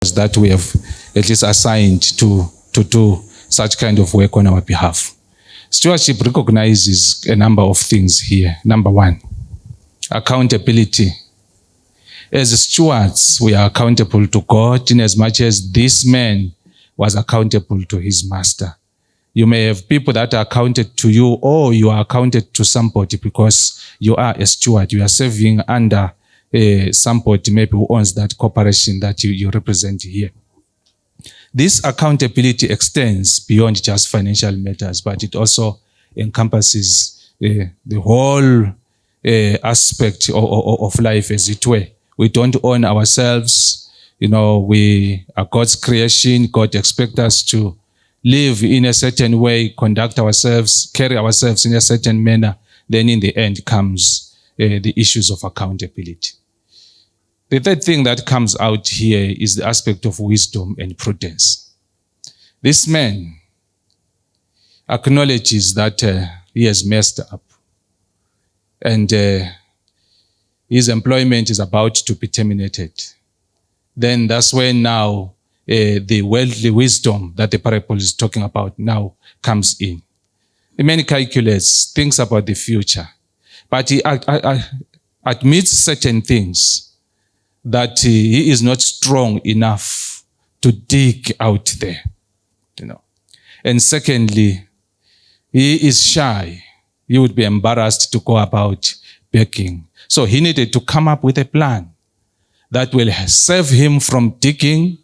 that we have at least assigned to do such kind of work on our behalf. Stewardship recognizes a number of things here. Number one, accountability. As stewards, we are accountable to God in as much as this man was accountable to his master. You may have people that are accounted to you, or you are accounted to somebody because you are a steward. You are serving under somebody maybe who owns that corporation that you represent here. This accountability extends beyond just financial matters, but it also encompasses the whole aspect of life, as it were. We don't own ourselves. We are God's creation. God expects us to live in a certain way, conduct ourselves, carry ourselves in a certain manner. Then in the end comes the issues of accountability. The third thing that comes out here is the aspect of wisdom and prudence. This man acknowledges that he has messed up, and his employment is about to be terminated. Then that's when now the worldly wisdom that the parable is talking about now comes in. The man calculates, thinks about the future, but he admits certain things, that he is not strong enough to dig out there. And secondly, he is shy. He would be embarrassed to go about begging. So he needed to come up with a plan that will save him from digging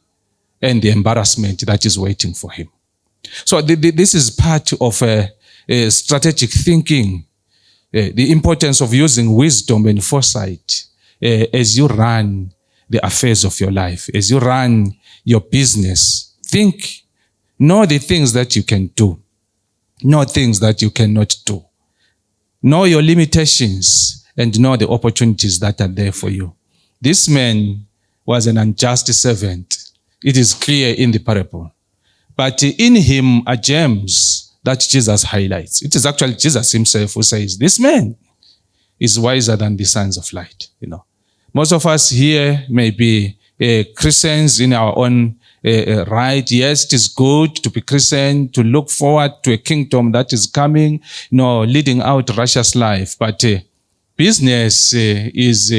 and the embarrassment that is waiting for him. So this is part of strategic thinking, the importance of using wisdom and foresight as you run the affairs of your life, as you run your business. Think, know the things that you can do, know things that you cannot do. Know your limitations and know the opportunities that are there for you. This man was an unjust servant. It is clear in the parable. But in him are gems that Jesus highlights. It is actually Jesus himself who says, this man is wiser than the sons of light. Most of us here may be Christians in our own right. Yes, it is good to be Christian, to look forward to a kingdom that is coming, leading out righteous life. But business is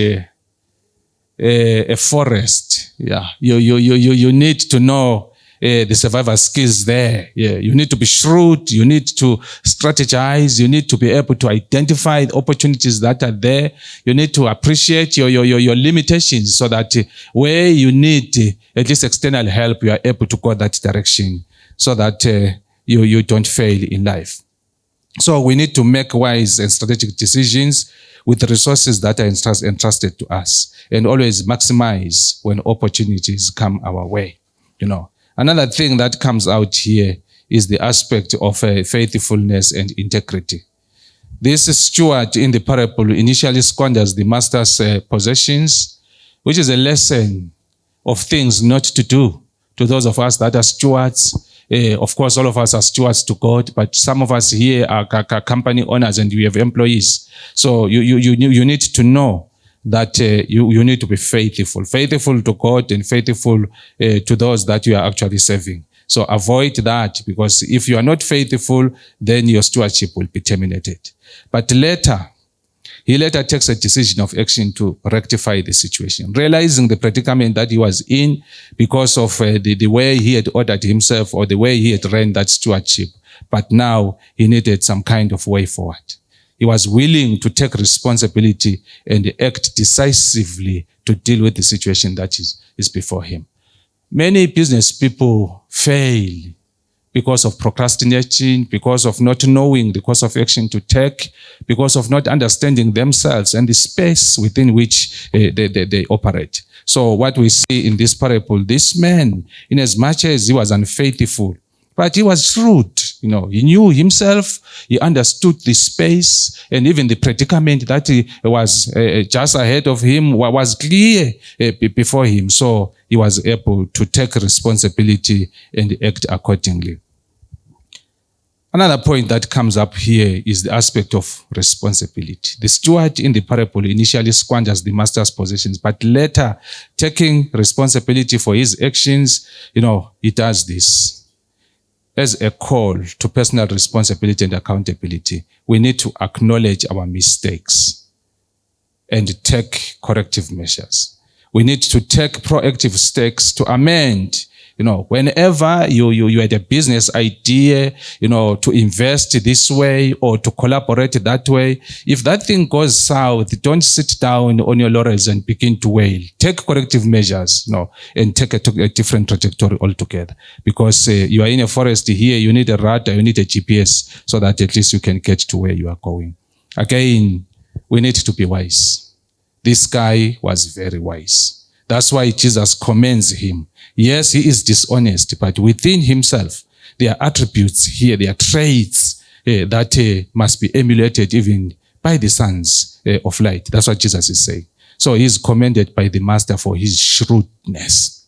a forest. Yeah, you need to know the survival skills there. Yeah, you need to be shrewd. You need to strategize. You need to be able to identify the opportunities that are there. You need to appreciate your limitations, so that where you need at least external help, you are able to go that direction, so that you don't fail in life. So we need to make wise and strategic decisions with the resources that are entrusted to us, and always maximize when opportunities come our way. Another thing that comes out here is the aspect of faithfulness and integrity. This steward in the parable initially squanders the master's possessions, which is a lesson of things not to do to those of us that are stewards. Of course, all of us are stewards to God, but some of us here are company owners and we have employees. So you need to know that you need to be faithful to God and faithful to those that you are actually serving. So avoid that, because if you are not faithful, then your stewardship will be terminated. But he later takes a decision of action to rectify the situation, realizing the predicament that he was in because of the way he had ordered himself, or the way he had ran that stewardship. But now he needed some kind of way forward. He was willing to take responsibility and act decisively to deal with the situation that is before him. Many business people fail because of procrastinating, because of not knowing the course of action to take, because of not understanding themselves and the space within which they operate. So what we see in this parable, this man, in as much as he was unfaithful, but he was shrewd. He knew himself, he understood the space, and even the predicament that was just ahead of him was clear before him. So he was able to take responsibility and act accordingly. Another point that comes up here is the aspect of responsibility. The steward in the parable initially squanders the master's possessions, but later, taking responsibility for his actions, he does this. As a call to personal responsibility and accountability, we need to acknowledge our mistakes and take corrective measures. We need to take proactive steps to amend. Whenever you had a business idea, to invest this way or to collaborate that way, if that thing goes south, don't sit down on your laurels and begin to wail. Take corrective measures, and take a different trajectory altogether. Because you are in a forest here, you need a radar, you need a GPS, so that at least you can get to where you are going. Again, we need to be wise. This guy was very wise. That's why Jesus commends him. Yes, he is dishonest, but within himself, there are attributes here, there are traits that must be emulated even by the sons of light. That's what Jesus is saying. So he is commended by the master for his shrewdness.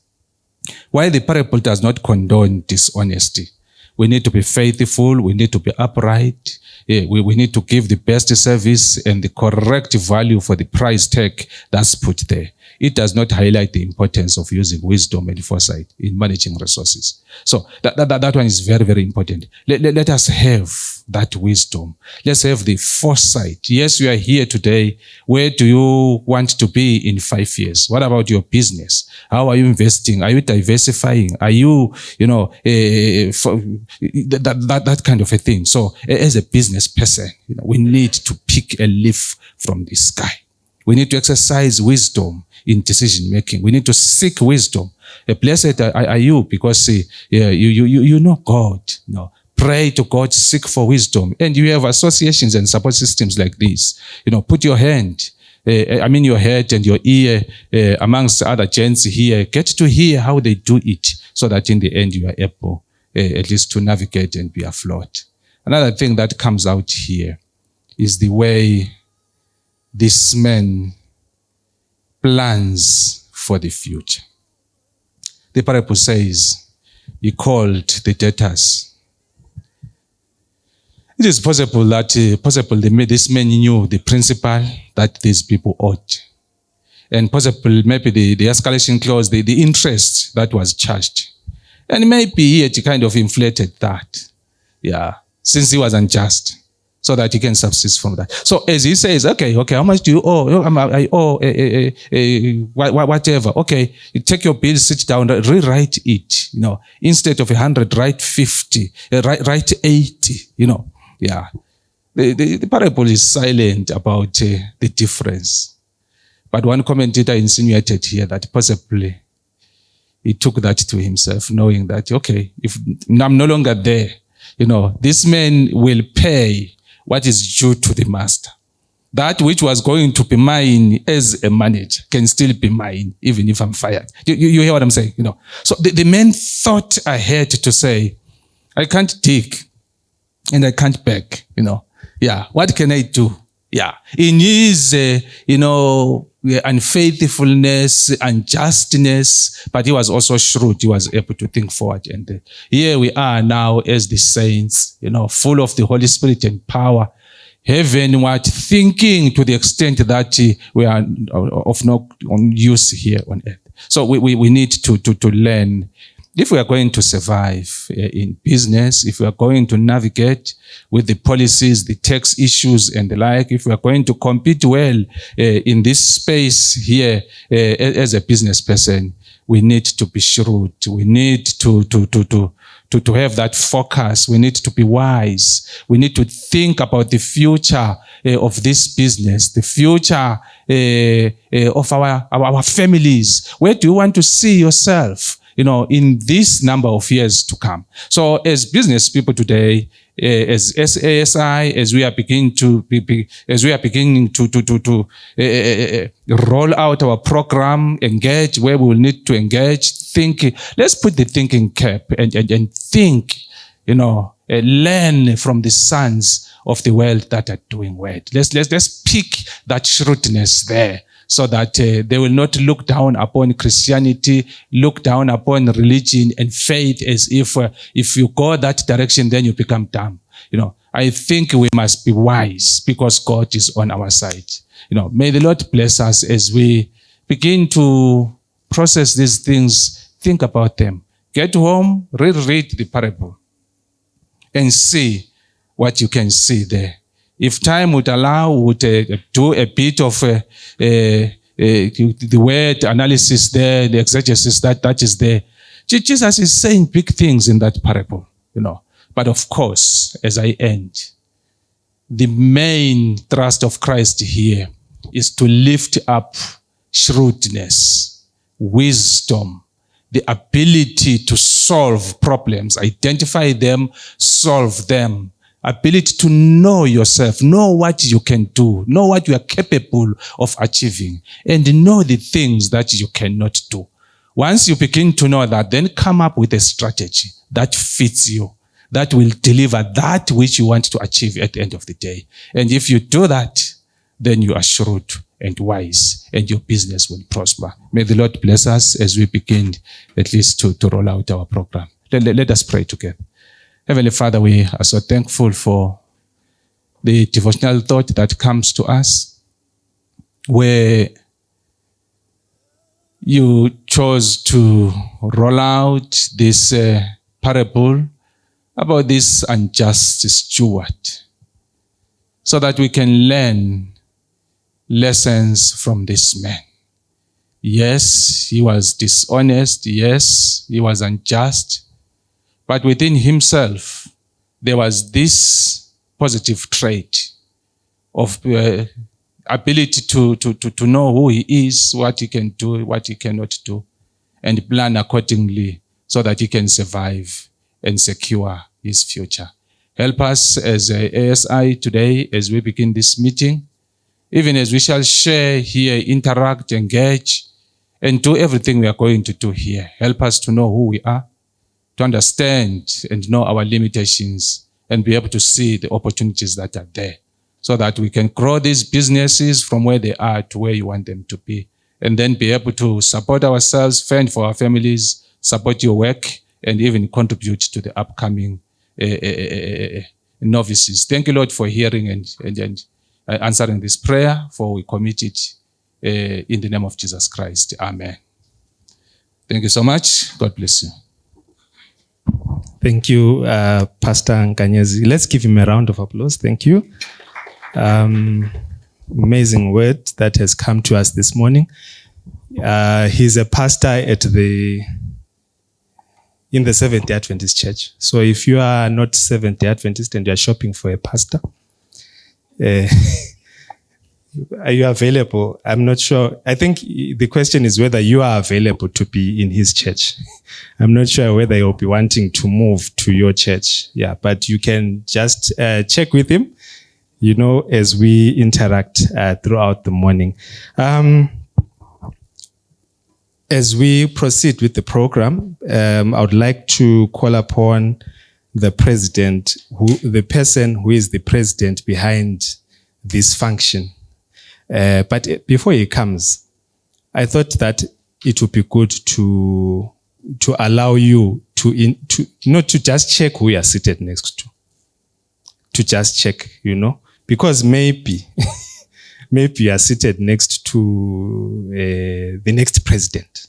While the parable does not condone dishonesty, we need to be faithful, we need to be upright, we need to give the best service and the correct value for the price tag that's put there. It does not highlight the importance of using wisdom and foresight in managing resources. So that one is very, very important. Let us have that wisdom. Let's have the foresight. Yes, you are here today. Where do you want to be in 5 years? What about your business? How are you investing? Are you diversifying? Are you, that kind of a thing. So as a business person, we need to pick a leaf from the sky. We need to exercise wisdom in decision making. We need to seek wisdom. Blessed are you because you know God. Pray to God, seek for wisdom. And you have associations and support systems like this. Put your hand, your head and your ear amongst other gents here. Get to hear how they do it so that in the end you are able at least to navigate and be afloat. Another thing that comes out here is the way this man plans for the future. The parable says he called the debtors. It is possible that this man knew the principle that these people owed. And possible maybe the escalation clause, the interest that was charged. And maybe he had kind of inflated that. Since he was unjust. So that he can subsist from that. So as he says, okay, how much do you owe? I owe whatever. Okay, you take your bill, sit down, rewrite it. Instead of 100, write 50, write 80. The parable is silent about the difference. But one commentator insinuated here that possibly he took that to himself, knowing that, okay, if I'm no longer there, this man will pay what is due to the master. That which was going to be mine as a manager can still be mine, even if I'm fired. You hear what I'm saying? So the man thought ahead to say, I can't dig and I can't beg. What can I do? In his, unfaithfulness, unjustness, but he was also shrewd. He was able to think forward. And here we are now as the saints, full of the Holy Spirit and power, having thinking to the extent that we are of no use here on earth. So we need to learn. If we are going to survive in business, if we are going to navigate with the policies, the tax issues and the like, if we are going to compete well in this space here as a business person, we need to be shrewd. We need to have that focus. We need to be wise. We need to think about the future of this business, the future of our families. Where do you want to see yourself? In this number of years to come. So as business people today, as ASI, as we are beginning to roll out our program, engage where we will need to engage, think. Let's put the thinking cap and think, learn from the sons of the world that are doing well. Let's pick that shrewdness there. So that they will not look down upon Christianity, look down upon religion and faith as if you go that direction, then you become dumb. I think we must be wise because God is on our side. May the Lord bless us as we begin to process these things, think about them. Get home, reread the parable and see what you can see there. If time would allow, we would do a bit of the word analysis there, the exegesis that is there. Jesus is saying big things in that parable, But of course, as I end, the main thrust of Christ here is to lift up shrewdness, wisdom, the ability to solve problems, identify them, solve them, ability to know yourself, know what you can do, know what you are capable of achieving, and know the things that you cannot do. Once you begin to know that, then come up with a strategy that fits you, that will deliver that which you want to achieve at the end of the day. And if you do that, then you are shrewd and wise, and your business will prosper. May the Lord bless us as we begin at least to roll out our program. Let us pray together. Heavenly Father, we are so thankful for the devotional thought that comes to us, where you chose to roll out this parable about this unjust steward, so that we can learn lessons from this man. Yes, he was dishonest. Yes, he was unjust. But within himself, there was this positive trait of ability to know who he is, what he can do, what he cannot do, and plan accordingly so that he can survive and secure his future. Help us as ASI today as we begin this meeting, even as we shall share here, interact, engage, and do everything we are going to do here. Help us to know who we are, to understand and know our limitations, and be able to see the opportunities that are there, so that we can grow these businesses from where they are to where you want them to be, and then be able to support ourselves, fend for our families, support your work, and even contribute to the upcoming novices. Thank you, Lord, for hearing and answering this prayer, for we commit it in the name of Jesus Christ. Amen. Thank you so much. God bless you. Thank you, Pastor Nkanyezi. Let's give him a round of applause. Thank you. Amazing word that has come to us this morning. He's a pastor in the Seventh-day Adventist Church. So if you are not Seventh-day Adventist and you are shopping for a pastor, are you available? I'm not sure. I think the question is whether you are available to be in his church. I'm not sure whether you'll be wanting to move to your church. Yeah, but you can just check with him, as we interact throughout the morning. As we proceed with the program, I would like to call upon the president, the person who is the president behind this function. But before he comes, I thought that it would be good to allow you to not to just check who you are seated next to just check, because maybe you are seated next to the next president,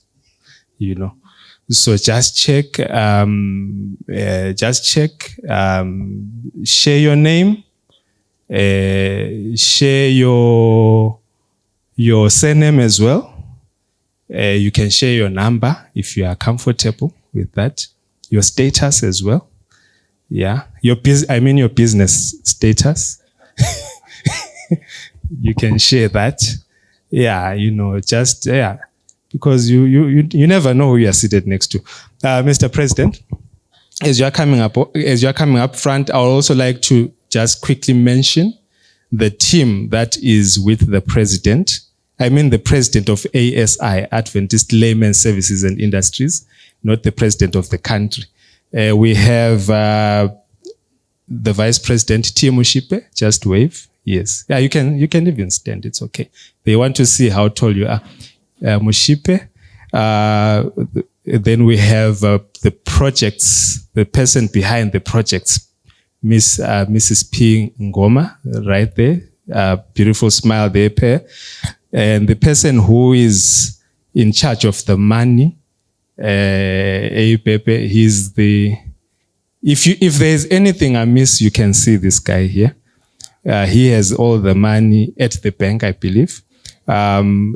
So just check, share your name, share your surname as well. You can share your number if you are comfortable with that. Your status as well. Yeah, your business status. You can share that. Yeah, because you never know who you are seated next to. Mr. President, as you are coming up front, I would also like to just quickly mention the team that is with the president. The president of ASI, Adventist Laymen Services and Industries, not the president of the country. We have the vice president, T. Mushipe. Just wave. Yes. Yeah, you can even stand. It's okay. They want to see how tall you are. Mushipe. Then we have the projects, the person behind the projects Mrs. P. Ngoma, right there. Beautiful smile there, pair. And the person who is in charge of the money, Pepe, he's the... If there's anything amiss, you can see this guy here. He has all the money at the bank, I believe. Tariro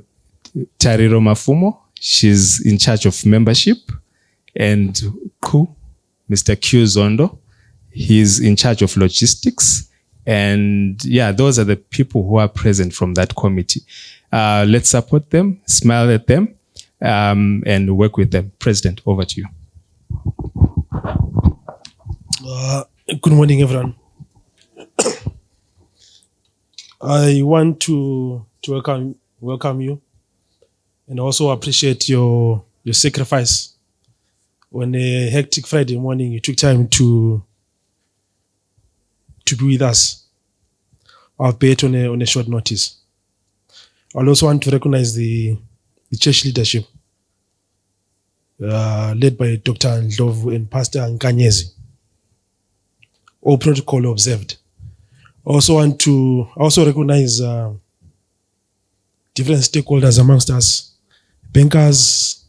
Mafumo, she's in charge of membership. And Mr. Q Zondo, he's in charge of logistics. And yeah, those are the people who are present from that committee. Let's support them, smile at them, and work with them. President, over to you. Good morning, everyone. I want to welcome you, and also appreciate your sacrifice. On a hectic Friday morning, you took time to be with us, albeit on a short notice. I also want to recognize the church leadership, led by Dr. Ndlovu and Pastor Nkanyezi. All protocol observed. I also want to recognize different stakeholders amongst us: bankers,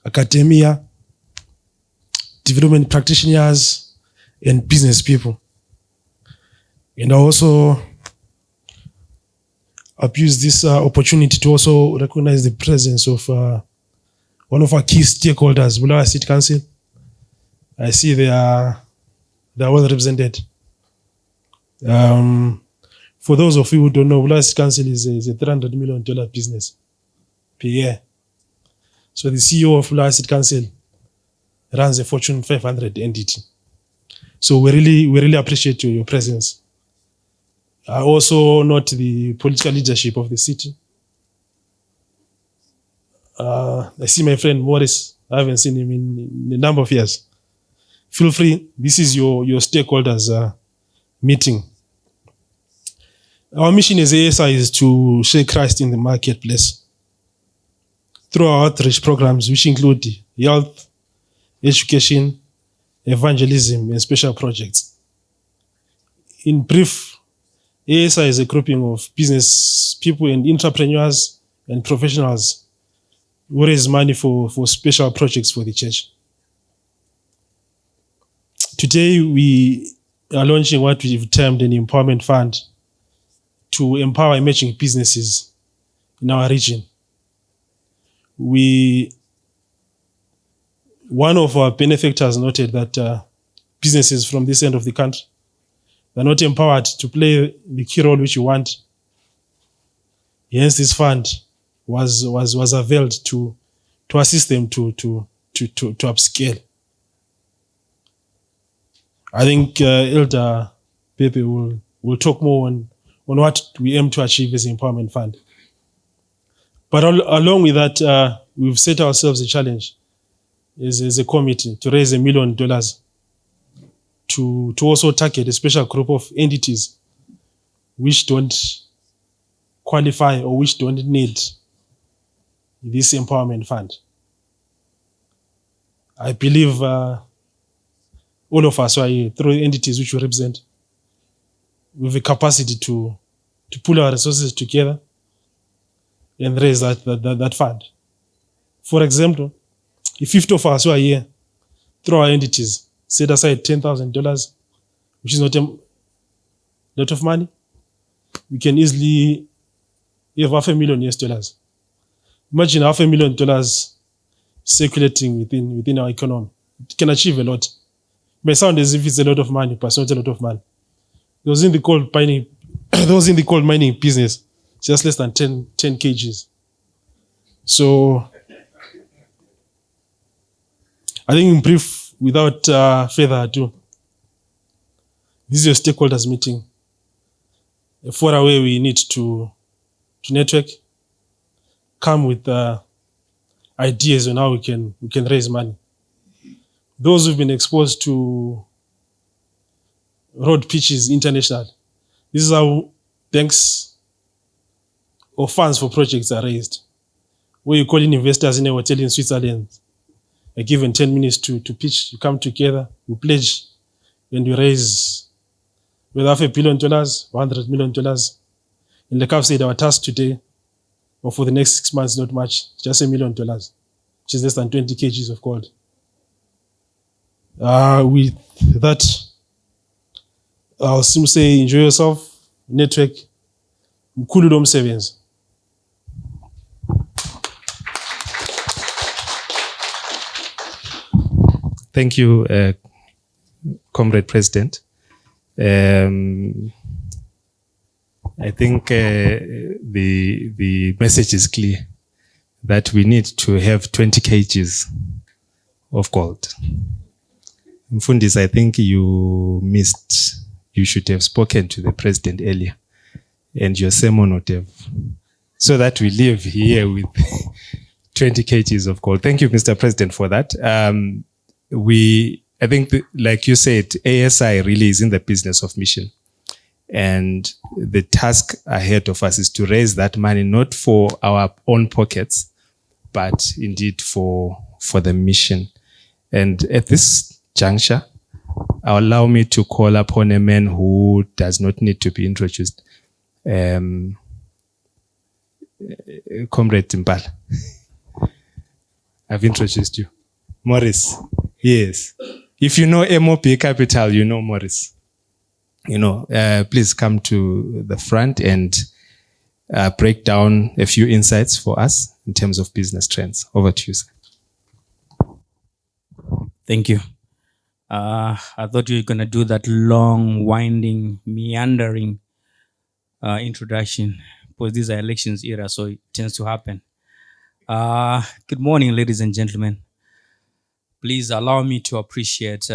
academia, development practitioners, and business people. And I also abuse this opportunity to also recognize the presence of one of our key stakeholders, Bulawayo City Council. I see they are well represented. For those of you who don't know, Bulawayo City Council is a $300 million business per year. So the CEO of Bulawayo City Council runs a Fortune 500 entity. So we really appreciate your presence. I also note the political leadership of the city. I see my friend Morris. I haven't seen him in a number of years. Feel free. This is your stakeholders meeting. Our mission as ASI is to share Christ in the marketplace through our outreach programs, which include health, education, evangelism, and special projects. In brief, ASI is a grouping of business people and entrepreneurs and professionals who raise money for special projects for the church. Today, we are launching what we've termed an empowerment fund to empower emerging businesses in our region. One of our benefactors noted that businesses from this end of the country are not empowered to play the key role which you want. Hence, this fund was availed to assist them to upscale. I think Elder Pepe will talk more on what we aim to achieve as an empowerment fund. But along with that, we've set ourselves a challenge as a committee to raise $1 million to also target a special group of entities which don't qualify or which don't need this empowerment fund. I believe all of us are here, through entities which we represent, with the capacity to pull our resources together and raise that fund. For example, if 50 of us who are here, through our entities, set aside $10,000, which is not a lot of money, we can easily have $500,000. Imagine $500,000 circulating within our economy. It can achieve a lot. It may sound as if it's a lot of money, but it's not a lot of money. Those in the coal mining business, just less than 10 kgs. So I think in brief, without further ado, this is your stakeholders meeting. For a way we need to network, come with ideas on how we can raise money. Those who've been exposed to road pitches international, this is how banks or funds for projects are raised. Where you call in investors in a hotel in Switzerland, are given 10 minutes to pitch, you come together, you pledge and we raise with $500 million, $100 million. And like I've said, our task today, or for the next 6 months, not much, just $1 million, which is less than 20 kgs of gold. With that, I'll simply say, enjoy yourself, network, mkhulu savings. Thank you, Comrade President. I think the message is clear that we need to have 20 kgs of gold. Mfundis, I think you missed. You should have spoken to the president earlier, and your sermon would have, so that we live here with 20 kgs of gold. Thank you, Mr. President, for that. I think, like you said, ASI really is in the business of mission. And the task ahead of us is to raise that money, not for our own pockets, but indeed for the mission. And at this juncture, allow me to call upon a man who does not need to be introduced. Comrade Timpala. I've introduced you. Morris. Yes. If you know MOP Capital, you know Morris. Please come to the front and break down a few insights for us in terms of business trends. Over to you, sir. Thank you. I thought you were going to do that long, winding, meandering introduction, because these are elections era, so it tends to happen. Good morning, ladies and gentlemen. Please allow me to appreciate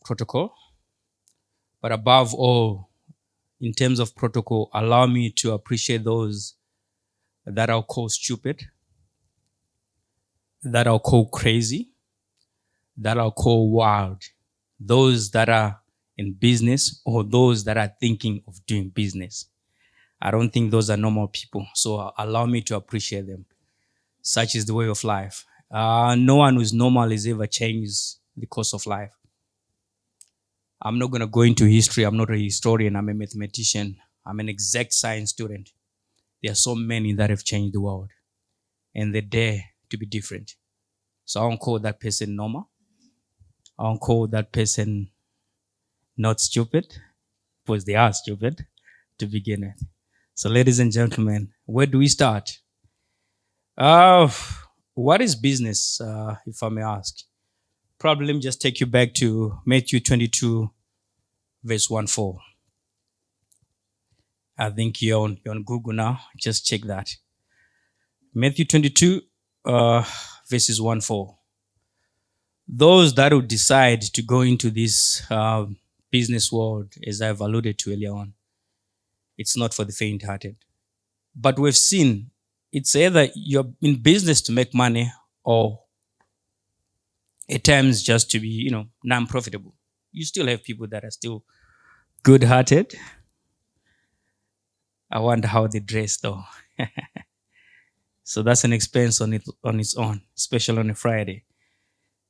protocol. But above all, in terms of protocol, allow me to appreciate those that I'll call stupid, that I'll call crazy, that I'll call wild, those that are in business or those that are thinking of doing business. I don't think those are normal people, so allow me to appreciate them. Such is the way of life. No one who's normal has ever changed the course of life. I'm not going to go into history. I'm not a historian. I'm a mathematician. I'm an exact science student. There are so many that have changed the world, and they dare to be different. So I won't call that person normal. I won't call that person not stupid, because they are stupid to begin with. So ladies and gentlemen, where do we start? What is business, if I may ask? Probably let me just take you back to Matthew 22, verse 1-4. I think you're on Google now. Just check that. Matthew 22, verses 1-4. Those that would decide to go into this business world, as I've alluded to earlier on, it's not for the faint-hearted. But we've seen it's either you're in business to make money or at times just to be, non-profitable. You still have people that are still good-hearted. I wonder how they dress though. So that's an expense on its own, especially on a Friday.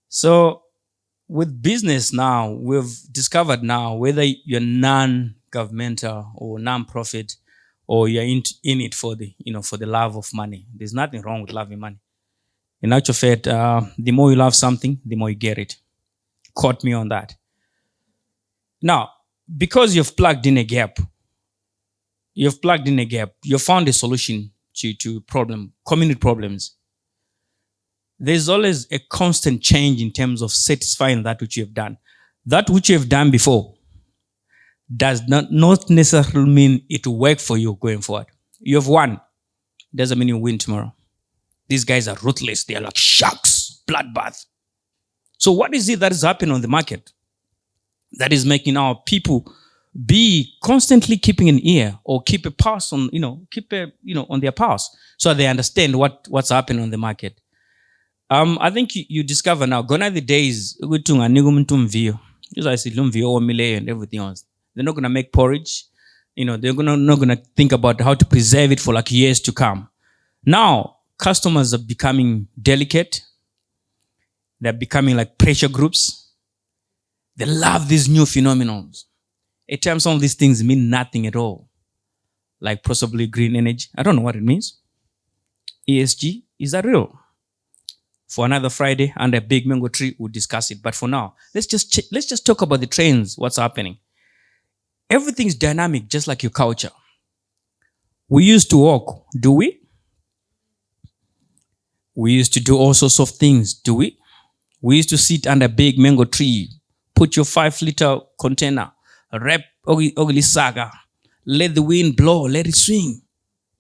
So with business now, we've discovered now whether you're non-governmental or non-profit or you're in it for the love of money. There's nothing wrong with loving money. In actual fact, the more you love something, the more you get it. Quote me on that. Now, because you've plugged in a gap, you've found a solution to community problems. There's always a constant change in terms of satisfying that which you have done. That which you have done before does not necessarily mean it will work for you going forward. You have won. Doesn't mean you win tomorrow. These guys are ruthless. They are like sharks, bloodbath. So what is it that is happening on the market that is making our people be constantly keeping an ear or keep a pulse on, on their pulse so they understand what's happening on the market? I think you discover now, gone are the days, and everything else. They're not going to make porridge. They're not going to think about how to preserve it for like years to come. Now, customers are becoming delicate. They're becoming like pressure groups. They love these new phenomenons. At times, some of these things mean nothing at all. Like possibly green energy. I don't know what it means. ESG, is that real? For another Friday under a big mango tree, we'll discuss it. But for now, let's just talk about the trends, what's happening. Everything's dynamic, just like your culture. We used to walk, do we? We used to do all sorts of things, do we? We used to sit under a big mango tree, put your 5-liter container, wrap ugly saga, let the wind blow, let it swing.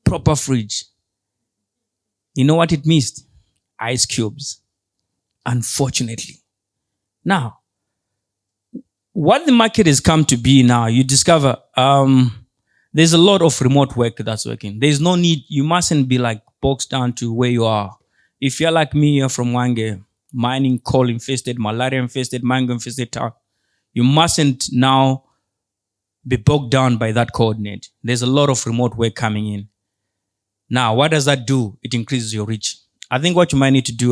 Proper fridge. You know what it missed? Ice cubes. Unfortunately. Now, what the market has come to be now, you discover there's a lot of remote work that's working. There's no need, you mustn't be like boxed down to where you are. If you're like me, you're from Wange, mining, coal infested, malaria infested, mango infested town, you mustn't now be bogged down by that coordinate. There's a lot of remote work coming in. Now, what does that do? It increases your reach. I think what you might need to do,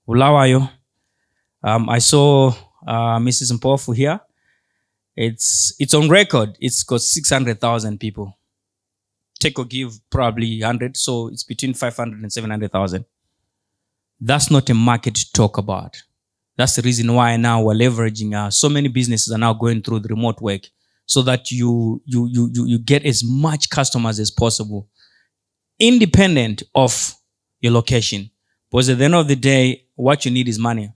Bulawayo, I saw Mrs. Mpofu here. It's on record. It's got 600,000 people. Take or give probably 100. So it's between 500 and 700,000. That's not a market to talk about. That's the reason why now we're leveraging. So many businesses are now going through the remote work so that you get as much customers as possible, independent of your location. Because at the end of the day, what you need is money.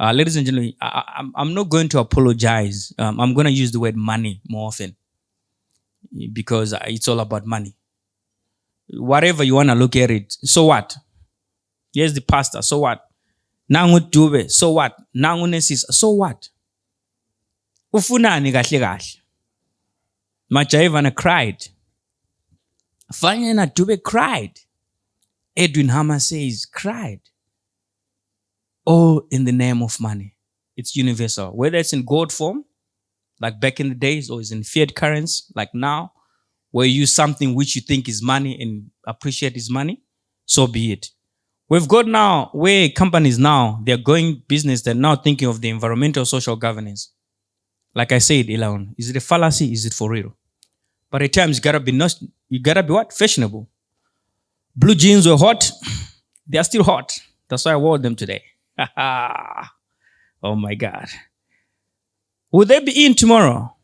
Ladies and gentlemen, I'm not going to apologize. I'm going to use the word money more often because it's all about money. Whatever you want to look at it, so what? Here's the pastor, so what? Nangu dube, so what? Nangu nesis, so what? Ufunani kahle kahle. Majaivana cried. Fanyana Dube cried. Edwin Hammer says, cried. All in the name of money. It's universal. Whether it's in gold form, like back in the days, or it's in fiat currency, like now, where you use something which you think is money and appreciate is money, so be it. We've got now where companies now, they're going business, they're now thinking of the environmental social governance. Like I said, Elon, is it a fallacy? Is it for real? But at times you gotta be what? Fashionable. Blue jeans were hot. They are still hot. That's why I wore them today. Oh my God. Will they be in tomorrow?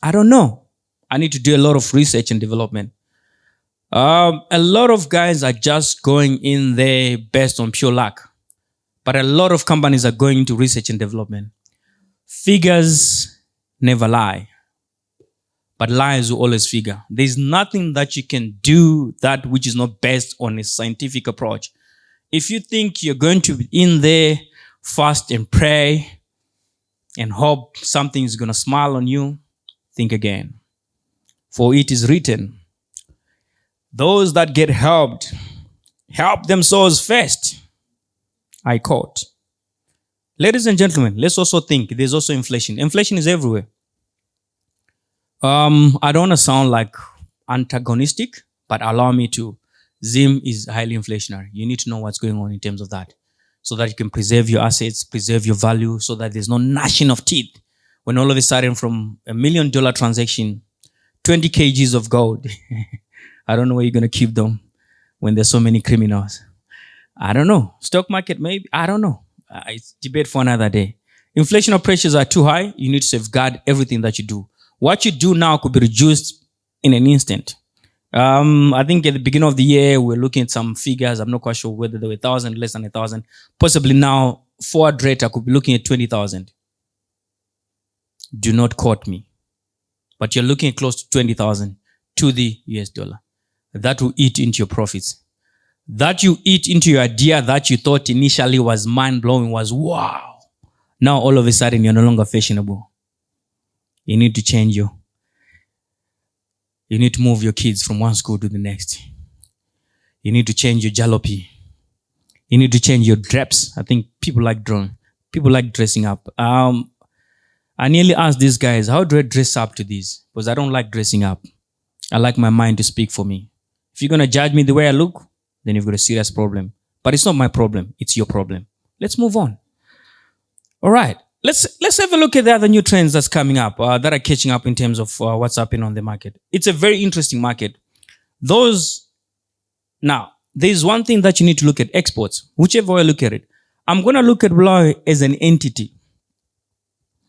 I don't know. I need to do a lot of research and development. A lot of guys are just going in there based on pure luck. But a lot of companies are going into research and development. Figures never lie. But lies will always figure. There's nothing that you can do that which is not based on a scientific approach. If you think you're going to be in there, fast and pray, and hope something is going to smile on you, think again. For it is written, those that get helped, help themselves first. I quote. Ladies and gentlemen, let's also think there's also inflation. Inflation is everywhere. I don't want to sound like antagonistic, but allow me to. Zim is highly inflationary. You need to know what's going on in terms of that so that you can preserve your assets, preserve your value so that there's no gnashing of teeth when all of a sudden from $1 million transaction, 20 kgs of gold. I don't know where you're going to keep them when there's so many criminals. I don't know. Stock market, maybe. I don't know. It's debate for another day. Inflationary pressures are too high. You need to safeguard everything that you do. What you do now could be reduced in an instant. I think at the beginning of the year, we're looking at some figures. I'm not quite sure whether they were 1,000, less than 1,000. Possibly now, forward rate, I could be looking at 20,000. Do not quote me. But you're looking at close to 20,000 to the US dollar. That will eat into your profits. That you eat into your idea that you thought initially was mind-blowing, was wow. Now all of a sudden, you're no longer fashionable. You need to change you need to move your kids from one school to the next. You need to change your jalopy. You need to change your drapes. I think people like drawing. People like dressing up. I nearly asked these guys, how do I dress up to this? Because I don't like dressing up. I like my mind to speak for me. If you're going to judge me the way I look, then you've got a serious problem. But it's not my problem. It's your problem. Let's move on. All right. Let's have a look at the other new trends that's coming up, that are catching up in terms of what's happening on the market. It's a very interesting market. Now, there's one thing that you need to look at: exports. Whichever way I look at it, I'm going to look at Bulawayo as an entity.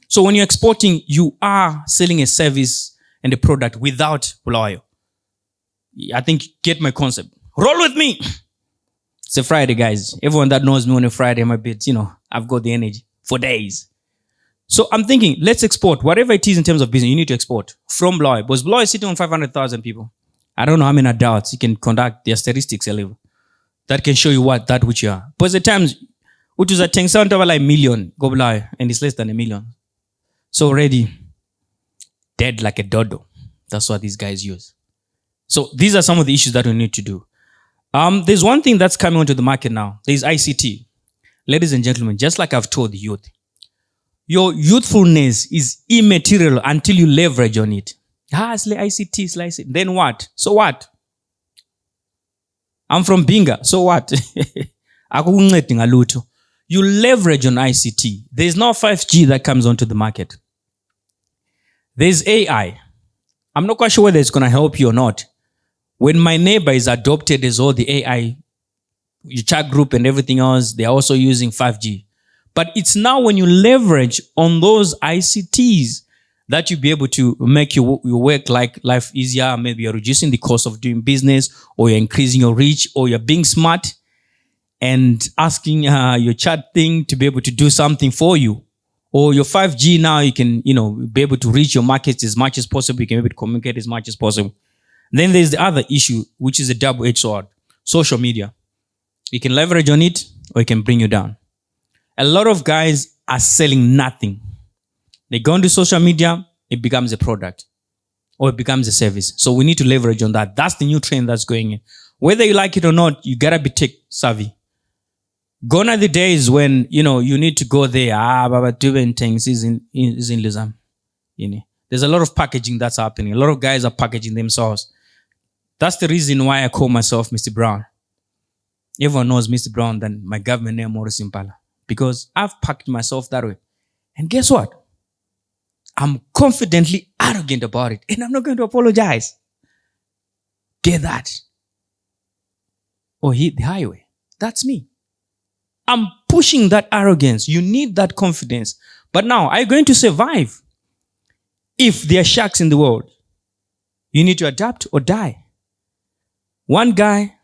So when you're exporting, you are selling a service and a product without Bulawayo. I think you get my concept. Roll with me. It's a Friday, guys. Everyone that knows me on a Friday, I'm a bit, I've got the energy for days. So I'm thinking, let's export. Whatever it is in terms of business, you need to export from Bulawayo. Because Bulawayo is sitting on 500,000 people. I don't know how many adults you can conduct their statistics a little. That can show you that which you are. Because at times, which was a 10 sound over like million, go Bulawayo, and it's less than 1 million. So already dead like a dodo. That's what these guys use. So these are some of the issues that we need to do. There's one thing that's coming onto the market now. There's ICT. Ladies and gentlemen, just like I've told the youth, your youthfulness is immaterial until you leverage on it. It's like ICT, it's like ICT. Then what? So what? I'm from Binga. So what? You leverage on ICT. There's now 5G that comes onto the market. There's AI. I'm not quite sure whether it's going to help you or not. When my neighbor is adopted as all the AI, your chat group and everything else, they're also using 5G. But it's now when you leverage on those ICTs that you'll be able to make your work life easier. Maybe you're reducing the cost of doing business, or you're increasing your reach, or you're being smart and asking your chat thing to be able to do something for you. Or your 5G now, you can, be able to reach your markets as much as possible. You can be able to communicate as much as possible. Then there's the other issue, which is a double-edged sword: social media. You can leverage on it, or it can bring you down. A lot of guys are selling nothing. They go into social media, it becomes a product, or it becomes a service. So we need to leverage on that. That's the new trend that's going in. Whether you like it or not, you gotta be tech savvy. Gone are the days when, you need to go there. Baba doing things is in Lizam. There's a lot of packaging that's happening. A lot of guys are packaging themselves. That's the reason why I call myself Mr. Brown. Everyone knows Mr. Brown than my government name, Maurice Impala. Because I've packaged myself that way. And guess what? I'm confidently arrogant about it. And I'm not going to apologize. Get that? Or hit the highway. That's me. I'm pushing that arrogance. You need that confidence. But now, are you going to survive? If there are sharks in the world, you need to adapt or die. One guy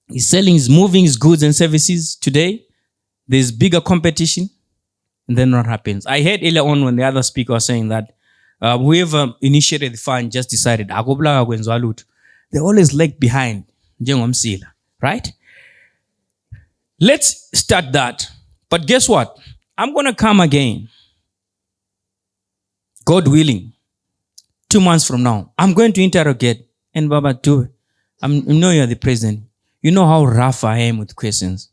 is moving his goods and services today. There's bigger competition. And then what happens? I heard earlier on when the other speaker was saying that whoever initiated the fund just decided, they always lag behind. Right? Let's start that. But guess what? I'm going to come again. God willing. 2 months from now, I'm going to interrogate. And Baba, do it. I know you're the president. You know how rough I am with questions.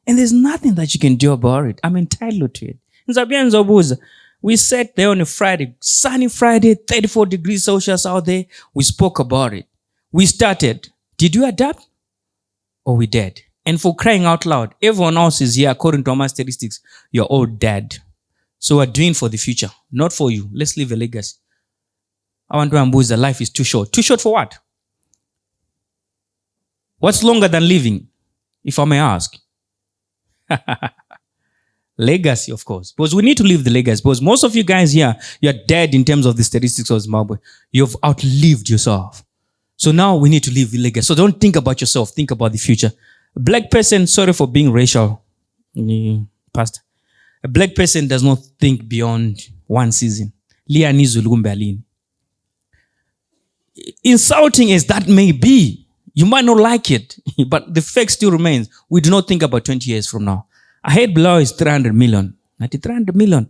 And there's nothing that you can do about it. I'm entitled to it. We sat there on a Friday, sunny Friday, 34 degrees Celsius out there. We spoke about it. We started. Did you adapt? Or we dead? And for crying out loud, everyone else is here, according to our statistics, you're all dead. So we're doing for the future, not for you. Let's leave a legacy. I want to ambush. Life is too short. Too short for what? What's longer than living, if I may ask? Legacy, of course. Because we need to leave the legacy. Because most of you guys here, you're dead in terms of the statistics of Zimbabwe. You've outlived yourself. So now we need to leave the legacy. So don't think about yourself. Think about the future. A black person, sorry for being racial, Pastor. A black person does not think beyond one season. Insulting as that may be, you might not like it, but the fact still remains. We do not think about 20 years from now. I heard below is 300 million. 300 million.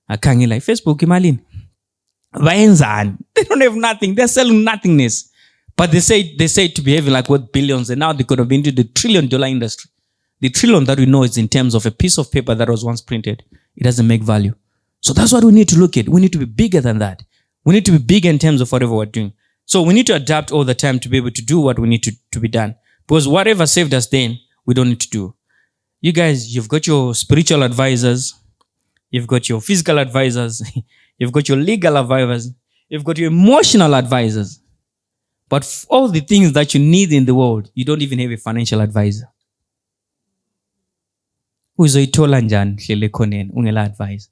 I can't like Facebook, Imalin. They don't have nothing. They're selling nothingness. But they say to be having like what billions, and now they could have been into the $1 trillion industry. The trillion that we know is in terms of a piece of paper that was once printed. It doesn't make value. So that's what we need to look at. We need to be bigger than that. We need to be bigger in terms of whatever we're doing. So we need to adapt all the time to be able to do what we need to be done. Because whatever saved us then, we don't need to do. You guys, you've got your spiritual advisors. You've got your physical advisors. You've got your legal advisors. You've got your emotional advisors. But for all the things that you need in the world, you don't even have a financial advisor. Uzoithola njani hlele khoneni ungela advisor?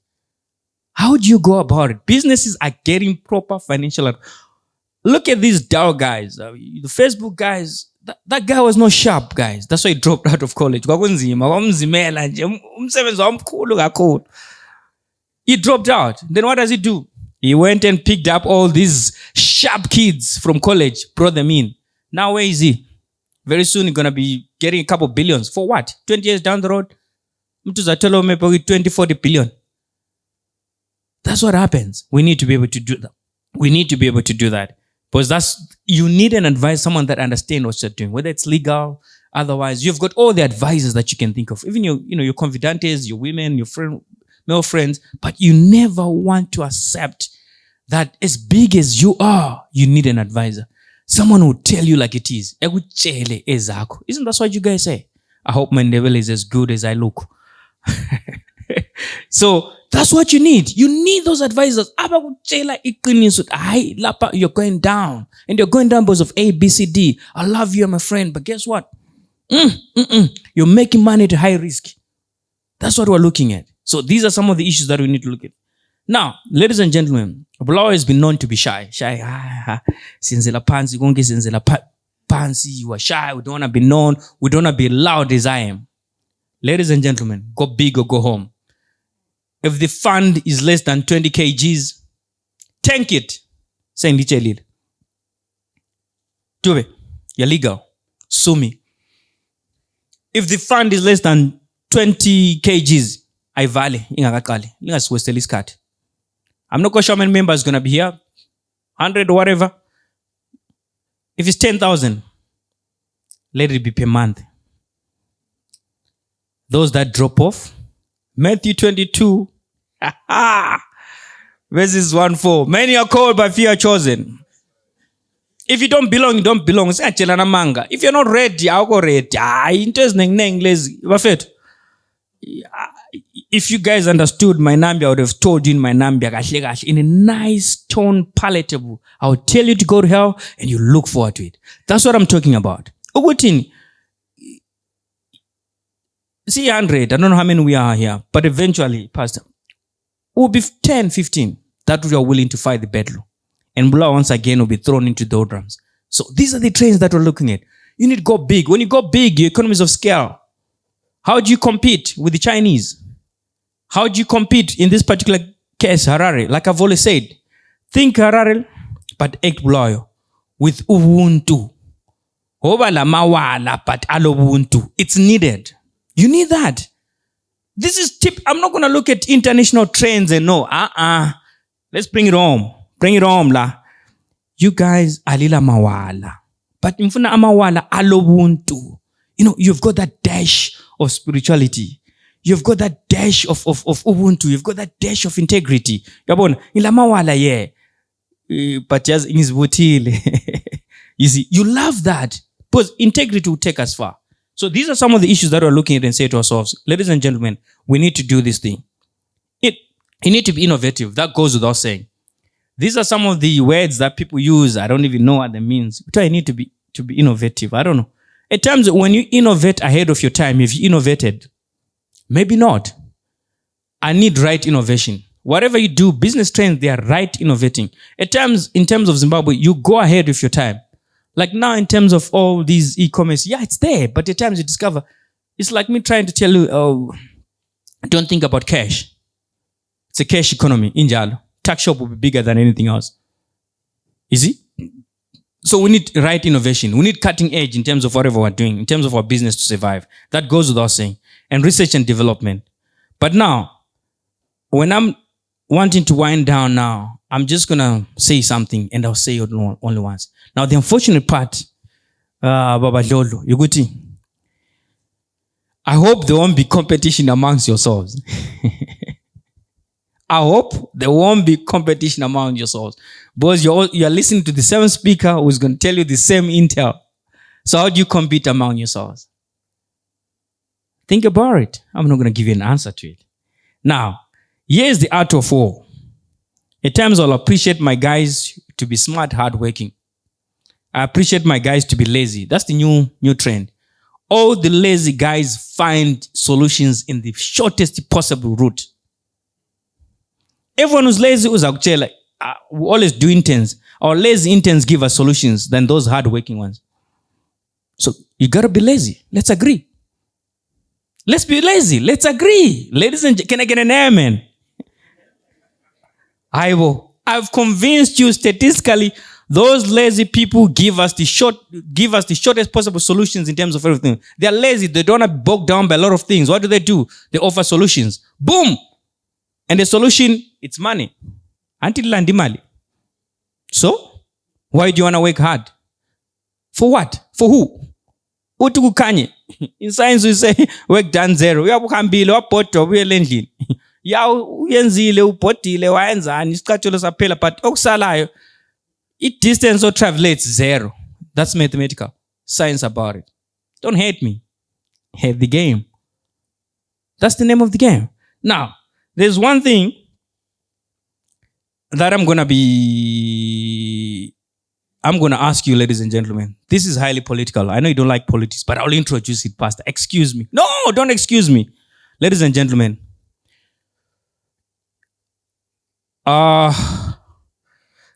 How do you go about it? Businesses are getting proper financial advice. Look at these DAO guys, the Facebook guys. That guy was not sharp, guys. That's why he dropped out of college. He dropped out. Then what does he do? He went and picked up all these sharp kids from college, brought them in. Now where is he? Very soon he's going to be getting a couple billions. For what? 20 years down the road? 20, 40 billion. That's what happens. We need to be able to do that. We need to be able to do that. Because you need an advisor, someone that understands what you're doing, whether it's legal, otherwise, you've got all the advisors that you can think of. Even your confidantes, your women, your male friends, but you never want to accept that as big as you are, you need an advisor. Someone who will tell you like it is. Isn't that what you guys say? I hope my level is as good as I look. So that's what you need. You need those advisors. You're going down. And you're going down because of A, B, C, D. I love you, my friend. But guess what? You're making money at high risk. That's what we're looking at. So these are some of the issues that we need to look at. Now, ladies and gentlemen, Bulawayo has been known to be shy. Sinzela pansi, gonge sinzela pansi. You are shy. We don't want to be known. We don't want to be loud as I am. Ladies and gentlemen, go big or go home. If the fund is less than 20 kgs, tank it. Say Ndichelile. Tube, you're legal. Sue me. If the fund is less than 20 kgs, I value. I'm not quite sure how many members going to be here. 100 or whatever. If it's 10,000, let it be per month. Those that drop off, Matthew 22, verses 1-4. Many are called, but few are chosen. If you don't belong, you don't belong. If you're not ready, I'll go ready. If you guys understood my Nambia, I would have told you in my Nambia in a nice tone, palatable. I would tell you to go to hell and you look forward to it. That's what I'm talking about. See 100, I don't know how many we are here, but eventually, Pastor, we'll be 10, 15 that we are willing to fight the battle. And Bulawayo once again will be thrown into the doldrums. So these are the trends that we're looking at. You need to go big. When you go big, your economies of scale. How do you compete with the Chinese? How do you compete in this particular case, Harare? Like I've always said, think Harare, but act Bulawayo with Ubuntu. But Ubuntu. It's needed. You need that. This is tip. I'm not going to look at international trends and no. Let's bring it home. Bring it home, la. You guys, alila mawala. But mfuna amawala alobuntu. You've got that dash of spirituality. You've got that dash of ubuntu. You've got that dash of integrity. Yabona, ila mawala yeah. But just in his butile. You see, you love that. Because integrity will take us far. So these are some of the issues that we're looking at and say to ourselves, ladies and gentlemen, we need to do this thing. You need to be innovative. That goes without saying. These are some of the words that people use. I don't even know what that means. But I need to be innovative. I don't know. At times when you innovate ahead of your time, if you innovated, maybe not. I need right innovation. Whatever you do, business trends, they are right innovating. At times, in terms of Zimbabwe, you go ahead with your time. Like now, in terms of all these e-commerce, yeah, it's there. But at times you discover, it's like me trying to tell you, don't think about cash. It's a cash economy. In Jalo, tax shop will be bigger than anything else. You see? So we need right innovation. We need cutting edge in terms of whatever we're doing, in terms of our business to survive. That goes without saying. And research and development. But now, when I'm wanting to wind down now, I'm just going to say something and I'll say it only once. Now, the unfortunate part, Baba Lolo, Yuguti, I hope there won't be competition amongst yourselves. I hope there won't be competition among yourselves. Because you're listening to the same speaker who's going to tell you the same intel. So how do you compete among yourselves? Think about it. I'm not going to give you an answer to it. Now, Here's the art of war. At times I'll appreciate my guys to be smart, hardworking. I appreciate my guys to be lazy. That's the new trend. All the lazy guys find solutions in the shortest possible route. Everyone who's lazy who's actually we always do interns. Our lazy interns give us solutions than those hardworking ones. So you gotta be lazy. Let's agree. Let's be lazy. Let's agree. Ladies and can I get an amen? I've convinced you statistically those lazy people give us the shortest possible solutions in terms of everything. They are lazy. They don't want to be bogged down by a lot of things. What do? They offer solutions. Boom! And the solution, it's money. Until land money. So, why do you want to work hard? For what? For who? Utukukanye. In science we say work done zero. Uyabukambile wapoto uyelendlini. Ya uyenzile upotile wayenza isikhatholo saphela but okusalayo distance or travel it's zero. That's mathematical. Science about it. Don't hate me. Hate the game. That's the name of the game. Now, there's one thing that I'm going to ask you, ladies and gentlemen. This is highly political. I know you don't like politics, but I'll introduce it, Pastor. Excuse me. No, don't excuse me. Ladies and gentlemen.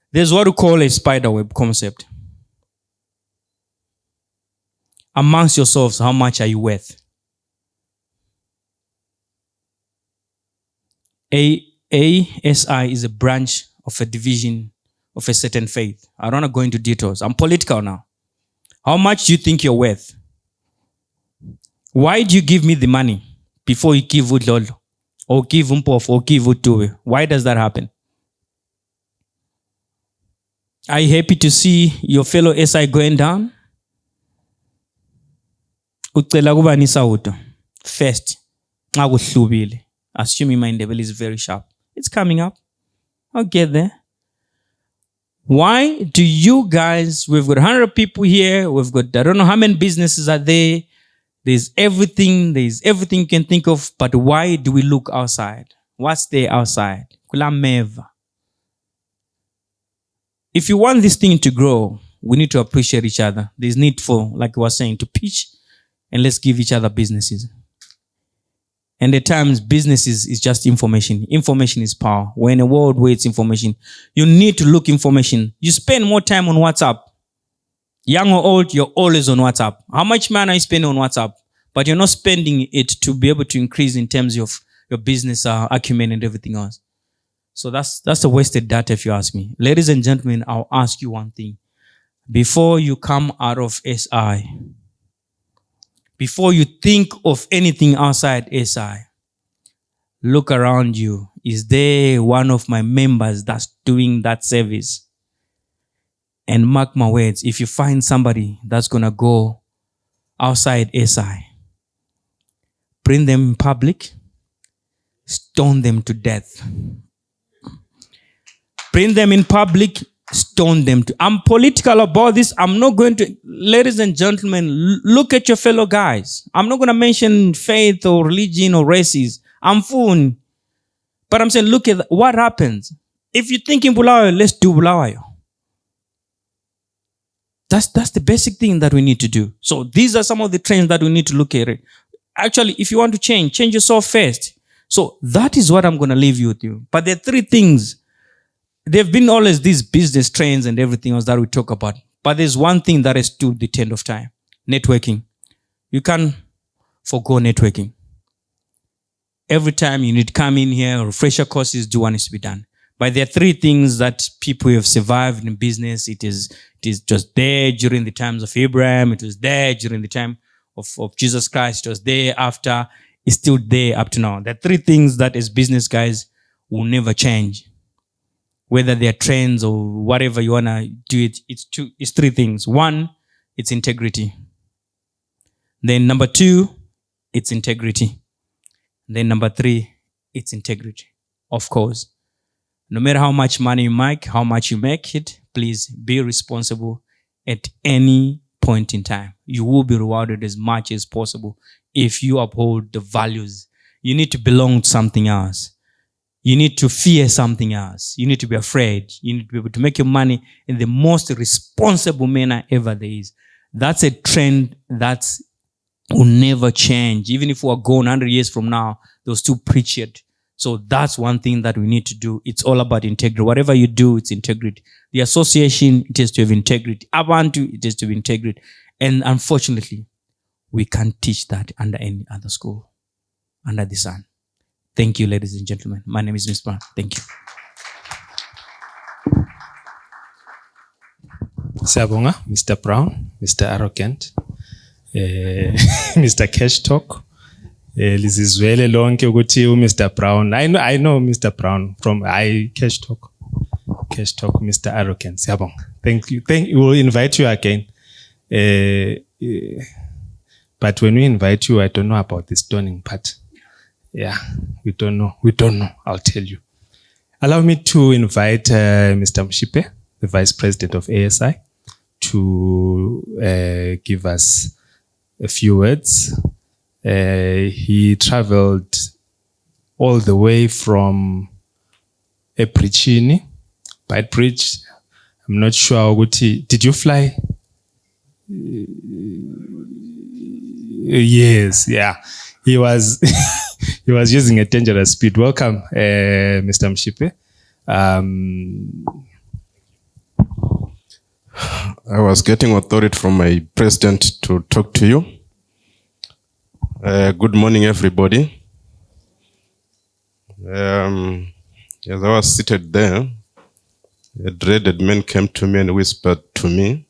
There's what we call a spider web concept. Amongst yourselves, how much are you worth? ASI is a branch of a division of a certain faith. I don't want to go into details. I'm political now. How much do you think you're worth? Why do you give me the money before you give Udlolo? Or give Umpof or give Utuwe? Why does that happen? Are you happy to see your fellow SI going down? Ucela kuba nisawuto. First, assuming my level is very sharp. It's coming up. I'll get there. Why do you guys, we've got 100 people here, we've got, I don't know how many businesses are there, there's everything you can think of, but why do we look outside? What's there outside? If you want this thing to grow, we need to appreciate each other. There's need for, like we were saying, to pitch and let's give each other businesses. And at times, business is just information. Information is power. We're in a world where it's information. You need to look information. You spend more time on WhatsApp. Young or old, you're always on WhatsApp. How much money are you spending on WhatsApp? But you're not spending it to be able to increase in terms of your business acumen and everything else. So that's a wasted data if you ask me. Ladies and gentlemen, I'll ask you one thing. Before you come out of SI, before you think of anything outside SI, look around you. Is there one of my members that's doing that service? And mark my words, if you find somebody that's going to go outside SI, bring them in public, stone them to death. Bring them in public, stone them to. I'm political about this. I'm not going to, ladies and gentlemen, look at your fellow guys. I'm not going to mention faith or religion or races. I'm fooling. But I'm saying, look at what happens. If you think in Bulawayo, let's do Bulawayo. That's the basic thing that we need to do. So these are some of the trends that we need to look at. Actually, if you want to change yourself first. So that is what I'm going to leave you with you. But there are three things. There have been always these business trends and everything else that we talk about. But there's one thing that has stood the test of time. Networking. You can't forgo networking. Every time you need to come in here, refresher courses, do what needs to be done. But there are three things that people have survived in business. It is just there during the times of Abraham. It was there during the time of Jesus Christ. It was there after. It's still there up to now. There are three things that as business guys will never change. Whether they're trends or whatever you want to do it, it's three things. One, it's integrity. Then number two, it's integrity. Then number three, it's integrity. Of course. No matter how much money you make, how much you make it, please be responsible at any point in time. You will be rewarded as much as possible if you uphold the values. You need to belong to something else. You need to fear something else. You need to be afraid. You need to be able to make your money in the most responsible manner ever there is. That's a trend that will never change. Even if we are gone 100 years from now, they'll still preach it. So that's one thing that we need to do. It's all about integrity. Whatever you do, it's integrity. The association, it has to have integrity. Abantu, it has to have integrity. And unfortunately, we can't teach that under any other school, under the sun. Thank you, ladies and gentlemen. My name is Ms. Brown. Thank you. Siyabonga, Mr. Brown, Mr. Arrogant, Mr. Cash Talk. Lizizwele lonke ukuthi Mr. Brown. I know Mr. Brown from Cash Talk, Mr. Arrogant. Siyabonga. Thank you. We'll invite you again. But when we invite you, I don't know about the stoning part. Yeah, we don't know. I'll tell you. Allow me to invite Mr. Mshipe, the Vice President of ASI, to give us a few words. He traveled all the way from Eprichini, Bridge. I'm not sure. Did you fly? Yes, yeah. He was he was using a dangerous speed. Welcome, Mr. Mshipe. I was getting authority from my president to talk to you. Good morning, everybody. As I was seated there, a dreaded man came to me and whispered to me.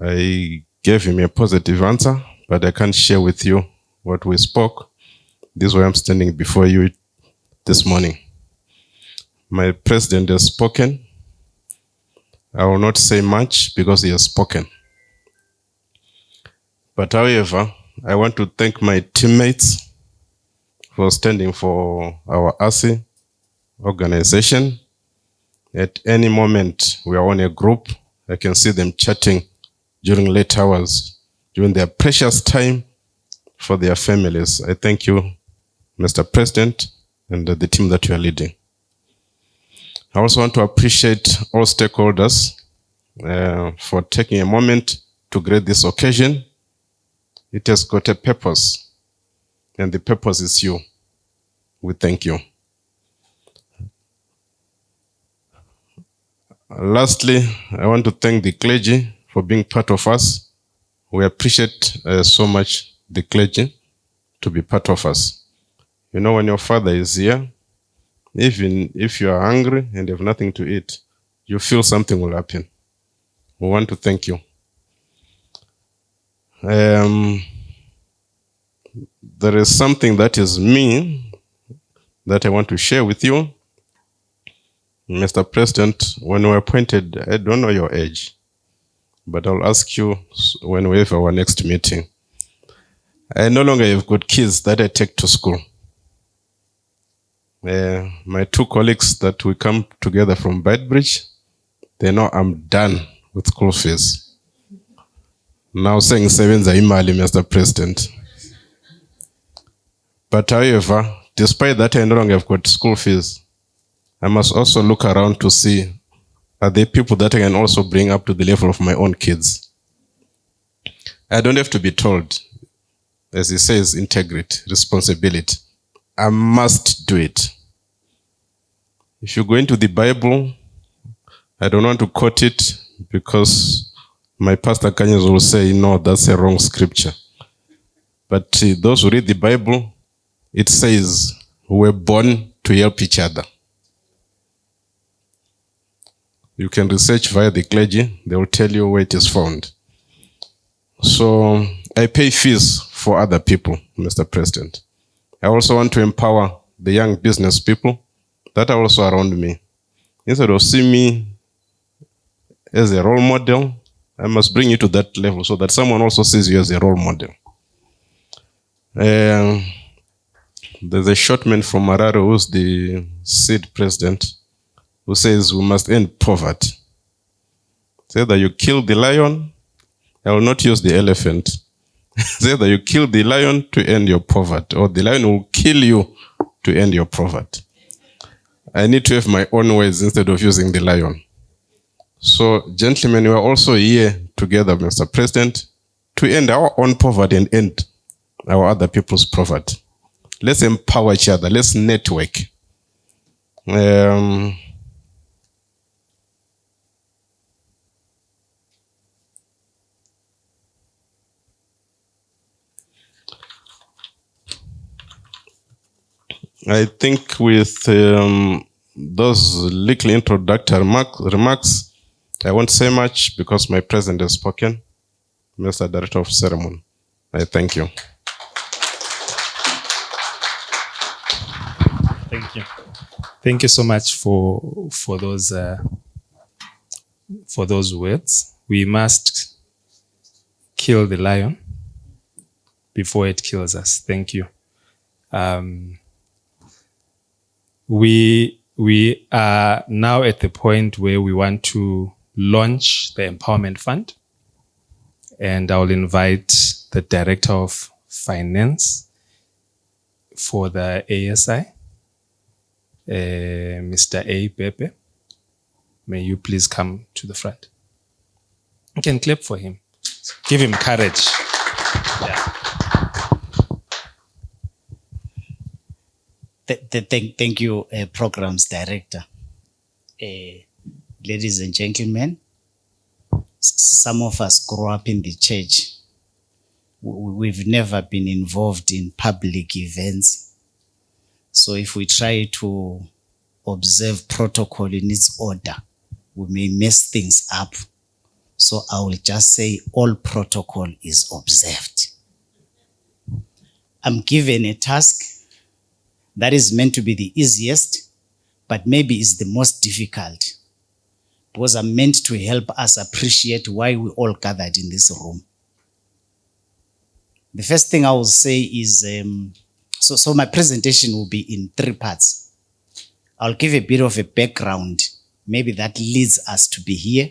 I gave him a positive answer, but I can't share with you what we spoke. This is why I'm standing before you this morning. My president has spoken. I will not say much because he has spoken. But however, I want to thank my teammates for standing for our ASI organization. At any moment, we are on a group. I can see them chatting during late hours, during their precious time for their families. I thank you, Mr. President, and the team that you are leading. I also want to appreciate all stakeholders for taking a moment to grace this occasion. It has got a purpose, and the purpose is you. We thank you. Lastly, I want to thank the clergy for being part of us. We appreciate so much the clergy to be part of us. You know, when your father is here, even if you are hungry and have nothing to eat, you feel something will happen. We want to thank you. There is something that is me that I want to share with you. Mr. President, when we were appointed, I don't know your age, but I'll ask you when we have our next meeting. I no longer have got kids that I take to school. My two colleagues that we come together from Bridge, they know I'm done with school fees. Now saying sevens are imali, Mr. President. But however, despite that I no longer have got school fees, I must also look around to see, are there people that I can also bring up to the level of my own kids? I don't have to be told, as he says, integrity, responsibility. I must do it. If you go into the Bible, I don't want to quote it because my pastor Kanyas will say, no, that's a wrong scripture. But those who read the Bible, it says, we were born to help each other. You can research via the clergy. They will tell you where it is found. So I pay fees for other people, Mr. President. I also want to empower the young business people that are also around me. Instead of seeing me as a role model, I must bring you to that level so that someone also sees you as a role model. There's a short man from Mararo who's the seed president, who says we must end poverty. Say that you kill the lion, I will not use the elephant. Say that you kill the lion to end your poverty, or the lion will kill you to end your poverty. I need to have my own words instead of using the lion. So, gentlemen, we are also here together, Mr. President, to end our own poverty and end our other people's poverty. Let's empower each other. Let's network. I think with those little introductory remarks, I won't say much because my president has spoken. Mr. Director of Ceremony, I thank you. Thank you. Thank you so much for those words. We must kill the lion before it kills us. Thank you. We are now at the point where we want to launch the Empowerment Fund, and I will invite the Director of Finance for the ASI, Mr. A. Pepe. May you please come to the front. You can clap for him. Give him courage. Yeah. Thank you, Programs Director. Ladies and gentlemen, some of us grew up in the church. We've never been involved in public events. So if we try to observe protocol in its order, we may mess things up. So I will just say all protocol is observed. I'm given a task that is meant to be the easiest, but maybe is the most difficult, because I'm meant to help us appreciate why we all gathered in this room. The first thing I will say is, so my presentation will be in 3 parts. I'll give a bit of a background, maybe that leads us to be here.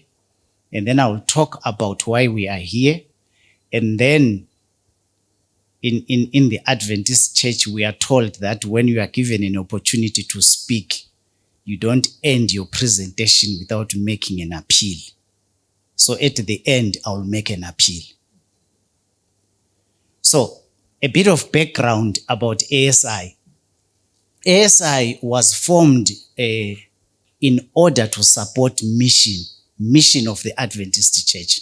And then I'll talk about why we are here. And then in the Adventist church, we are told that when you are given an opportunity to speak, you don't end your presentation without making an appeal. So at the end, I'll make an appeal. So a bit of background about ASI. ASI was formed in order to support mission of the Adventist church.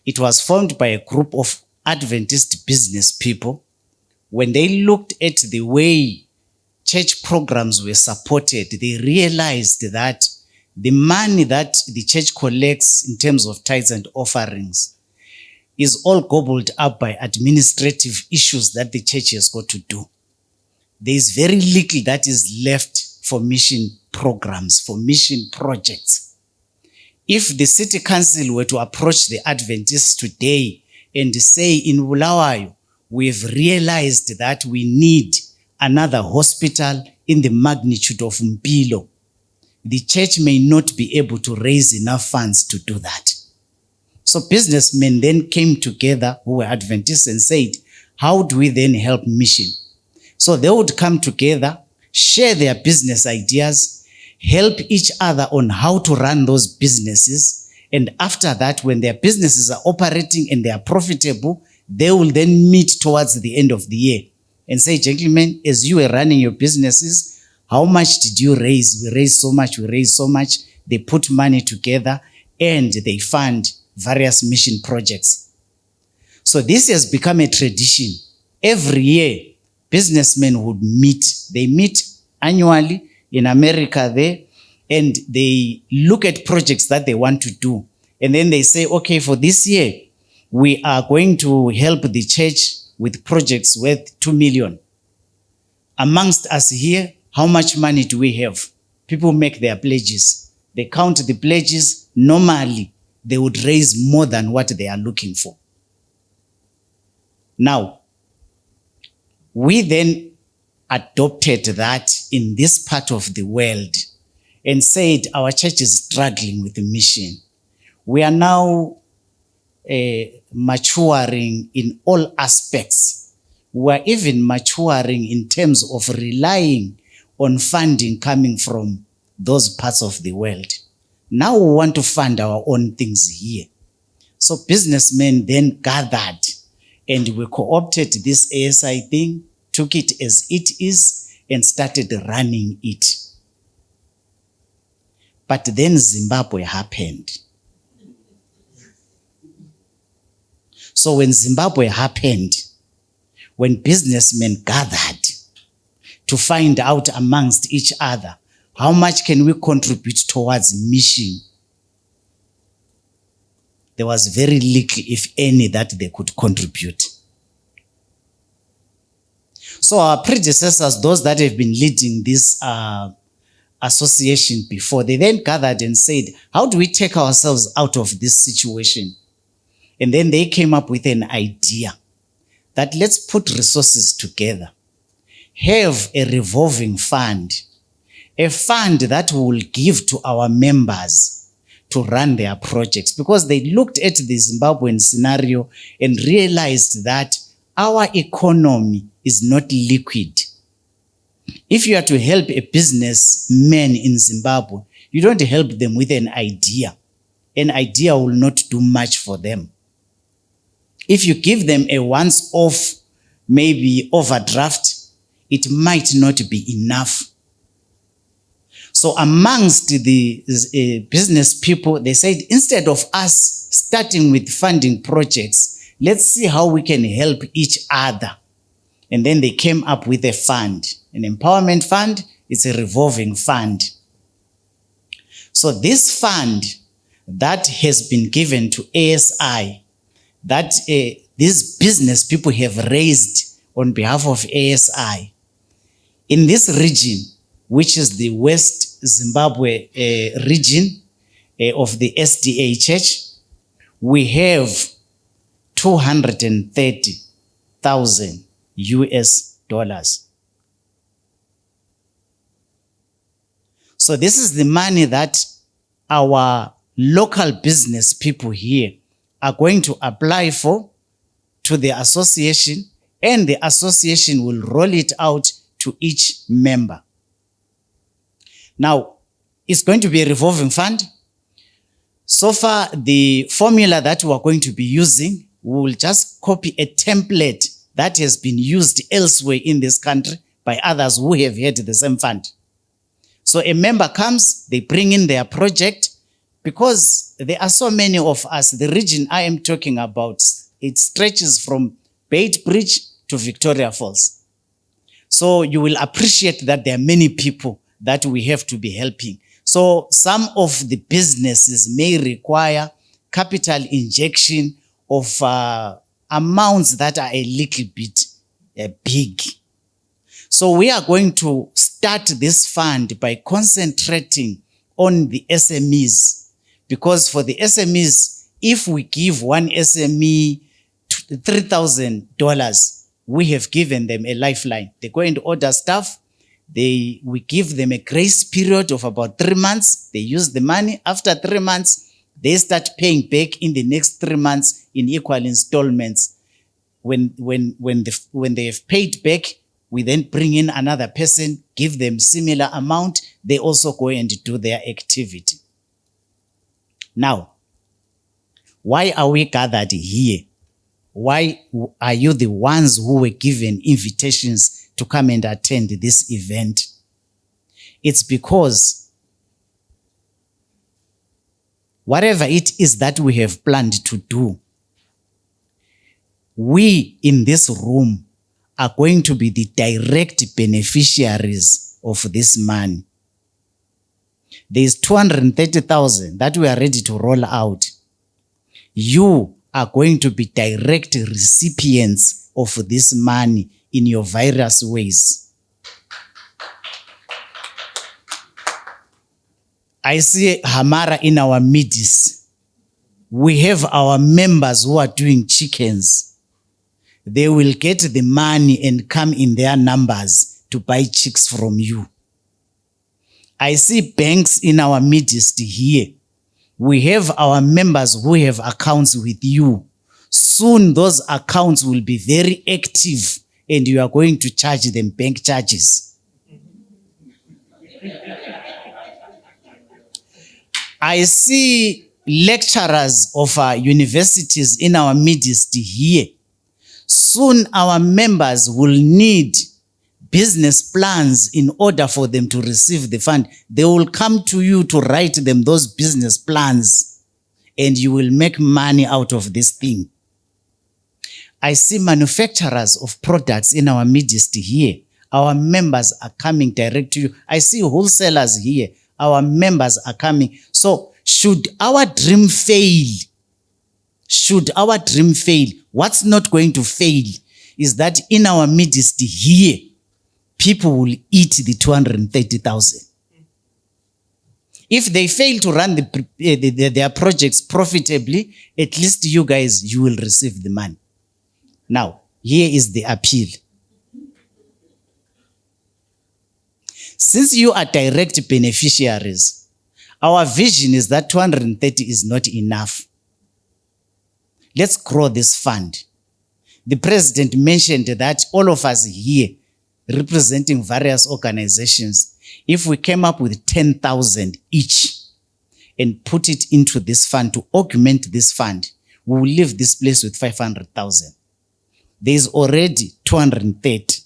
It was formed by a group of Adventist business people. When they looked at the way church programs were supported, they realized that the money that the church collects in terms of tithes and offerings is all gobbled up by administrative issues that the church has got to do. There is very little that is left for mission programs, for mission projects. If the city council were to approach the Adventists today and say, in Bulawayo, we've realized that we need another hospital in the magnitude of Mpilo, the church may not be able to raise enough funds to do that. So businessmen then came together who were Adventists and said, how do we then help mission? So they would come together, share their business ideas, help each other on how to run those businesses. And after that, when their businesses are operating and they are profitable, they will then meet towards the end of the year and say, gentlemen, as you were running your businesses, how much did you raise? We raised so much, we raised so much. They put money together and they fund various mission projects. So this has become a tradition. Every year, businessmen would meet. They meet annually in America there, and they look at projects that they want to do. And then they say, okay, for this year, we are going to help the church with projects worth 2 million. Amongst us here, how much money do we have? People make their pledges. They count the pledges. Normally, they would raise more than what they are looking for. Now, we then adopted that in this part of the world and said our church is struggling with the mission. We are now maturing in all aspects. were even maturing in terms of relying on funding coming from those parts of the world. Now we want to fund our own things here. So businessmen then gathered and we co-opted this ASI thing, took it as it is, and started running it. But then Zimbabwe happened. So when Zimbabwe happened, when businessmen gathered to find out amongst each other, how much can we contribute towards mission? There was very little, if any, that they could contribute. So our predecessors, those that have been leading this association before, they then gathered and said, how do we take ourselves out of this situation? And then they came up with an idea that let's put resources together, have a revolving fund, a fund that will give to our members to run their projects, because they looked at the Zimbabwean scenario and realized that our economy is not liquid. If you are to help a businessman in Zimbabwe, you don't help them with an idea. An idea will not do much for them. If you give them a once-off, maybe overdraft, it might not be enough. So amongst the business people, they said, instead of us starting with funding projects, let's see how we can help each other. And then they came up with a fund, an empowerment fund. It's a revolving fund. So this fund that has been given to ASI, that these business people have raised on behalf of ASI, in this region, which is the West Zimbabwe region of the SDA Church, we have 230,000 US dollars. So this is the money that our local business people here are going to apply for to the association, and the association will roll it out to each member. Now, it's going to be a revolving fund. So far, the formula that we are going to be using, we will just copy a template that has been used elsewhere in this country by others who have had the same fund. So a member comes, they bring in their project, because there are so many of us. The region I am talking about, it stretches from Beit Bridge to Victoria Falls. So you will appreciate that there are many people that we have to be helping. So some of the businesses may require capital injection of amounts that are a little bit big. So we are going to start this fund by concentrating on the SMEs, because for the SMEs, if we give one SME $3,000, we have given them a lifeline. They go and order stuff. We give them a grace period of about 3 months. They use the money. After 3 months, they start paying back in the next 3 months in equal installments. When they have paid back, we then bring in another person, give them similar amount. They also go and do their activity. Now, why are we gathered here? Why are you the ones who were given invitations to come and attend this event? It's because whatever it is that we have planned to do, we in this room are going to be the direct beneficiaries of this money. There is 230,000 that we are ready to roll out. You are going to be direct recipients of this money in your various ways. I see Hamara in our midst. We have our members who are doing chickens. They will get the money and come in their numbers to buy chicks from you. I see banks in our midst here. We have our members who have accounts with you. Soon those accounts will be very active and you are going to charge them bank charges. I see lecturers of our universities in our midst here. Soon our members will need business plans in order for them to receive the fund. They will come to you to write them those business plans, and you will make money out of this thing. I see manufacturers of products in our midst here. Our members are coming direct to you. I see wholesalers here. Our members are coming. So should our dream fail, what's not going to fail is that in our midst here, people will eat the 230,000. If they fail to run their projects profitably, at least you guys, you will receive the money. Now, here is the appeal. Since you are direct beneficiaries, our vision is that 230 is not enough. Let's grow this fund. The president mentioned that all of us here, representing various organizations, if we came up with 10,000 each and put it into this fund to augment this fund, we will leave this place with 500,000. There is already 230.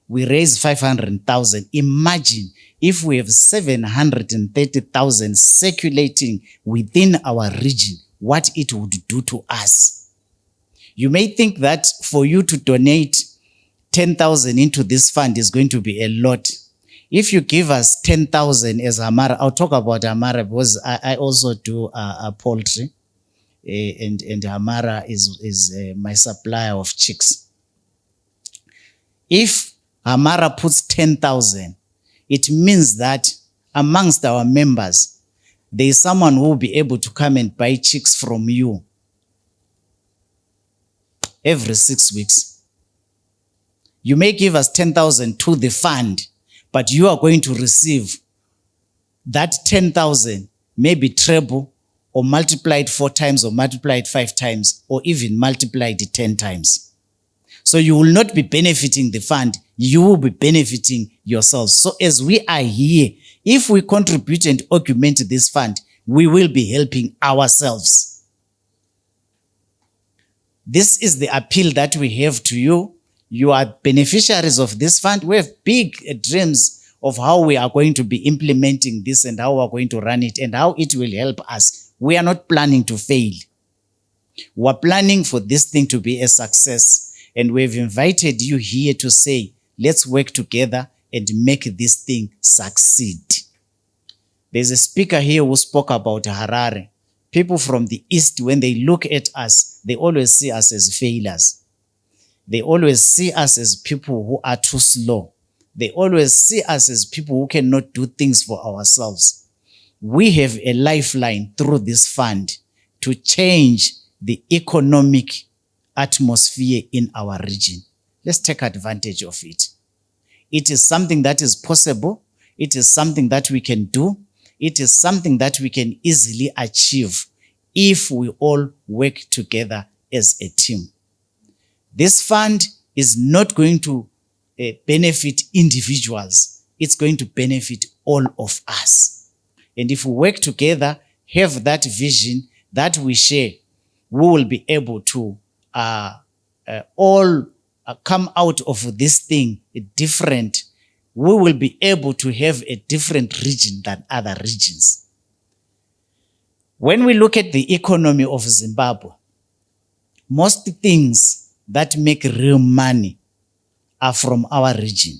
We raise 500,000. Imagine if we have 730,000 circulating within our region, what it would do to us. You may think that for you to donate 10,000 into this fund is going to be a lot. If you give us 10,000 as Amara, I'll talk about Amara because I also do poultry, and Amara is my supplier of chicks. If Amara puts 10,000, it means that amongst our members, there is someone who will be able to come and buy chicks from you every 6 weeks. You may give us 10,000 to the fund, but you are going to receive that 10,000, maybe treble or multiplied 4 times or multiplied 5 times or even multiplied 10 times. So you will not be benefiting the fund, you will be benefiting yourselves. So as we are here, if we contribute and augment this fund, we will be helping ourselves. This is the appeal that we have to you. You are beneficiaries of this fund. We have big dreams of how we are going to be implementing this and how we are going to run it and how it will help us. We are not planning to fail. We are planning for this thing to be a success. And we've invited you here to say, let's work together and make this thing succeed. There's a speaker here who spoke about Harare. People from the East, when they look at us, they always see us as failures. They always see us as people who are too slow. They always see us as people who cannot do things for ourselves. We have a lifeline through this fund to change the economic atmosphere in our region. Let's take advantage of it. It is something that is possible. It is something that we can do. It is something that we can easily achieve if we all work together as a team. This fund is not going to benefit individuals. It's going to benefit all of us. And if we work together, have that vision that we share, we will be able to all come out of this thing different. We will be able to have a different region than other regions. When we look at the economy of Zimbabwe, most things that make real money are from our region.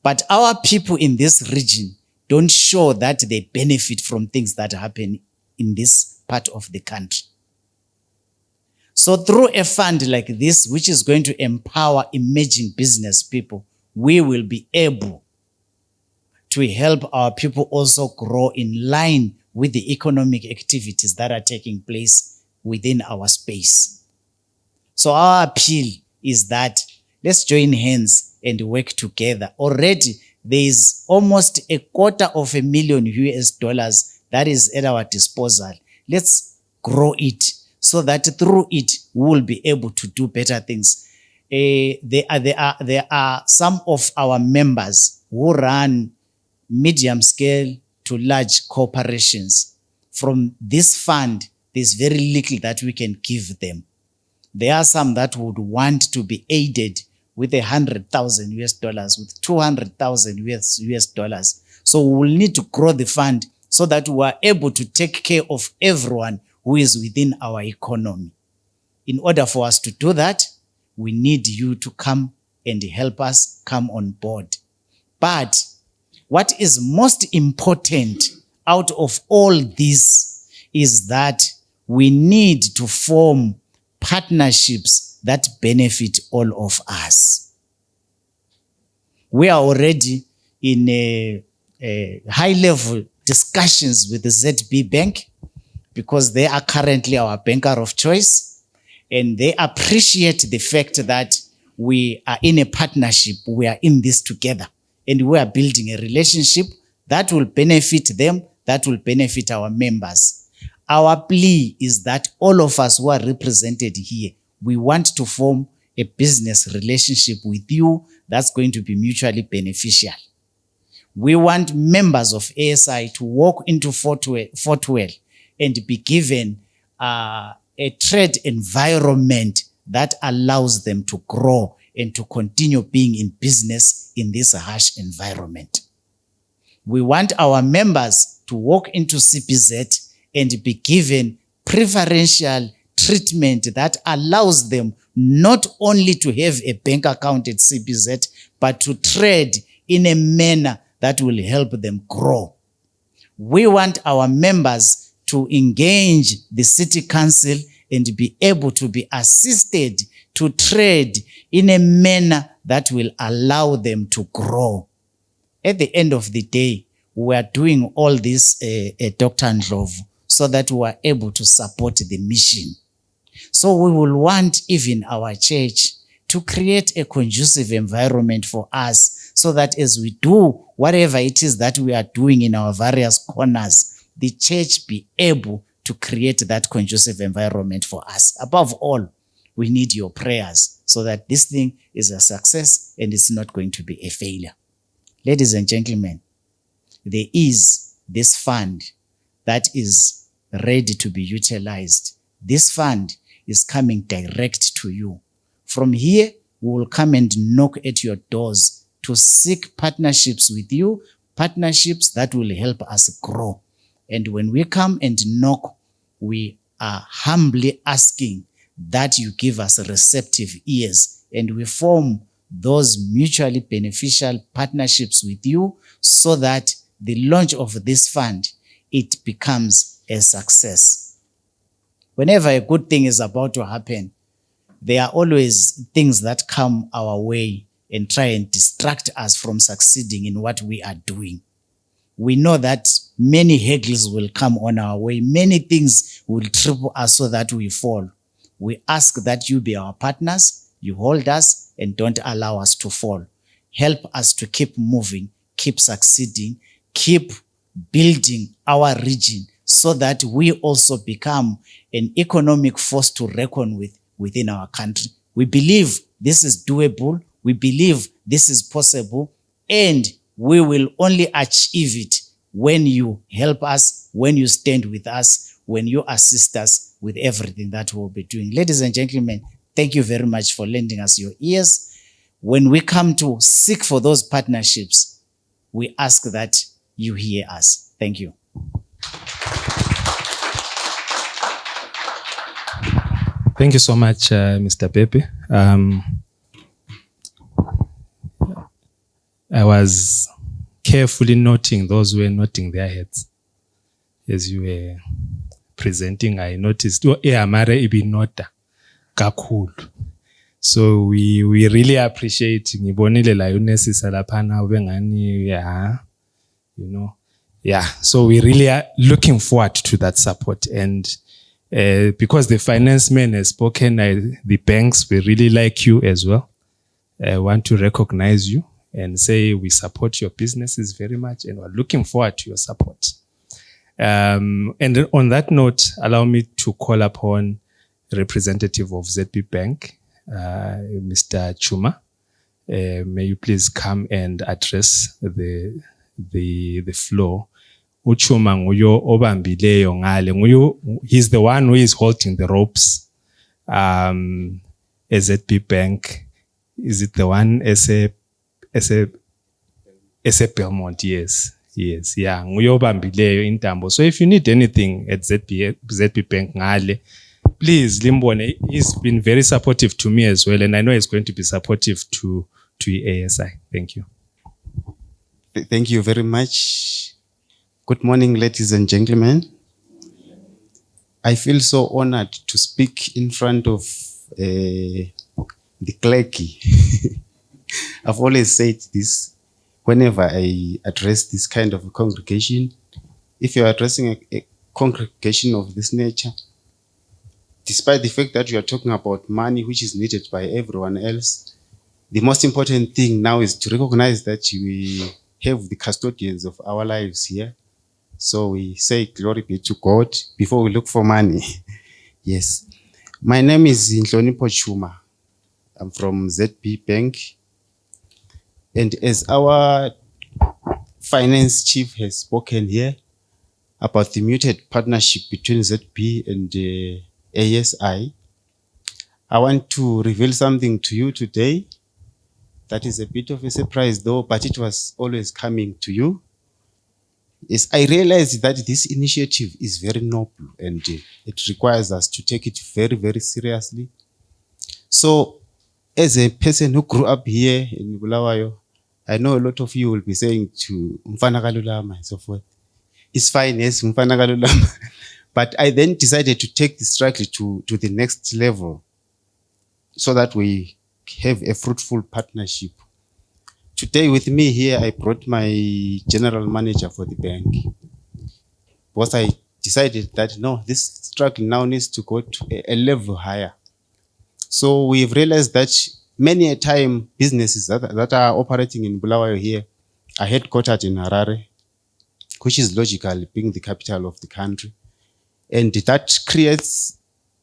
But our people in this region don't show that they benefit from things that happen in this part of the country. So through a fund like this, which is going to empower emerging business people, we will be able to help our people also grow in line with the economic activities that are taking place within our space. So our appeal is that let's join hands and work together. Already there is almost $250,000 US that is at our disposal. Let's grow it so that through it we will be able to do better things. there are some of our members who run medium scale to large corporations. From this fund, there's very little that we can give them. There are some that would want to be aided with $100,000 with $200,000 So we will need to grow the fund so that we are able to take care of everyone who is within our economy. In order for us to do that, we need you to come and help us come on board. But what is most important out of all this is that we need to form partnerships that benefit all of us. We are already in a high-level discussions with the ZB Bank because they are currently our banker of choice, and they appreciate the fact that we are in a partnership, we are in this together, and we are building a relationship that will benefit them, that will benefit our members. Our plea is that all of us who are represented here, we want to form a business relationship with you that's going to be mutually beneficial. We want members of ASI to walk into Fort Worth and be given a trade environment that allows them to grow and to continue being in business in this harsh environment. We want our members to walk into CPZ and be given preferential treatment that allows them not only to have a bank account at CPZ, but to trade in a manner that will help them grow. We want our members to engage the city council and be able to be assisted to trade in a manner that will allow them to grow. At the end of the day, we are doing all this, Dr. Ndlovu, so that we are able to support the mission. So we will want even our church to create a conducive environment for us so that as we do whatever it is that we are doing in our various corners, the church be able to create that conducive environment for us. Above all, we need your prayers so that this thing is a success and it's not going to be a failure. Ladies and gentlemen, there is this fund that is ready to be utilized. This fund is coming direct to you. From here, we will come and knock at your doors to seek partnerships with you, partnerships that will help us grow. And when we come and knock, we are humbly asking that you give us receptive ears and we form those mutually beneficial partnerships with you so that the launch of this fund, it becomes a success. Whenever a good thing is about to happen, there are always things that come our way and try and distract us from succeeding in what we are doing. We know that many hurdles will come on our way. Many things will trip us so that we fall. We ask that you be our partners, you hold us and don't allow us to fall. Help us to keep moving, keep succeeding, keep building our region so that we also become an economic force to reckon with within our country. We believe this is doable. We believe this is possible, and we will only achieve it when you help us, when you stand with us, when you assist us with everything that we'll be doing. Ladies and gentlemen, thank you very much for lending us your ears. When we come to seek for those partnerships, we ask that you hear us. Thank you. Thank you so much, Mr. Pepe. I was carefully noting those who were nodding their heads as you were presenting. I noticed, so we really appreciate ngibonile la uNesisa laphana ubengani so we really are looking forward to that support, and because the finance man has spoken, the banks, we really like you as well. I want to recognize you and say we support your businesses very much and we're looking forward to your support. And on that note, allow me to call upon a representative of ZB Bank, Mr. Chuma. May you please come and address the floor. Uchuma nguyo obambileyo ngale, nguyo, he's the one who is holding the ropes. AZB Bank, is it the one as a Belmont? Yes, yeah. Nguyo obambileyo intambo. So if you need anything at ZB Bank ngale, please, Limbone, he's been very supportive to me as well, and I know he's going to be supportive to ASI. Thank you. Thank you very much. Good morning, ladies and gentlemen. I feel so honored to speak in front of the clergy. I've always said this whenever I address this kind of a congregation. If you're addressing a congregation of this nature, despite the fact that you are talking about money which is needed by everyone else, the most important thing now is to recognize that we have the custodians of our lives here. So we say glory be to God before we look for money. Yes. My name is Nhlonipho Chuma. I'm from ZB Bank. And as our finance chief has spoken here about the muted partnership between ZB and ASI, I want to reveal something to you today that is a bit of a surprise though, but it was always coming to you. Yes, I realized that this initiative is very noble and it requires us to take it very, very seriously. So as a person who grew up here in Bulawayo, I know a lot of you will be saying to Mfana Kalulama and so forth. It's fine, yes, Mfana Kalulama. But I then decided to take the struggle to the next level so that we have a fruitful partnership. Today with me here, I brought my general manager for the bank. Because I decided that no, this struggle now needs to go to a level higher. So we've realized that many a time businesses that are operating in Bulawayo here are headquartered in Harare, which is logical being the capital of the country. And that creates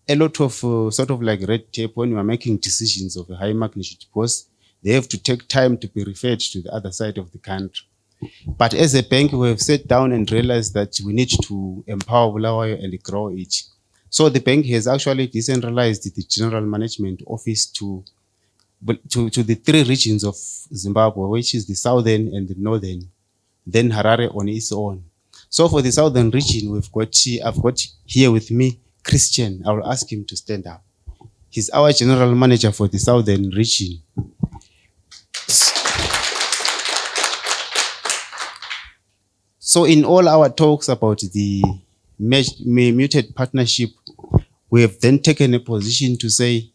a lot of sort of like red tape when you are making decisions of a high magnitude, because they have to take time to be referred to the other side of the country. But as a bank, we have sat down and realized that we need to empower Bulawayo and grow it. So the bank has actually decentralized the general management office to the three regions of Zimbabwe, which is the southern and the northern, then Harare on its own. So for the southern region, I've got here with me Christian. I will ask him to stand up. He's our general manager for the southern region. So in all our talks about the muted partnership, we have then taken a position to say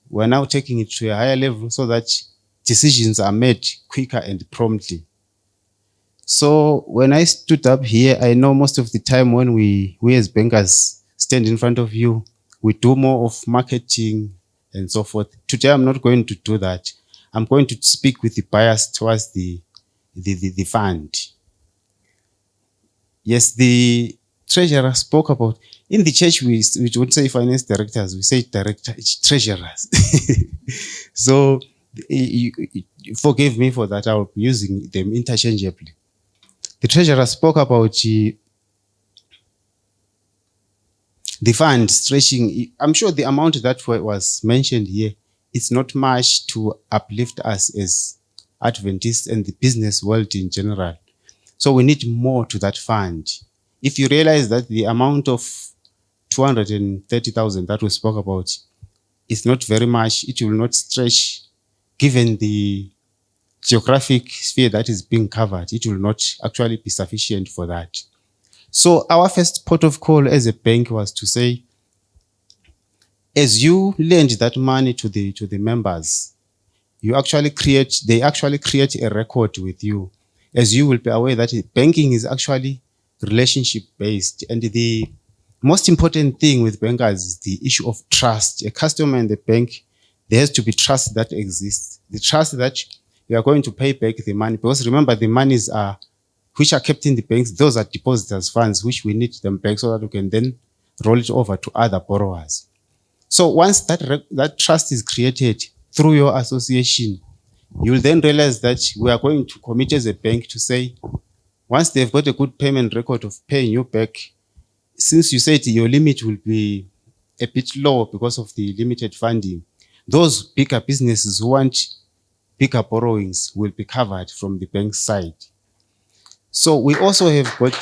we're now taking it to a higher level so that decisions are made quicker and promptly. So when I stood up here, I know most of the time when we as bankers stand in front of you, we do more of marketing and so forth. Today, I'm not going to do that. I'm going to speak with the bias towards the fund. Yes, the treasurer spoke about, in the church, we don't say finance directors, we say treasurers. So forgive me for that, I'll be using them interchangeably. The treasurer spoke about the fund stretching. I'm sure the amount that was mentioned here, it's not much to uplift us as Adventists and the business world in general. So we need more to that fund. If you realize that the amount of 230,000 that we spoke about is not very much, it will not stretch given the geographic sphere that is being covered. It will not actually be sufficient for that. So our first port of call as a bank was to say, as you lend that money to the members, they actually create a record with you. As you will be aware that banking is actually relationship based, and the most important thing with bankers is the issue of trust. A customer in the bank, there has to be trust that exists. The trust that you are going to pay back the money, because remember the monies which are kept in the banks, those are depositors' funds which we need them back so that we can then roll it over to other borrowers. So once that trust is created through your association, you'll then realize that we are going to commit as a bank to say, once they've got a good payment record of paying you back, since you said your limit will be a bit low because of the limited funding, those bigger businesses who want bigger borrowings will be covered from the bank side. So we also have got,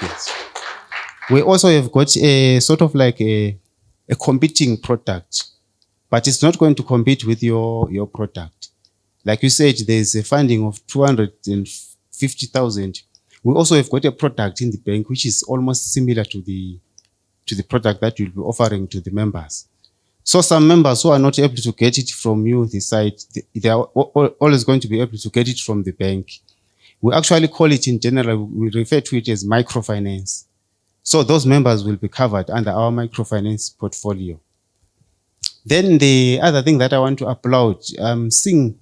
yes, we also have got a sort of like a competing product, but it's not going to compete with your product. Like you said, there's a funding of 250,000. We also have got a product in the bank which is almost similar to the product that you'll be offering to the members. So some members who are not able to get it from you, the site, they are always going to be able to get it from the bank. We actually call it in general, we refer to it as microfinance. So those members will be covered under our microfinance portfolio. Then the other thing that I want to applaud, seeing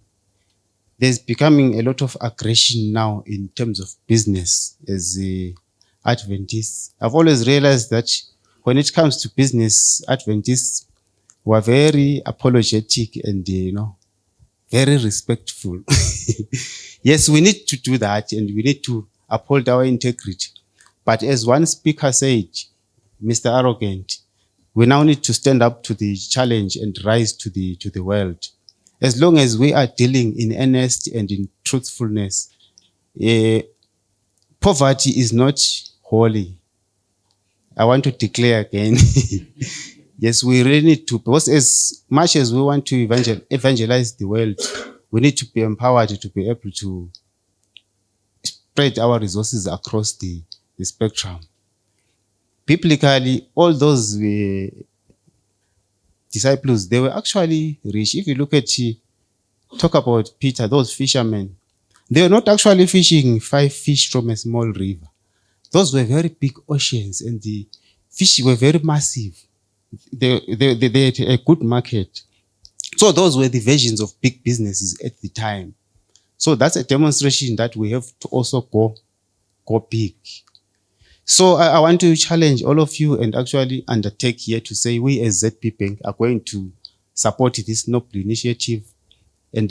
there's becoming a lot of aggression now in terms of business as the Adventists. I've always realized that when it comes to business, Adventists were very apologetic and, very respectful. Yes, we need to do that and we need to uphold our integrity. But as one speaker said, Mr. Arrogant, we now need to stand up to the challenge and rise to the world. As long as we are dealing in earnest and in truthfulness, poverty is not holy. I want to declare again. Yes, we really need to, because as much as we want to evangelize the world, we need to be empowered to be able to spread our resources across the spectrum. Biblically, all those disciples, they were actually rich. If you look at, talk about Peter, those fishermen, they were not actually fishing 5 fish from a small river. Those were very big oceans and the fish were very massive. They had a good market. So those were the versions of big businesses at the time. So that's a demonstration that we have to also go big. So I want to challenge all of you and actually undertake here to say we as ZP Bank are going to support this noble initiative. And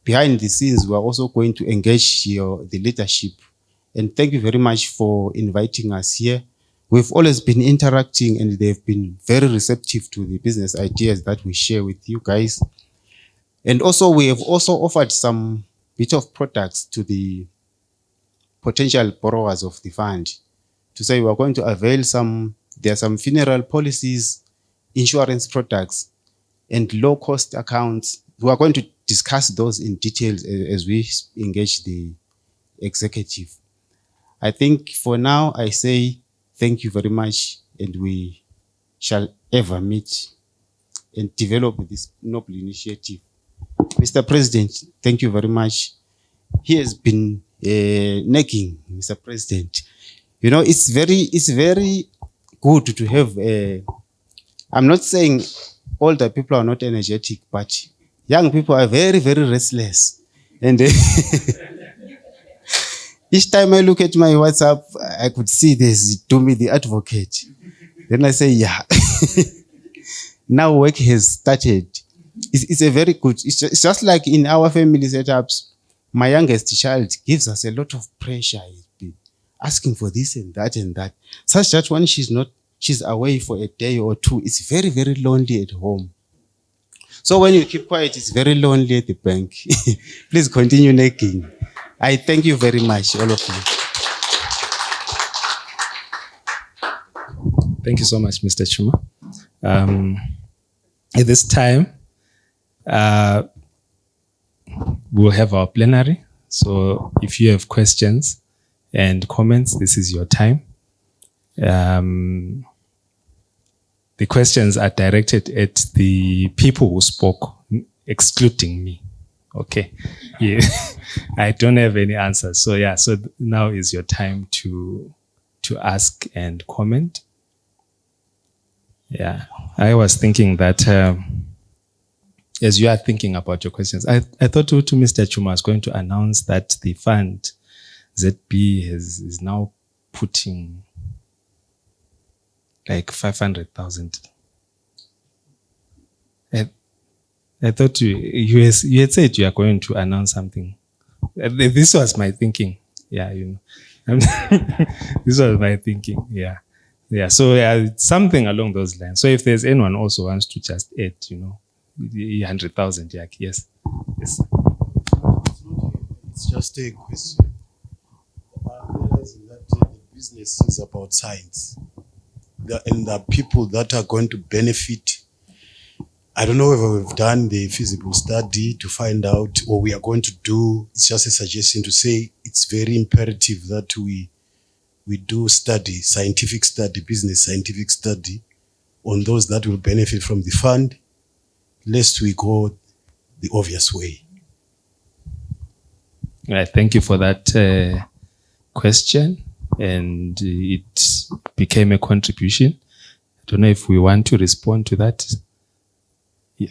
behind the scenes, we are also going to engage the leadership. And thank you very much for inviting us here. We've always been interacting and they've been very receptive to the business ideas that we share with you guys. And also we have also offered some bit of products to the potential borrowers of the fund to say we are going to avail there are some funeral policies, insurance products, and low-cost accounts. We are going to discuss those in details as we engage the executive. I think for now, I say thank you very much, and we shall ever meet and develop this noble initiative. Mr. President, thank you very much. He has been nagging, Mr. President. It's very good to have I'm not saying older people are not energetic, but young people are very, very restless. And each time I look at my WhatsApp, I could see this, do me the advocate. Then I say, yeah. Now work has started. It's a very good, it's just like in our family setups, my youngest child gives us a lot of pressure. Asking for this and that and that. Such that when she's away for a day or two, it's very, very lonely at home. So when you keep quiet, it's very lonely at the bank. Please continue nagging. I thank you very much, all of you. Thank you so much, Mr. Chuma. At this time, we'll have our plenary. So if you have questions and comments, this is your time. The questions are directed at the people who spoke, excluding me. Okay. Yeah. I don't have any answers. So yeah, so now is your time to ask and comment. Yeah. I was thinking that as you are thinking about your questions, I thought to Mr. Chuma was going to announce that the fund ZB is now putting like 500,000 I thought you had said you are going to announce something. This was my thinking. Yeah, this was my thinking. Yeah. Yeah. So something along those lines. So if there's anyone also wants to just add, 100,000, yeah, yes. Yes. It's just a question. I'm realizing that the business is about science. And the people that are going to benefit. I don't know whether we've done the feasible study to find out, or we are going to do. It's just a suggestion to say it's very imperative that we do study, scientific study, business scientific study on those that will benefit from the fund, lest we go the obvious way. Right, thank you for that question. And it became a contribution. I don't know if we want to respond to that. Yeah.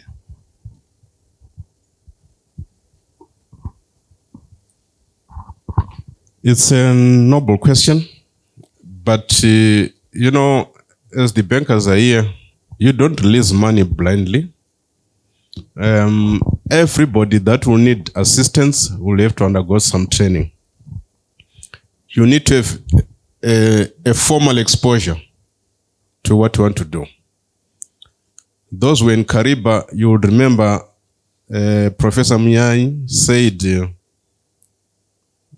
It's a noble question, but as the bankers are here, you don't release money blindly. Everybody that will need assistance will have to undergo some training. You need to have a formal exposure to what you want to do. Those who were in Kariba, you would remember Professor Miyai said,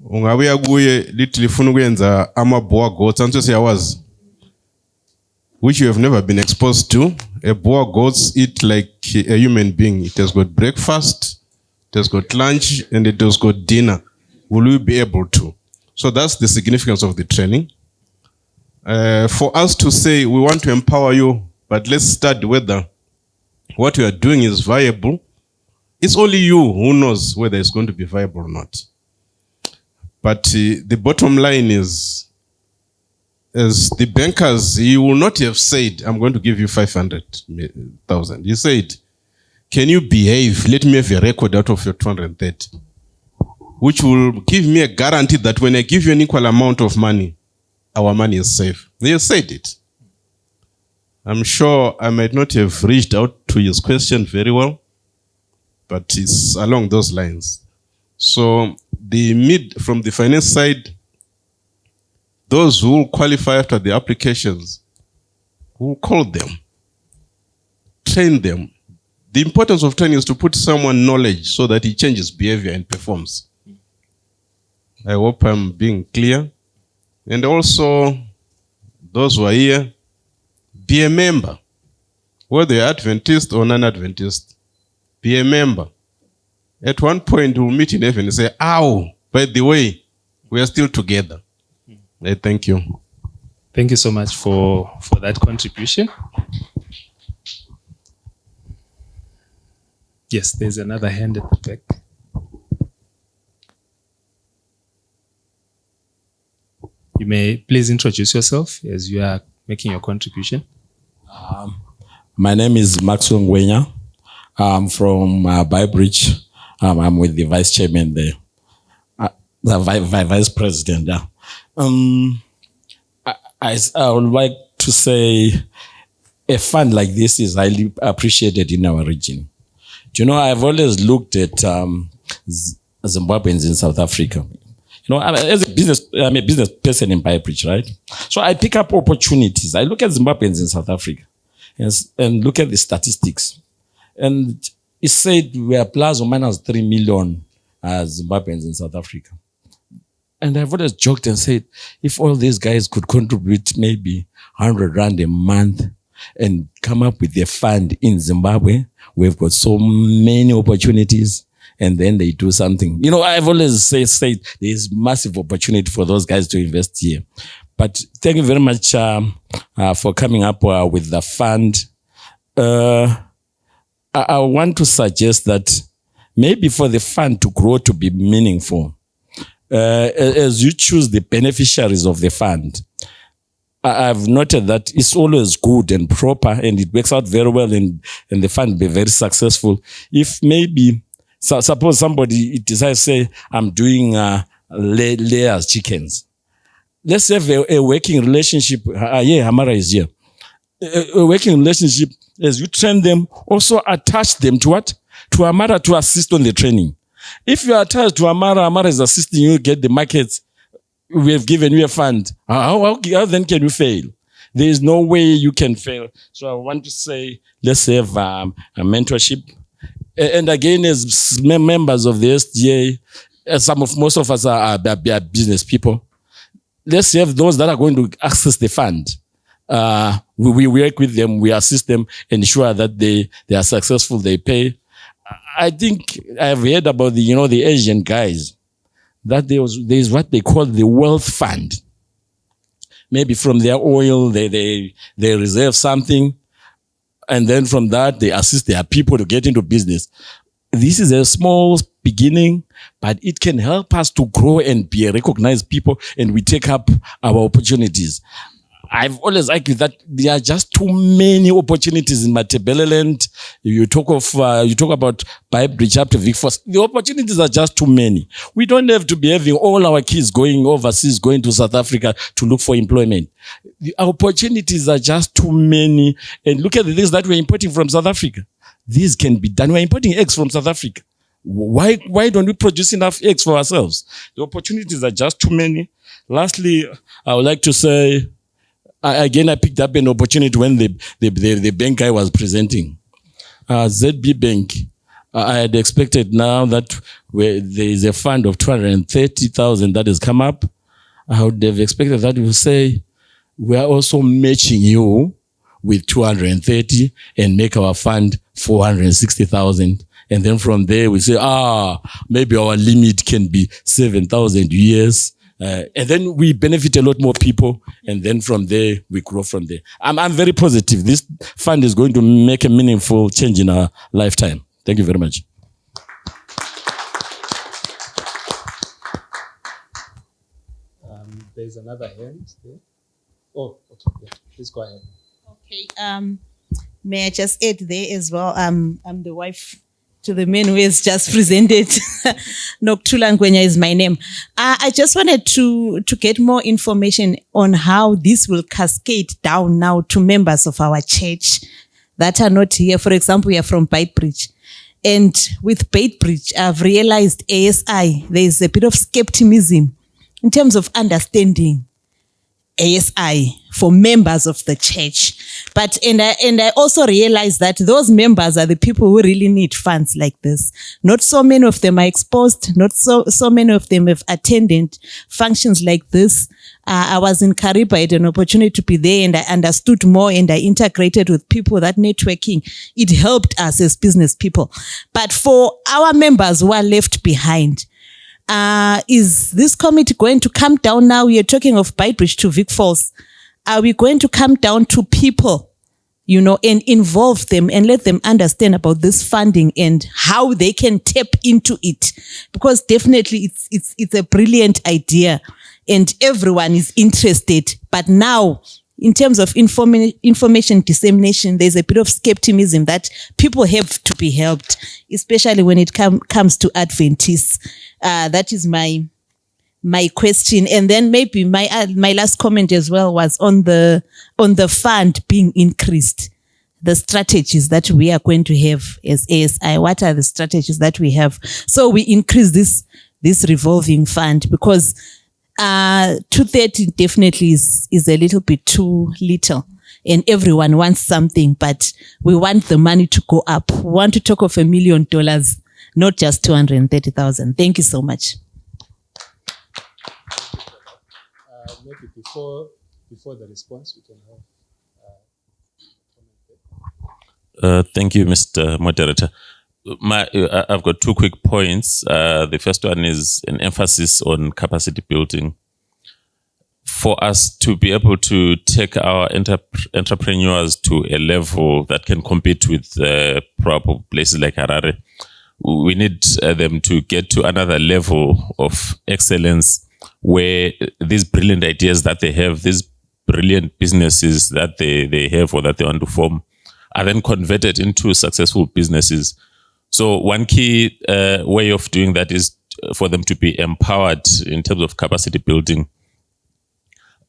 ungabuya kuye litilifuna ukwenza amaboa goats and say hours, which you have never been exposed to. A boa goats eat like a human being. It has got breakfast, it has got lunch, and it has got dinner. Will we be able to? So that's the significance of the training. For us to say we want to empower you, but let's study whether what you are doing is viable. It's only you who knows whether it's going to be viable or not. But the bottom line is, as the bankers, you will not have said, I'm going to give you 500,000. You said, can you behave? Let me have a record out of your 230, which will give me a guarantee that when I give you an equal amount of money, our money is safe. They said it. I'm sure I might not have reached out to his question very well, but it's along those lines. So from the finance side, those who will qualify after the applications, we'll call them, train them. The importance of training is to put someone knowledge so that he changes behavior and performs. I hope I'm being clear. And also, those who are here, be a member. Whether you're Adventist or non-Adventist, be a member. At one point, we'll meet in heaven and say, "Ow, by the way, we are still together." Thank you. Thank you so much for that contribution. Yes, there's another hand at the back. You may please introduce yourself as you are making your contribution. My name is Maxwell Ngwenya. I'm from Bybridge. I'm with the vice chairman there, the vice president. Yeah. I would like to say a fund like this is highly appreciated in our region. I've always looked at Zimbabweans in South Africa. As I'm a business person in Bybridge, right? So I pick up opportunities. I look at Zimbabweans in South Africa and look at the statistics. And it said we are plus or minus 3 million Zimbabweans in South Africa. And I've always joked and said, if all these guys could contribute maybe 100 rand a month and come up with a fund in Zimbabwe, we've got so many opportunities, and then they do something. I've always said there's massive opportunity for those guys to invest here. But thank you very much for coming up with the fund. I want to suggest that maybe for the fund to grow to be meaningful, as you choose the beneficiaries of the fund, I've noted that it's always good and proper, and it works out very well, and the fund be very successful. If maybe, suppose somebody decides, say, I'm doing layers chickens. Let's have a working relationship. Hamara is here. A working relationship, as you train them, also attach them to what? to Amara to assist on the training. If you are attached to Amara, Amara is assisting you get the markets. We have given you a fund. How then can you fail? There is no way you can fail. So I want to say, let's have a mentorship. And again, as members of the SDA, most of us are business people. Let's have those that are going to access the fund. We work with them, we assist them, ensure that they are successful, they pay. I think I've heard about the Asian guys, that there is what they call the wealth fund. Maybe from their oil, they reserve something, and then from that, they assist their people to get into business. This is a small beginning, but it can help us to grow and be a recognized people, and we take up our opportunities. I've always argued that there are just too many opportunities in Matabeleland. You talk about Beitbridge up to Vicforce. The opportunities are just too many. We don't have to be having all our kids going overseas, going to South Africa to look for employment. The opportunities are just too many. And look at the things that we're importing from South Africa. These can be done. We're importing eggs from South Africa. Why don't we produce enough eggs for ourselves? The opportunities are just too many. Lastly, I would like to say, I picked up an opportunity when the bank guy was presenting. ZB Bank, I had expected now that there is a fund of 230,000 that has come up. I would have expected that we say, we are also matching you with 230 and make our fund 460,000. And then from there we say, maybe our limit can be 7,000 years. And then we benefit a lot more people, and then from there we grow from there. I'm very positive. This fund is going to make a meaningful change in our lifetime. Thank you very much. There's another hand there. Oh, okay. Yeah. Please go ahead. Okay. May I just add there as well? I'm the wife to the man who has just presented. Nokuthula Ngwenya is my name. I just wanted to get more information on how this will cascade down now to members of our church that are not here. For example, we are from Beitbridge. And with Beitbridge, I've realized ASI, there is a bit of skepticism in terms of understanding ASI for members of the church. But and I also realized that those members are the people who really need funds like this. Not so many of them are exposed. Not so many of them have attended functions like this. I was in Kariba, I had an opportunity to be there, and I understood more, and I integrated with people. That networking, it helped us as business people. But for our members who are left behind, is this committee going to come down now? We are talking of Beitbridge to Vicforce. Are we going to come down to people, and involve them and let them understand about this funding and how they can tap into it? Because definitely it's a brilliant idea and everyone is interested. But now, in terms of information dissemination, there's a bit of skepticism that people have to be helped, especially when it comes to Adventists. That is my question. And then maybe my last comment as well was on the fund being increased. The strategies that we are going to have as ASI. What are the strategies that we have? So we increase this revolving fund, because 230 definitely is a little bit too little, and everyone wants something, but we want the money to go up. We want to talk of $1 million, not just 230,000. Thank you so much. Maybe before the response, we can have. Thank you, Mr. Moderator. I've got 2 quick points. The first one is an emphasis on capacity building. For us to be able to take our entrepreneurs to a level that can compete with proper places like Harare, we need them to get to another level of excellence where these brilliant ideas that they have, these brilliant businesses that they have or that they want to form, are then converted into successful businesses. So one key way of doing that is for them to be empowered in terms of capacity building.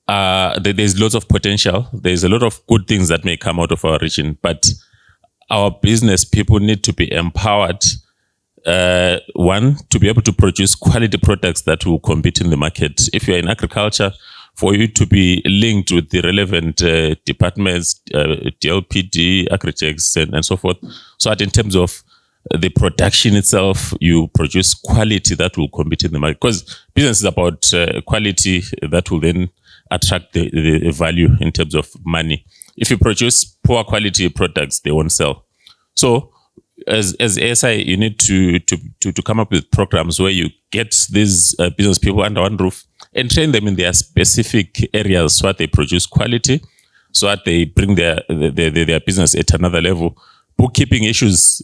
There's lots of potential. There's a lot of good things that may come out of our region, but our business people need to be empowered. One, to be able to produce quality products that will compete in the market. If you're in agriculture, for you to be linked with the relevant departments, DLPD, Agritechs, and so forth, so that in terms of the production itself, you produce quality that will compete in the market. Because business is about quality that will then attract the value in terms of money. If you produce poor quality products, they won't sell. So as ASI, you need to come up with programs where you get these business people under one roof and train them in their specific areas so that they produce quality, so that they bring their business at another level. Bookkeeping issues,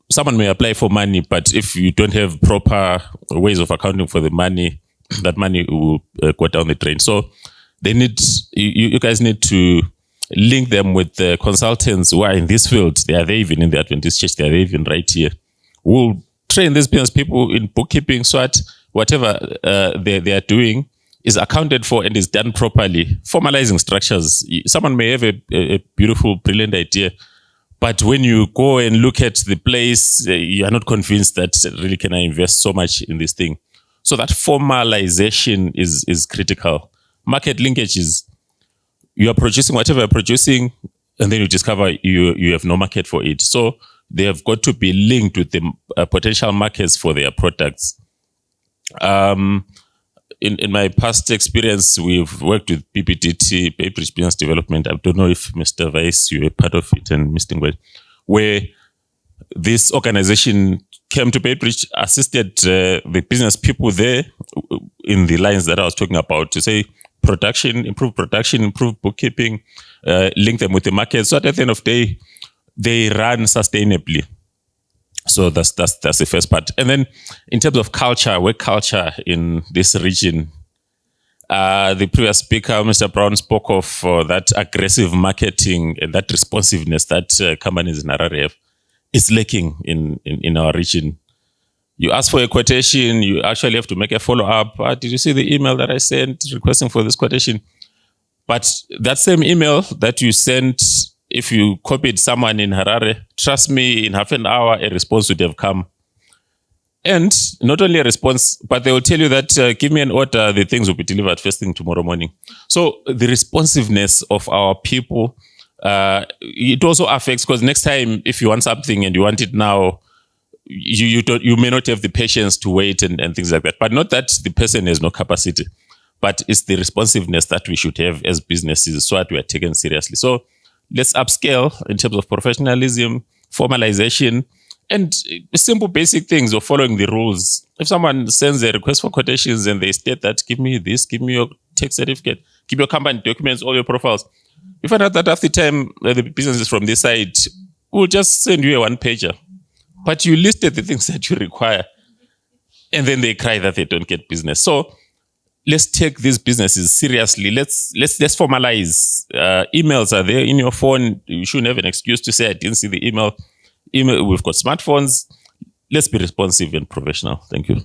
someone may apply for money, but if you don't have proper ways of accounting for the money, that money will go down the drain. So they need, you guys need to link them with the consultants who are in this field. They are there even in the Adventist church. They are there even right here. We'll train these business people in bookkeeping so that whatever they are doing is accounted for and is done properly. Formalizing structures. Someone may have a beautiful, brilliant idea, but when you go and look at the place, you are not convinced that really can I invest so much in this thing. So that formalization is critical. Market linkages. You are producing whatever you're producing, and then you discover you have no market for it. So they have got to be linked with the potential markets for their products. In my past experience, we've worked with PPDT, Bay Bridge Business Development. I don't know if Mr. Vice, you were part of it, and Mr. Ngwe, where this organization came to Bay Bridge, assisted the business people there in the lines that I was talking about to say, production, improve bookkeeping, link them with the market. So at the end of the day, they run sustainably. So that's the first part. And then in terms of culture, work culture in this region, the previous speaker, Mr. Brown, spoke of that aggressive marketing and that responsiveness that companies in Harare have. It's lacking in our region. You ask for a quotation, you actually have to make a follow-up. Did you see the email that I sent requesting for this quotation? But that same email that you sent, if you copied someone in Harare, trust me, in half an hour, a response would have come. And not only a response, but they will tell you that, give me an order, the things will be delivered first thing tomorrow morning. So the responsiveness of our people, it also affects, because next time, if you want something and you want it now, you may not have the patience to wait and things like that. But not that the person has no capacity, but it's the responsiveness that we should have as businesses so that we are taken seriously. So let's upscale in terms of professionalism, formalization, and simple basic things of following the rules. If someone sends a request for quotations and they state that, give me this, give me your tax certificate, give your company documents, all your profiles. You find out that after time, the businesses from this side will just send you a one-pager. But you listed the things that you require, and then they cry that they don't get business. So let's take these businesses seriously. Let's formalize. Emails are there in your phone. You shouldn't have an excuse to say I didn't see the email. We've got smartphones. Let's be responsive and professional. Thank you.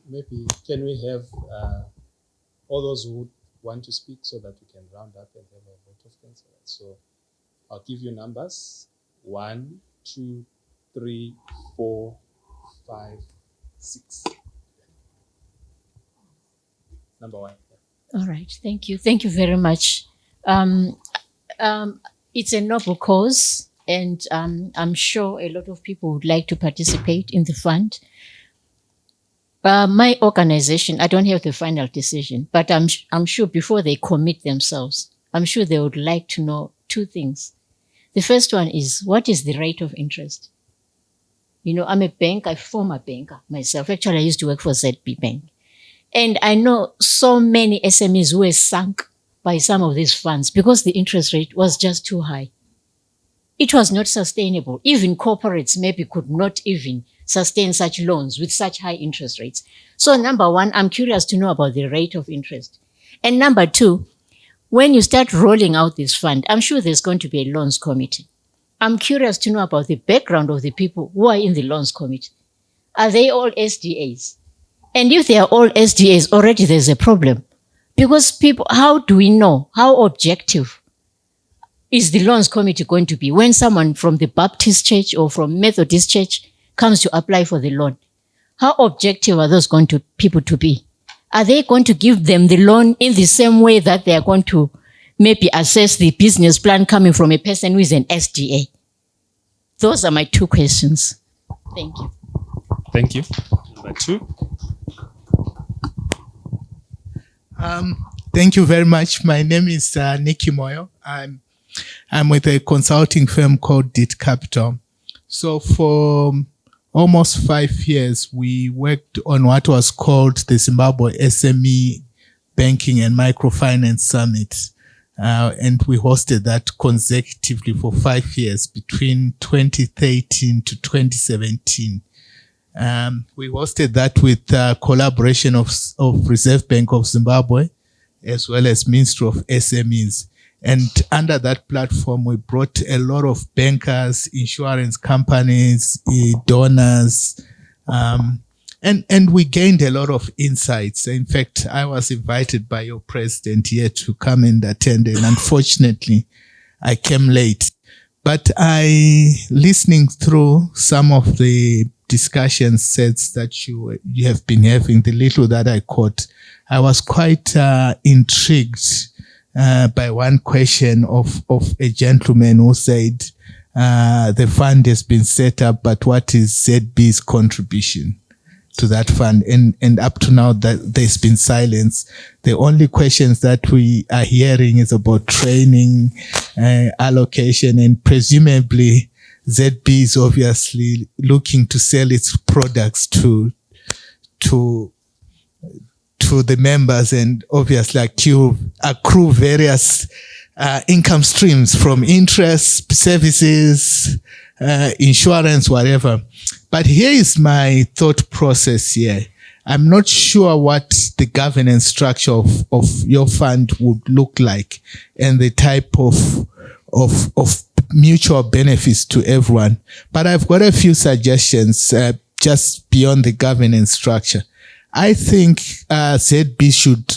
Maybe can we have all those who want to speak so that we can round up and have a vote of thanks? So I'll give you numbers: 1, 2, 3, 4, 5, 6. Number 1. All right. Thank you. Thank you very much. It's a noble cause, and I'm sure a lot of people would like to participate in the fund. My organization, I don't have the final decision, but I'm sure before they commit themselves, I'm sure they would like to know 2 things. The first one is, what is the rate of interest? You know, I'm a former banker myself. Actually, I used to work for ZB Bank. And I know so many SMEs who were sunk by some of these funds because the interest rate was just too high. It was not sustainable. Even corporates maybe could not even sustain such loans with such high interest rates. So number 1, I'm curious to know about the rate of interest. And number 2, when you start rolling out this fund, I'm sure there's going to be a loans committee. I'm curious to know about the background of the people who are in the loans committee. Are they all SDAs? And if they are all SDAs, already there's a problem. Because people, how do we know? How objective is the loans committee going to be when someone from the Baptist church or from Methodist church comes to apply for the loan? How objective are those people to be? Are they going to give them the loan in the same way that they are going to maybe assess the business plan coming from a person who is an SDA? Those are my two questions. Thank you. Thank you. Number two. Thank you very much. My name is Nikki Moyo. I'm with a consulting firm called DIT Capital. So for almost 5 years, we worked on what was called the Zimbabwe SME Banking and Microfinance Summit. And we hosted that consecutively for 5 years between 2013 to 2017. We hosted that with collaboration of Reserve Bank of Zimbabwe, as well as Ministry of SMEs. And under that platform, we brought a lot of bankers, insurance companies, donors, and we gained a lot of insights. In fact, I was invited by your president here to come and attend, and unfortunately, I came late. But listening through some of the discussion sets that you have been having, the little that I caught, I was quite intrigued by one question of a gentleman who said, the fund has been set up, but what is ZB's contribution to that fund? And up to now, that there's been silence. The only questions that we are hearing is about training, allocation, and presumably ZB is obviously looking to sell its products to the members, and obviously accrue various income streams from interest, services, insurance, whatever. But here is my thought process here. I'm not sure what the governance structure of your fund would look like, and the type of mutual benefits to everyone. But I've got a few suggestions just beyond the governance structure. I think ZB should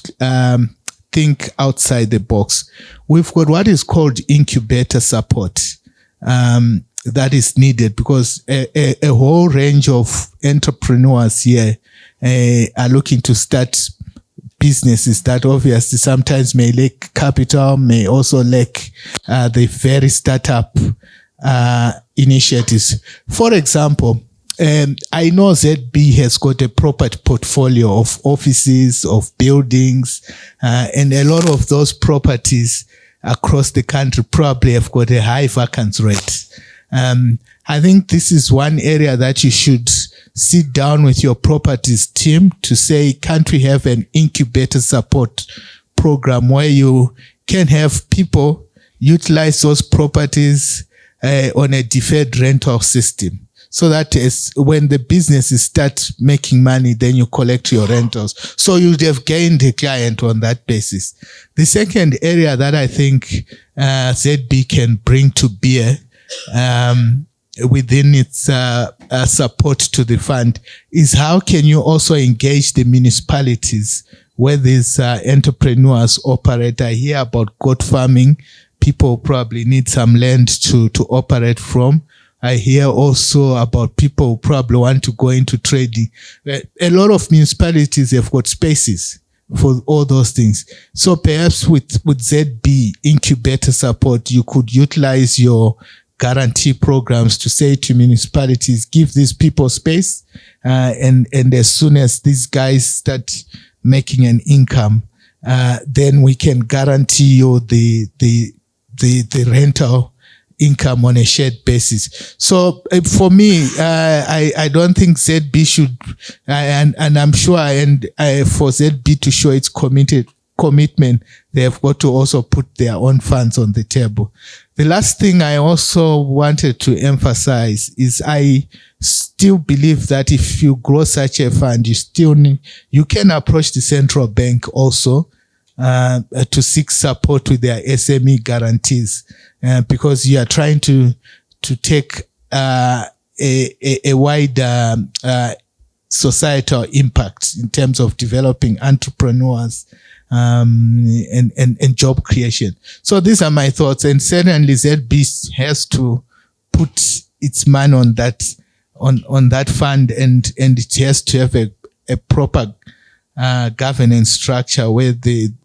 think outside the box. We've got what is called incubator support that is needed, because a whole range of entrepreneurs here are looking to start businesses that obviously sometimes may lack capital, may also lack the very startup initiatives. For example, I know ZB has got a property portfolio of offices, of buildings, and a lot of those properties across the country probably have got a high vacancy rate. I think this is one area that you should sit down with your properties team to say, can't we have an incubator support program where you can have people utilize those properties on a deferred rental system, so that is when the businesses start making money, then you collect your rentals. So you'd have gained a client on that basis. The second area that I think ZB can bring to bear within its support to the fund is, how can you also engage the municipalities where these entrepreneurs operate? I hear about goat farming. People probably need some land to operate from. I hear also about people who probably want to go into trading. A lot of municipalities have got spaces for all those things. So perhaps with ZB incubator support, you could utilize your guarantee programs to say to municipalities, give these people space, and as soon as these guys start making an income, then we can guarantee you the rental income on a shared basis. So for me, I don't think ZB should, and I'm sure, for ZB to show its commitment, they have got to also put their own funds on the table. The last thing I also wanted to emphasize is I still believe that if you grow such a fund, you can approach the central bank also to seek support with their SME guarantees, because you are trying to take a wider societal impact in terms of developing entrepreneurs and job creation. So these are my thoughts. And certainly ZB has to put its money on that fund, and it has to have a proper governance structure where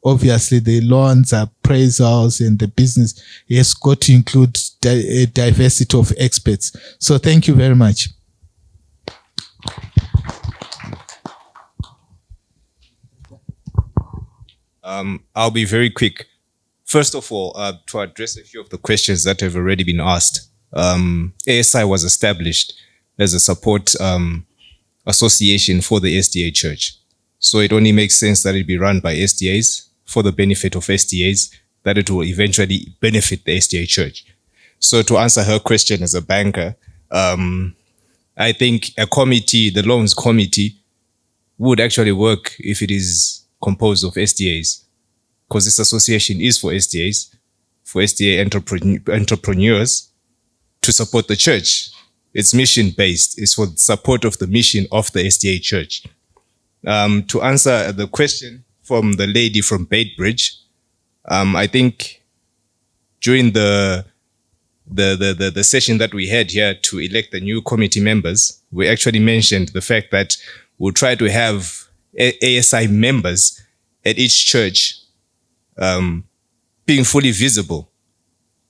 obviously the loans, appraisals, and the business has got to include a diversity of experts. So thank you very much. I'll be very quick. First of all, to address a few of the questions that have already been asked, ASI was established as a support association for the SDA Church. So it only makes sense that it be run by SDAs for the benefit of SDAs, that it will eventually benefit the SDA Church. So to answer her question as a banker, I think a committee, the loans committee, would actually work if it is composed of SDAs, because this association is for SDAs, for SDA entrepreneurs to support the church. It's mission-based. It's for the support of the mission of the SDA Church. To answer the question from the lady from Baitbridge, I think during the session that we had here to elect the new committee members, we actually mentioned the fact that we'll try to have ASI members at each church being fully visible.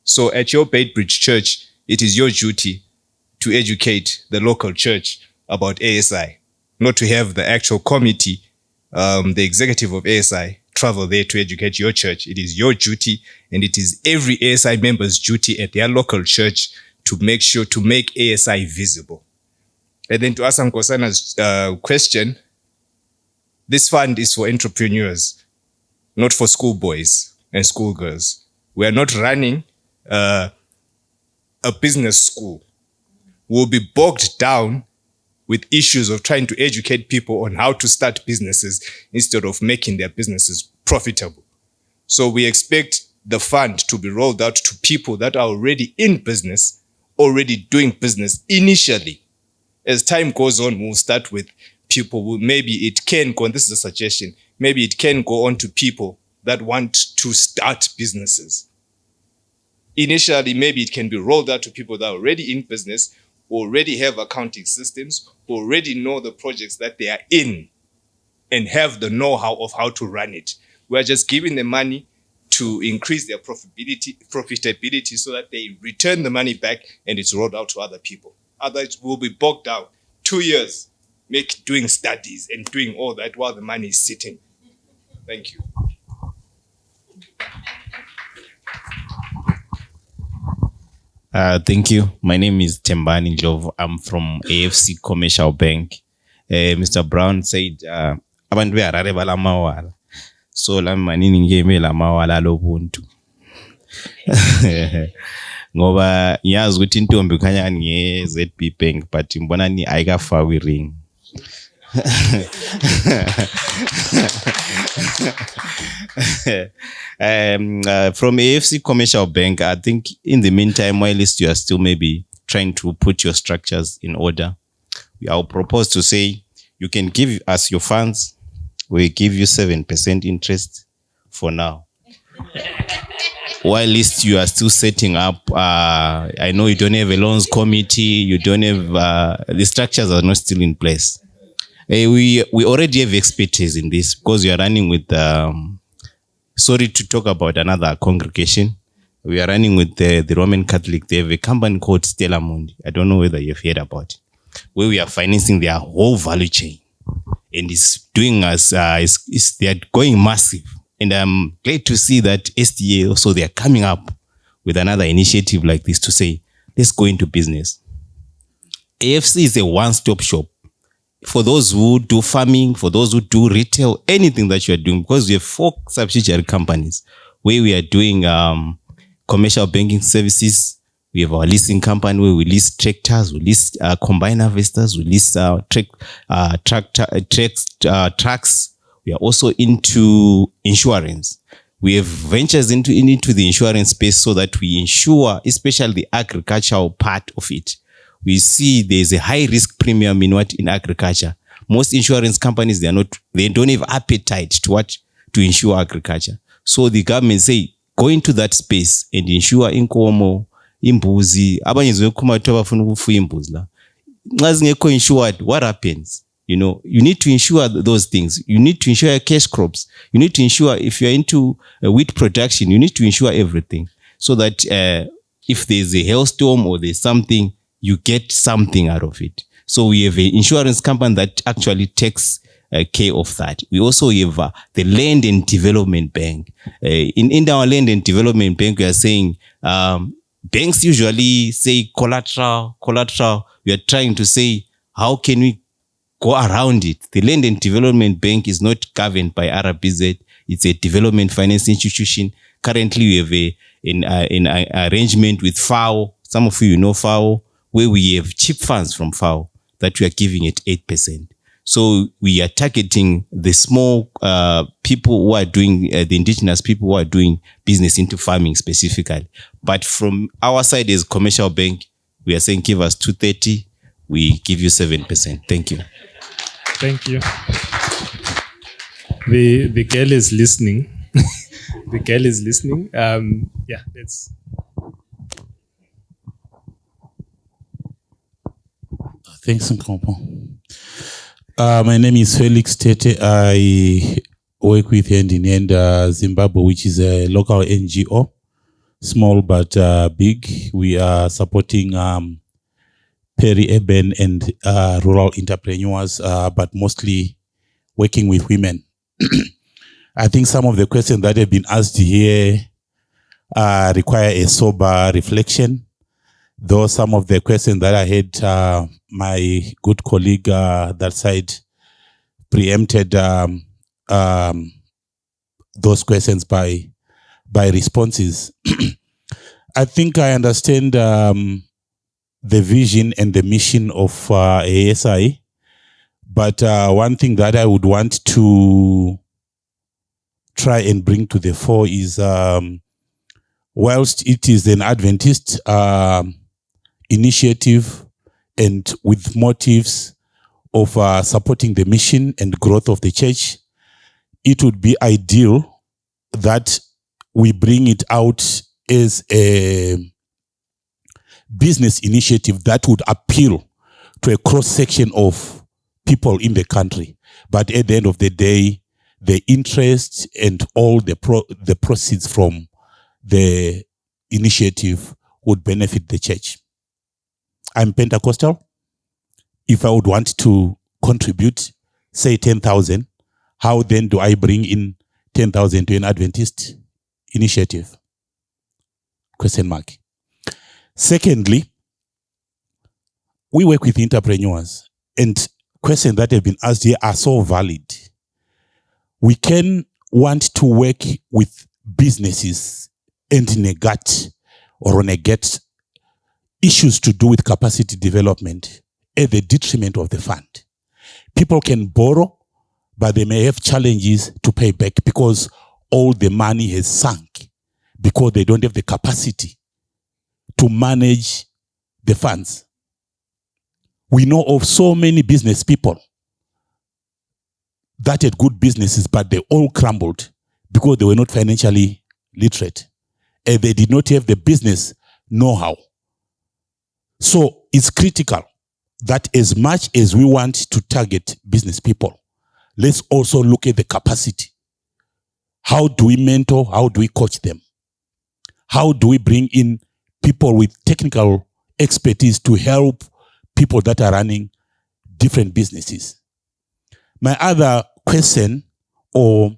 So at your Baitbridge church, it is your duty to educate the local church about ASI, not to have the actual committee, the executive of ASI, travel there to educate your church. It is your duty, and it is every ASI member's duty at their local church to make sure to make ASI visible. And then to answer Nkosana's question, this fund is for entrepreneurs, not for schoolboys and schoolgirls. We are not running a business school. We'll be bogged down with issues of trying to educate people on how to start businesses instead of making their businesses profitable. So we expect the fund to be rolled out to people that are already in business, already doing business initially. As time goes on, we'll start with people who maybe it can go, and this is a suggestion, maybe it can go on to people that want to start businesses. Initially, maybe it can be rolled out to people that are already in business, who already have accounting systems, who already know the projects that they are in and have the know-how of how to run it. We're just giving them money to increase their profitability so that they return the money back and it's rolled out to other people. Otherwise, we'll be bogged down 2 years doing studies and doing all that while the money is sitting. Thank you. Thank you. My name is Tembani Jov. I'm from AFC Commercial Bank. Mr. Brown said, abantu beharare balamawala. So la manini ngeme la mawala lobuntu. Ngoba ngiyazi ukuthi intombi ukhanya nge ZB Bank but ngibona ni ayikafaki ring. From AFC Commercial Bank, I think in the meantime, while you are still maybe trying to put your structures in order, I'll propose to say you can give us your funds. We give you 7% interest for now. While you are still setting up, I know you don't have a loans committee, you don't have, the structures are not still in place. We already have expertise in this because we are running with, sorry to talk about another congregation. We are running with the Roman Catholic. They have a company called Stella Mundi. I don't know whether you've heard about it, where we are financing their whole value chain. And it's doing us, they are going massive. And I'm glad to see that SDA also, they are coming up with another initiative like this to say, let's go into business. AFC is a one-stop shop for those who do farming, for those who do retail, anything that you are doing, because we have 4 subsidiary companies where we are doing commercial banking services. We have our leasing company where we lease tractors, we lease combine harvesters, we lease trucks. We are also into insurance. We have ventures into the insurance space so that we insure, especially the agricultural part of it. We see there's a high risk premium in agriculture. Most insurance companies, they don't have appetite to ensure agriculture. So the government say, go into that space and ensure inkomo, imbuzi, abanye zokukhuma kuthi abafuna ukufuya imbuzi la. Nxa zingekho insured, what happens? You know, you need to ensure those things. You need to ensure your cash crops. You need to ensure if you're into wheat production, you need to ensure everything so that if there's a hailstorm or there's something, you get something out of it. So we have an insurance company that actually takes care of that. We also have the Land and Development Bank. In our Land and Development Bank, we are saying banks usually say collateral. We are trying to say, how can we go around it? The Land and Development Bank is not governed by RBZ. It's a development finance institution. Currently, we have an arrangement with FAO. Some of you know FAO, where we have cheap funds from FAO that we are giving at 8%. So we are targeting the small people who are doing, the indigenous people who are doing business into farming specifically. But from our side as commercial bank, we are saying give us 230, we give you 7%. Thank you. Thank you. The girl is listening. The girl is listening. Yeah, let's. Thanks, Nkompo. My name is Felix Tete. I work with Hand in Hand Zimbabwe, which is a local NGO, small but big. We are supporting peri-urban and rural entrepreneurs, but mostly working with women. I think some of the questions that have been asked here require a sober reflection, though some of the questions that I had, my good colleague that side preempted those questions by responses. I think I understand the vision and the mission of ASI, but one thing that I would want to try and bring to the fore is whilst it is an Adventist initiative and with motives of supporting the mission and growth of the church, it would be ideal that we bring it out as a business initiative that would appeal to a cross-section of people in the country. But at the end of the day, the interest and all the proceeds from the initiative would benefit the church. I'm Pentecostal. If I would want to contribute, say 10,000, how then do I bring in 10,000 to an Adventist initiative? Question mark. Secondly, we work with entrepreneurs, and questions that have been asked here are so valid. We can want to work with businesses and negate or negate issues to do with capacity development at the detriment of the fund. People can borrow, but they may have challenges to pay back because all the money has sunk because they don't have the capacity to manage the funds. We know of so many business people that had good businesses, but they all crumbled because they were not financially literate and they did not have the business know-how. So it's critical that as much as we want to target business people, let's also look at the capacity. How do we mentor? How do we coach them? How do we bring in people with technical expertise to help people that are running different businesses? My other question or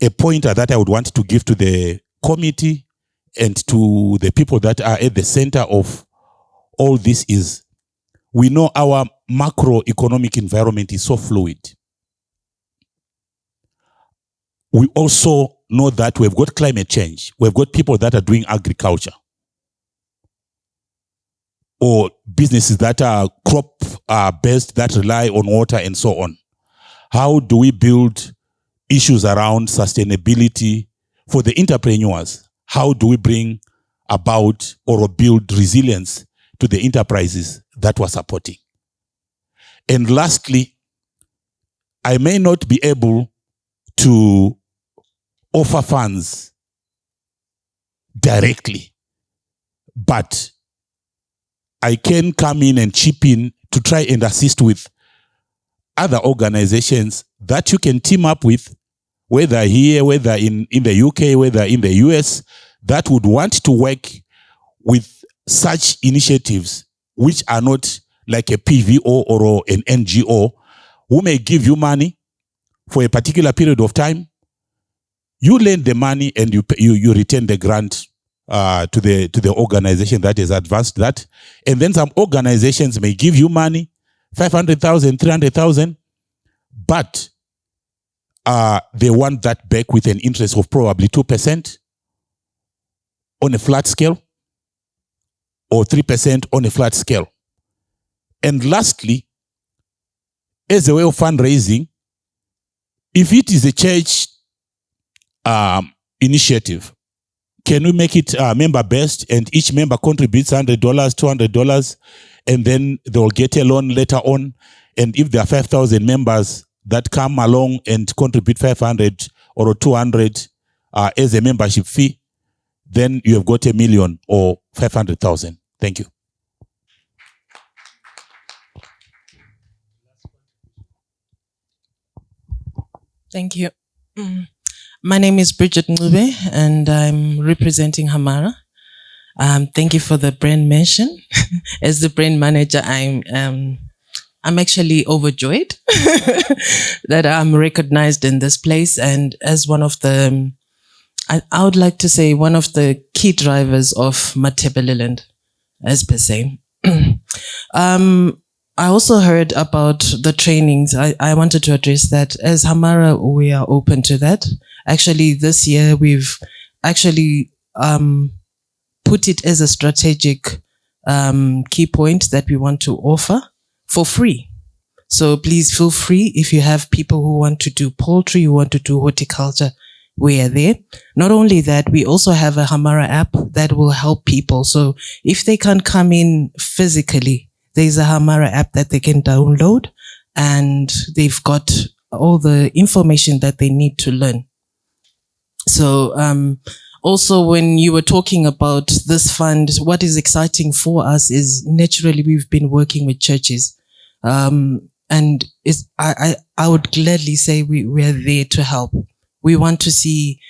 a pointer that I would want to give to the committee and to the people that are at the center of all this is, we know our macroeconomic environment is so fluid. We also know that we've got climate change. We've got people that are doing agriculture or businesses that are crop-based, that rely on water and so on. How do we build issues around sustainability for the entrepreneurs? How do we bring about or build resilience to the enterprises that we're supporting? And lastly, I may not be able to offer funds directly, but I can come in and chip in to try and assist with other organizations that you can team up with, whether here, whether in the UK, whether in the US, that would want to work with such initiatives which are not like a PVO or an NGO, who may give you money for a particular period of time. You lend the money and you return the grant to the organization that has advanced that. And then some organizations may give you money, 500,000, 300,000, but they want that back with an interest of probably 2% on a flat scale, or 3% on a flat scale. And lastly, as a way of fundraising, if it is a church initiative, can we make it member-based and each member contributes $100, $200, and then they'll get a loan later on? And if there are 5,000 members that come along and contribute 500 or 200 as a membership fee, then you have got $1 million or 500,000. Thank you. Thank you. My name is Bridget Ngube, and I'm representing Hamara. Thank you for the brand mention. As the brand manager, I'm actually overjoyed that I'm recognized in this place, and as one of the, I would like to say, one of the key drivers of Matebeleland, as per se. I also heard about the trainings. I wanted to address that. As Hamara, we are open to that. Actually, this year we've actually put it as a strategic key point that we want to offer for free. So please feel free if you have people who want to do poultry, who want to do horticulture, we are there. Not only that, we also have a Hamara app that will help people. So if they can't come in physically, there's a Hamara app that they can download, and they've got all the information that they need to learn. So also, when you were talking about this fund, what is exciting for us is naturally we've been working with churches. And I would gladly say we are there to help. We want to see,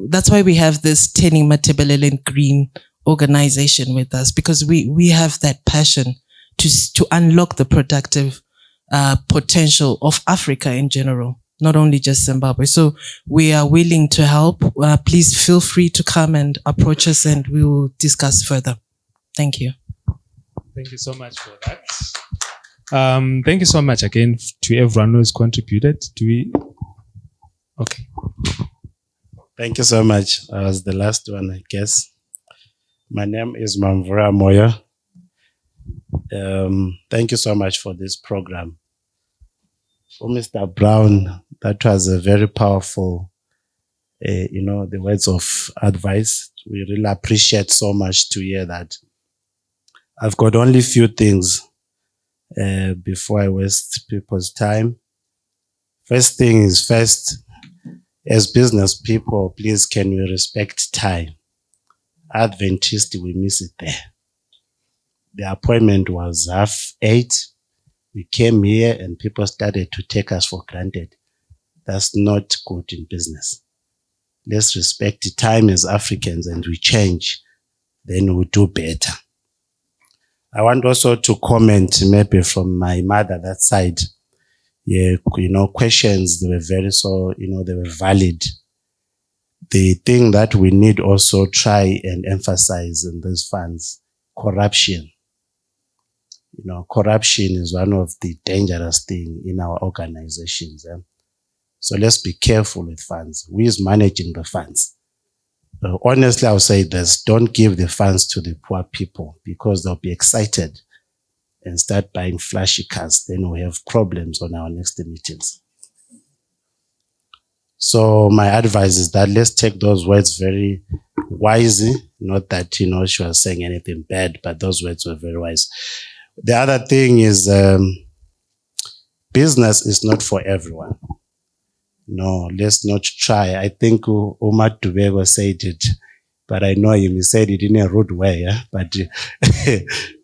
that's why we have this Turning Matebeleland Green organization with us, because we have that passion to unlock the productive potential of Africa in general, not only just Zimbabwe. So we are willing to help. Please feel free to come and approach us, and we will discuss further. Thank you. Thank you so much for that. Thank you so much again to everyone who has contributed. Okay. Thank you so much. I was the last one, I guess. My name is Mamvura Moyo. Thank you so much for this program. For Mr. Brown, that was a very powerful, the words of advice. We really appreciate so much to hear that. I've got only a few things before I waste people's time. First thing is first, as business people, please can we respect time? Adventist, we miss it there. The appointment was 8:30. We came here and people started to take us for granted. That's not good in business. Let's respect the time as Africans, and we change, then we'll do better. I want also to comment maybe from my mother, that side. Yeah, questions, they were they were valid. The thing that we need also try and emphasize in these funds, corruption. Corruption is one of the dangerous things in our organizations. So let's be careful with funds. Who is managing the funds? Honestly, I would say this, don't give the funds to the poor people, because they'll be excited and start buying flashy cars. Then we have problems on our next meetings. So my advice is that let's take those words very wisely. Not that, she was saying anything bad, but those words were very wise. The other thing is business is not for everyone. No, let's not try. I think Omar Dubego said it, but I know him. He said it in a rude way. Yeah? But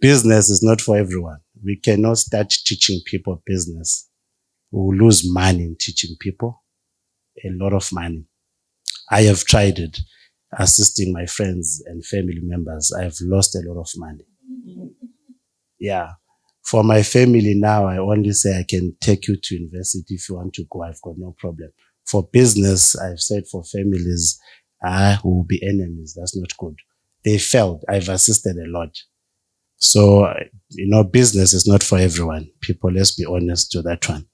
business is not for everyone. We cannot start teaching people business. We will lose money in teaching people, a lot of money. I have tried it, assisting my friends and family members. I have lost a lot of money. Yeah. For my family now, I only say I can take you to university if you want to go. I've got no problem. For business, I've said for families, who will be enemies. That's not good. They failed. I've assisted a lot. So, business is not for everyone. People, let's be honest to that one.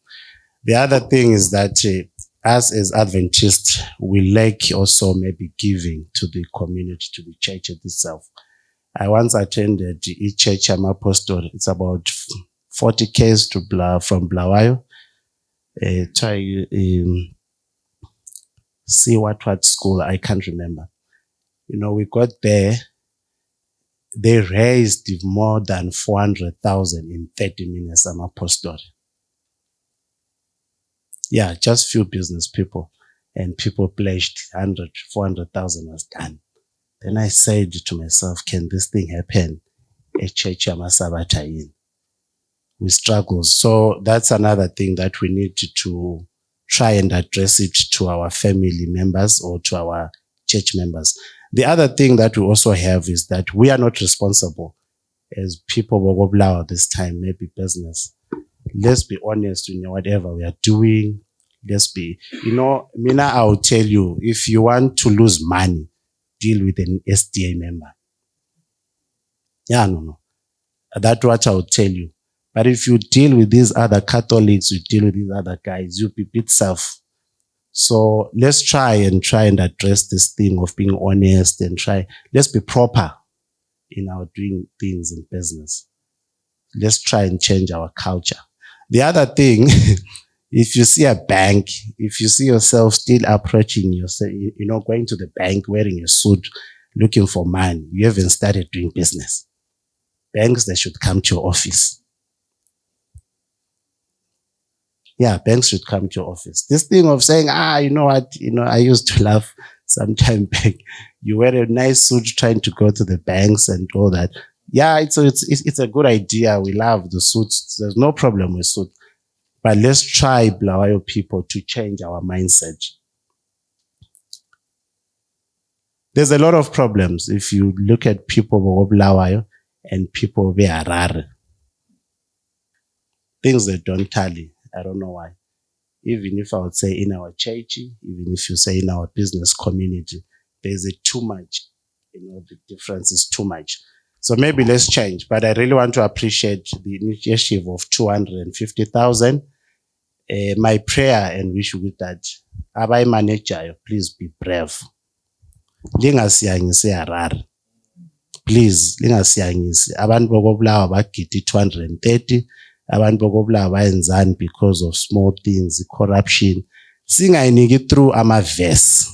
The other thing is that us as Adventists, we lack also maybe giving to the community, to the church itself. I once attended each church I'm apostle. It's about 40 k's from Bulawayo. See what school, I can't remember. We got there. They raised more than 400,000 in 30 minutes. I'm apostle. Yeah, just few business people, and people pledged 400,000 was done. Then I said to myself, can this thing happen at Church Yamasabatayin? We struggle. So that's another thing that we need to try and address it to our family members or to our church members. The other thing that we also have is that we are not responsible as people of Bulawayo this time, maybe business. Let's be honest in whatever we are doing. Let's be, Mina, I'll tell you, if you want to lose money, deal with an SDA member. Yeah, no. That's what I'll tell you. But if you deal with these other Catholics, you deal with these other guys, you'll be bit self. So let's try and address this thing of being honest and let's be proper in our doing things in business. Let's try and change our culture. The other thing, if you see a bank, if you see yourself still approaching yourself, going to the bank wearing a suit, looking for money, you haven't started doing business. Banks, they should come to your office. Yeah, banks should come to your office. This thing of saying, I used to laugh some time back. You wear a nice suit trying to go to the banks and all that. Yeah, it's a good idea. We love the suits. There's no problem with suits. But let's try, Bulawayo people, to change our mindset. There's a lot of problems if you look at people of Bulawayo and people of Harare. Things that don't tally. I don't know why. Even if I would say in our church, even if you say in our business community, there's too much. The difference is too much. So maybe let's change. But I really want to appreciate the initiative of 250,000. My prayer and wish with that, Abai manager, please be brave. Lingasiyangise Harare. Please, lingasiyangise. Abantu bokobulawa bagidi 230. Abantu bokobulawa bayenzani because of small things, corruption. Singayiniki through amaverse.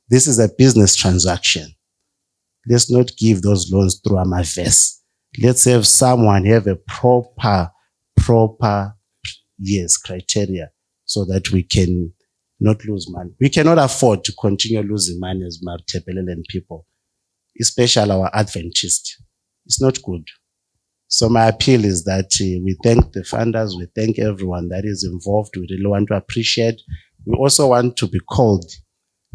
This is a business transaction. Let's not give those loans through amaverse. Let's have someone have a proper criteria so that we can not lose money. We cannot afford to continue losing money as Martebelelen people, especially our Adventist. It's not good. So my appeal is that we thank the funders, we thank everyone that is involved. We really want to appreciate. We also want to be called,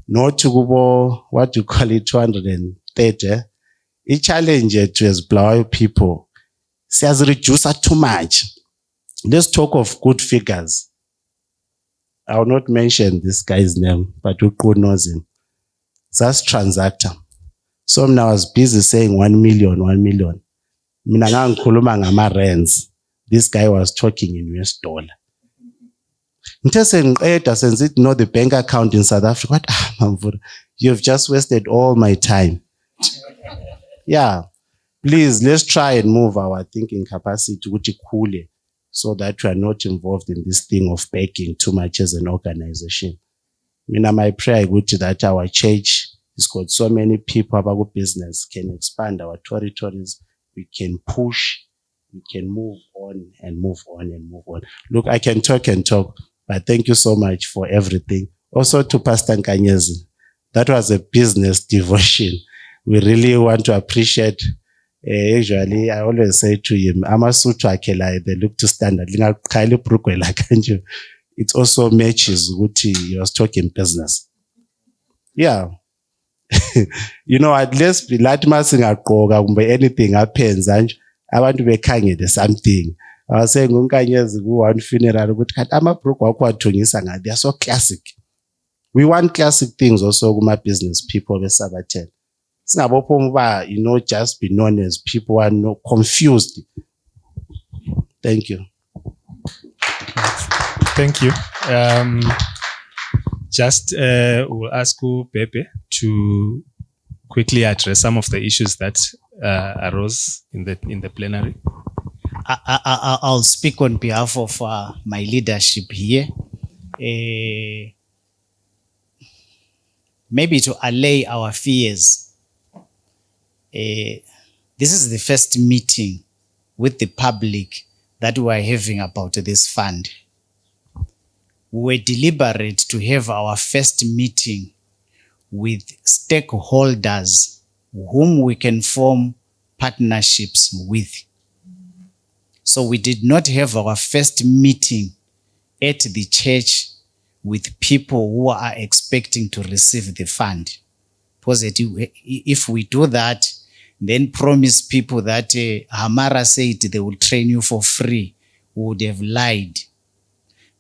not to go, what you call it, 230. A challenge to as Bulawayo people says reduce too much. Let's talk of good figures. I will not mention this guy's name, but who knows him. That's transactor. So now I was busy saying 1 million. This guy was talking in US dollar. Since it know the bank account in South Africa, you've just wasted all my time. Yeah, please, let's try and move our thinking capacity to so that we are not involved in this thing of begging too much as an organization. My prayer is that our church has got so many people about business, can expand our territories, we can push, we can move on. on and move on and move on. Look, I can talk and talk, but thank you so much for everything. Also to Pastor Nkanyezi, that was a business devotion. We really want to appreciate. Usually, I always say to him, "Amasutu akela, they look to standard." It also matches what he was talking business. Yeah. You know, at least lathi masingaqoka kumbe anything happens anje abantu bekhangele something. I was saying uNkanyezi ku one funeral ukuthi kanti amabhruku wakho athungisa ngathi they are so classic. We want classic things also kuma business people besabathela. Singabophuma ba, you know, just be known as people who are not confused. Thank you. Thank you. We'll ask Pepe to quickly address some of the issues that arose in the plenary. I'll speak on behalf of my leadership here. Maybe to allay our fears. This is the first meeting with the public that we are having about this fund. We were deliberate to have our first meeting with stakeholders whom we can form partnerships with. So we did not have our first meeting at the church with people who are expecting to receive the fund. Because if we do that, then promise people that Hamara said they will train you for free, we would have lied.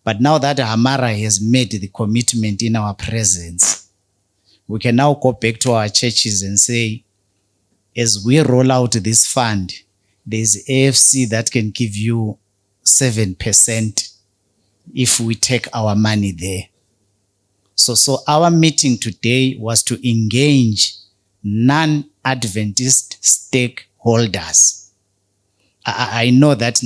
But now that Hamara has made the commitment in our presence, we can now go back to our churches and say, as we roll out this fund, there's AFC that can give you 7% if we take our money there. So our meeting today was to engage non-Adventist stakeholders. I know that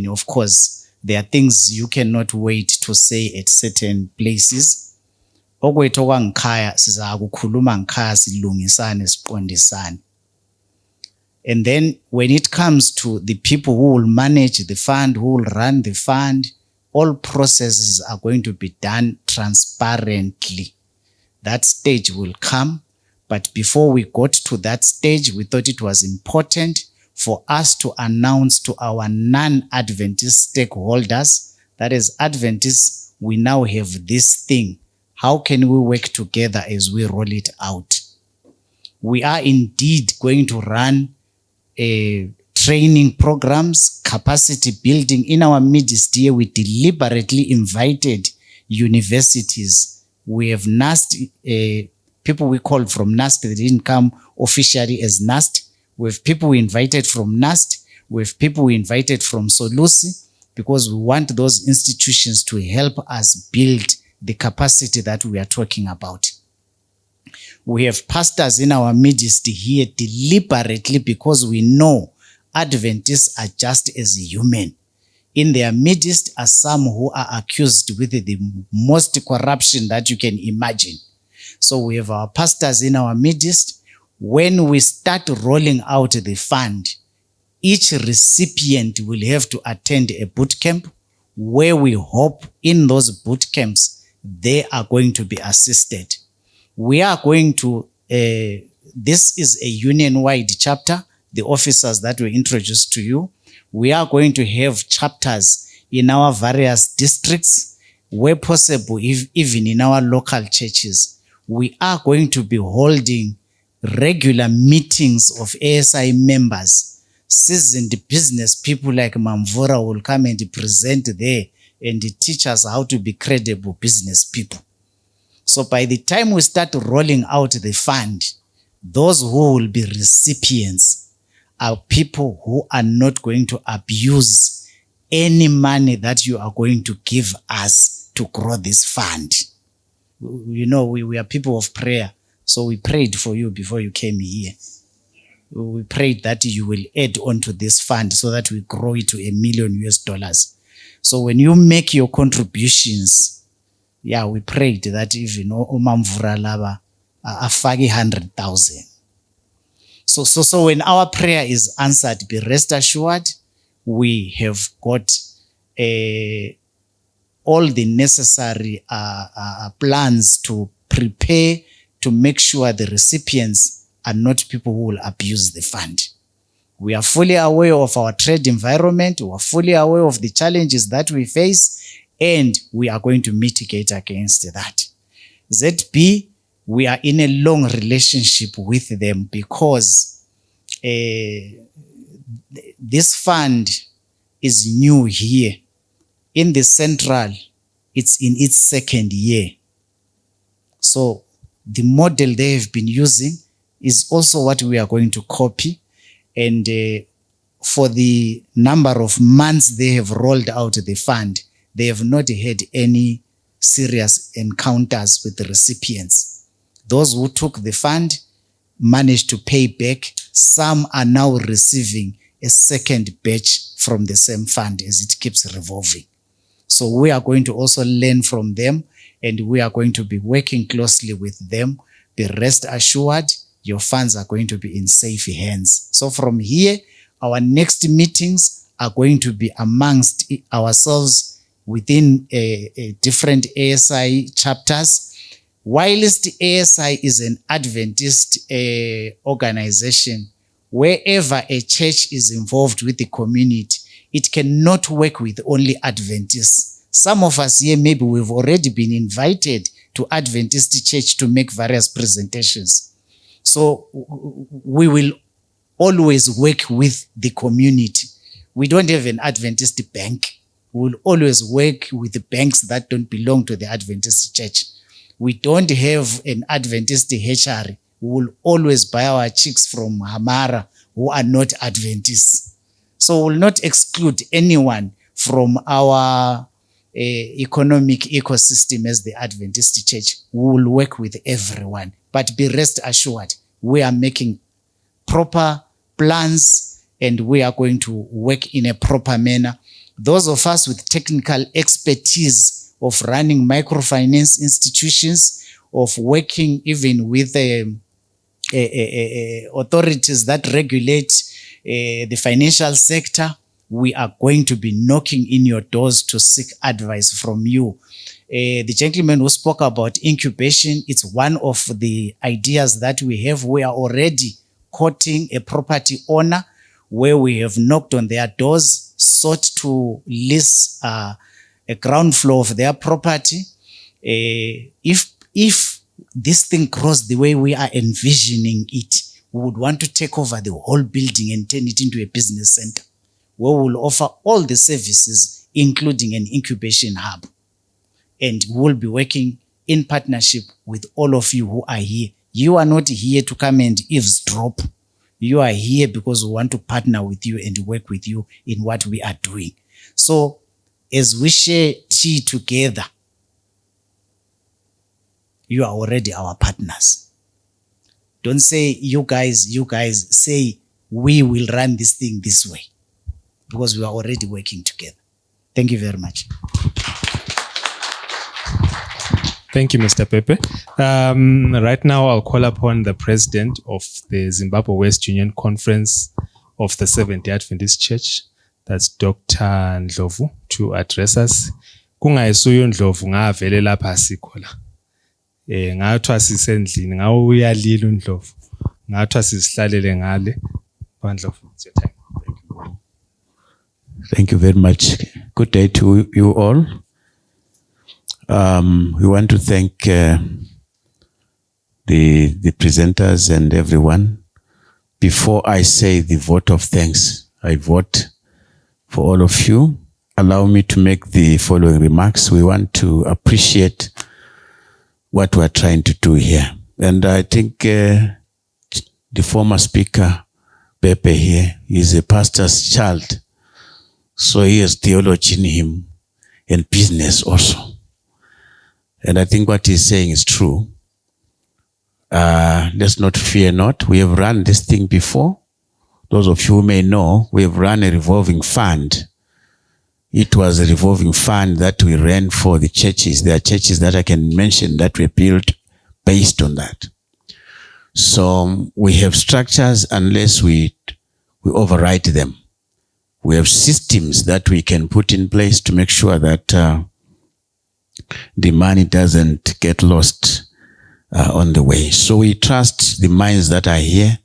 of course, there are things you cannot wait to say at certain places. And then when it comes to the people who will manage the fund, who will run the fund, all processes are going to be done transparently. That stage will come. But before we got to that stage, we thought it was important for us to announce to our non-Adventist stakeholders that as Adventists, we now have this thing. How can we work together as we roll it out? We are indeed going to run training programs, capacity building. In our midst here, we deliberately invited universities. We have NAST, people we called from NAST, they didn't come officially as NAST. We have people we invited from NAST. We have people we invited from Solusi, because we want those institutions to help us build the capacity that we are talking about. We have pastors in our midst here deliberately because we know Adventists are just as human. In their midst are some who are accused with the most corruption that you can imagine. So we have our pastors in our midst. When we start rolling out the fund, each recipient will have to attend a boot camp where we hope in those boot camps, they are going to be assisted. We are going to, this is a union-wide chapter, the officers that we introduced to you. We are going to have chapters in our various districts, where possible, even in our local churches. We are going to be holding regular meetings of ASI members. Seasoned business people like Mamvura will come and present there and teach us how to be credible business people. So by the time we start rolling out the fund, those who will be recipients are people who are not going to abuse any money that you are going to give us to grow this fund. You know, we are people of prayer. So we prayed for you before you came here. We prayed that you will add on to this fund so that we grow it to $1 million. So when you make your contributions, yeah, we prayed that even Omamvura Laba afagi 100,000. So when our prayer is answered, be rest assured, we have got all the necessary plans to prepare to make sure the recipients are not people who will abuse the fund. We are fully aware of our trade environment. We are fully aware of the challenges that we face, and we are going to mitigate against that. ZB, we are in a long relationship with them because this fund is new here. In the Central, it's in its second year. So the model they have been using is also what we are going to copy. And for the number of months they have rolled out the fund, they have not had any serious encounters with the recipients. Those who took the fund managed to pay back. Some are now receiving a second batch from the same fund as it keeps revolving. So we are going to also learn from them, and we are going to be working closely with them. Be rest assured, your funds are going to be in safe hands. So from here, our next meetings are going to be amongst ourselves within different ASI chapters. Whilst ASI is an Adventist organization, wherever a church is involved with the community, it cannot work with only Adventists. Some of us here, maybe we've already been invited to Adventist church to make various presentations. So we will always work with the community. We don't have an Adventist bank. We will always work with the banks that don't belong to the Adventist church. We don't have an Adventist hatchery. We will always buy our chicks from Hamara who are not Adventists. So we will not exclude anyone from our economic ecosystem as the Adventist church. We will work with everyone. But be rest assured, we are making proper plans and we are going to work in a proper manner. Those of us with technical expertise of running microfinance institutions, of working even with authorities that regulate the financial sector, we are going to be knocking in your doors to seek advice from you. The gentleman who spoke about incubation, it's one of the ideas that we have. We are already courting a property owner where we have knocked on their doors, sought to lease a ground floor of their property. If this thing grows the way we are envisioning it, we would want to take over the whole building and turn it into a business center where we will offer all the services, including an incubation hub. And we will be working in partnership with all of you who are here. You are not here to come and eavesdrop. You are here because we want to partner with you and work with you in what we are doing. So as we share tea together, you are already our partners. Don't say you guys, say we will run this thing this way because we are already working together. Thank you very much. Thank you, Mr. Pepe. Right now, I'll call upon the president of the Zimbabwe West Union Conference of the Seventh Adventist Church, that's Dr. Ndlovu, to address us. Kungayisuyo Ndlovu ngavele lapha sikho la. Ngathwa sisendlini, ngawo uyalila uNdlovu. Ngathwa sisihlalele ngale. Ndlovu, it's your time. Thank you very much. Good day to you all. We want to thank the presenters and everyone. Before I say the vote of thanks, I vote for all of you. Allow me to make the following remarks. We want to appreciate what we're trying to do here. And I think the former speaker, Pepe here, is a pastor's child. So he has theology in him and business also. And I think what he's saying is true. Let's not fear not. We have run this thing before. Those of you who may know, we have run a revolving fund. It was a revolving fund that we ran for the churches. There are churches that I can mention that were built based on that. So we have structures unless we overwrite them. We have systems that we can put in place to make sure that the money doesn't get lost on the way. So we trust the minds that are here.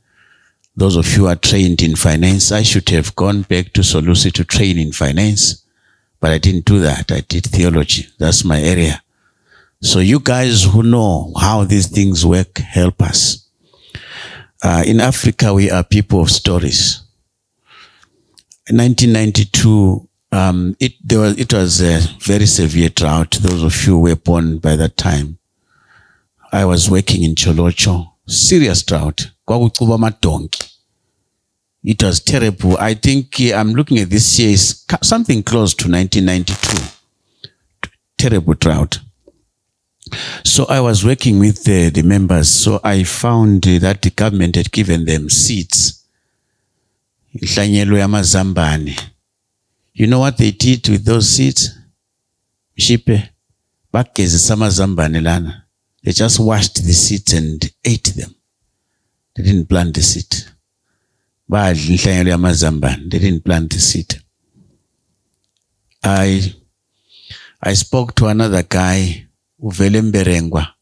Those of you who are trained in finance, I should have gone back to Solusi to train in finance, but I didn't do that. I did theology. That's my area. So you guys who know how these things work, help us. In Africa, we are people of stories. In 1992, it was a very severe drought. Those of you who were born by that time. I was working in Cholocho. Serious drought. It was terrible. I think I'm looking at this year is something close to 1992. Terrible drought. So I was working with the members. So I found that the government had given them seeds. You know what they did with those seeds? They just washed the seeds and ate them. They didn't plant the seed. They didn't plant the seed. I spoke to another guy, Uvelemberengwa.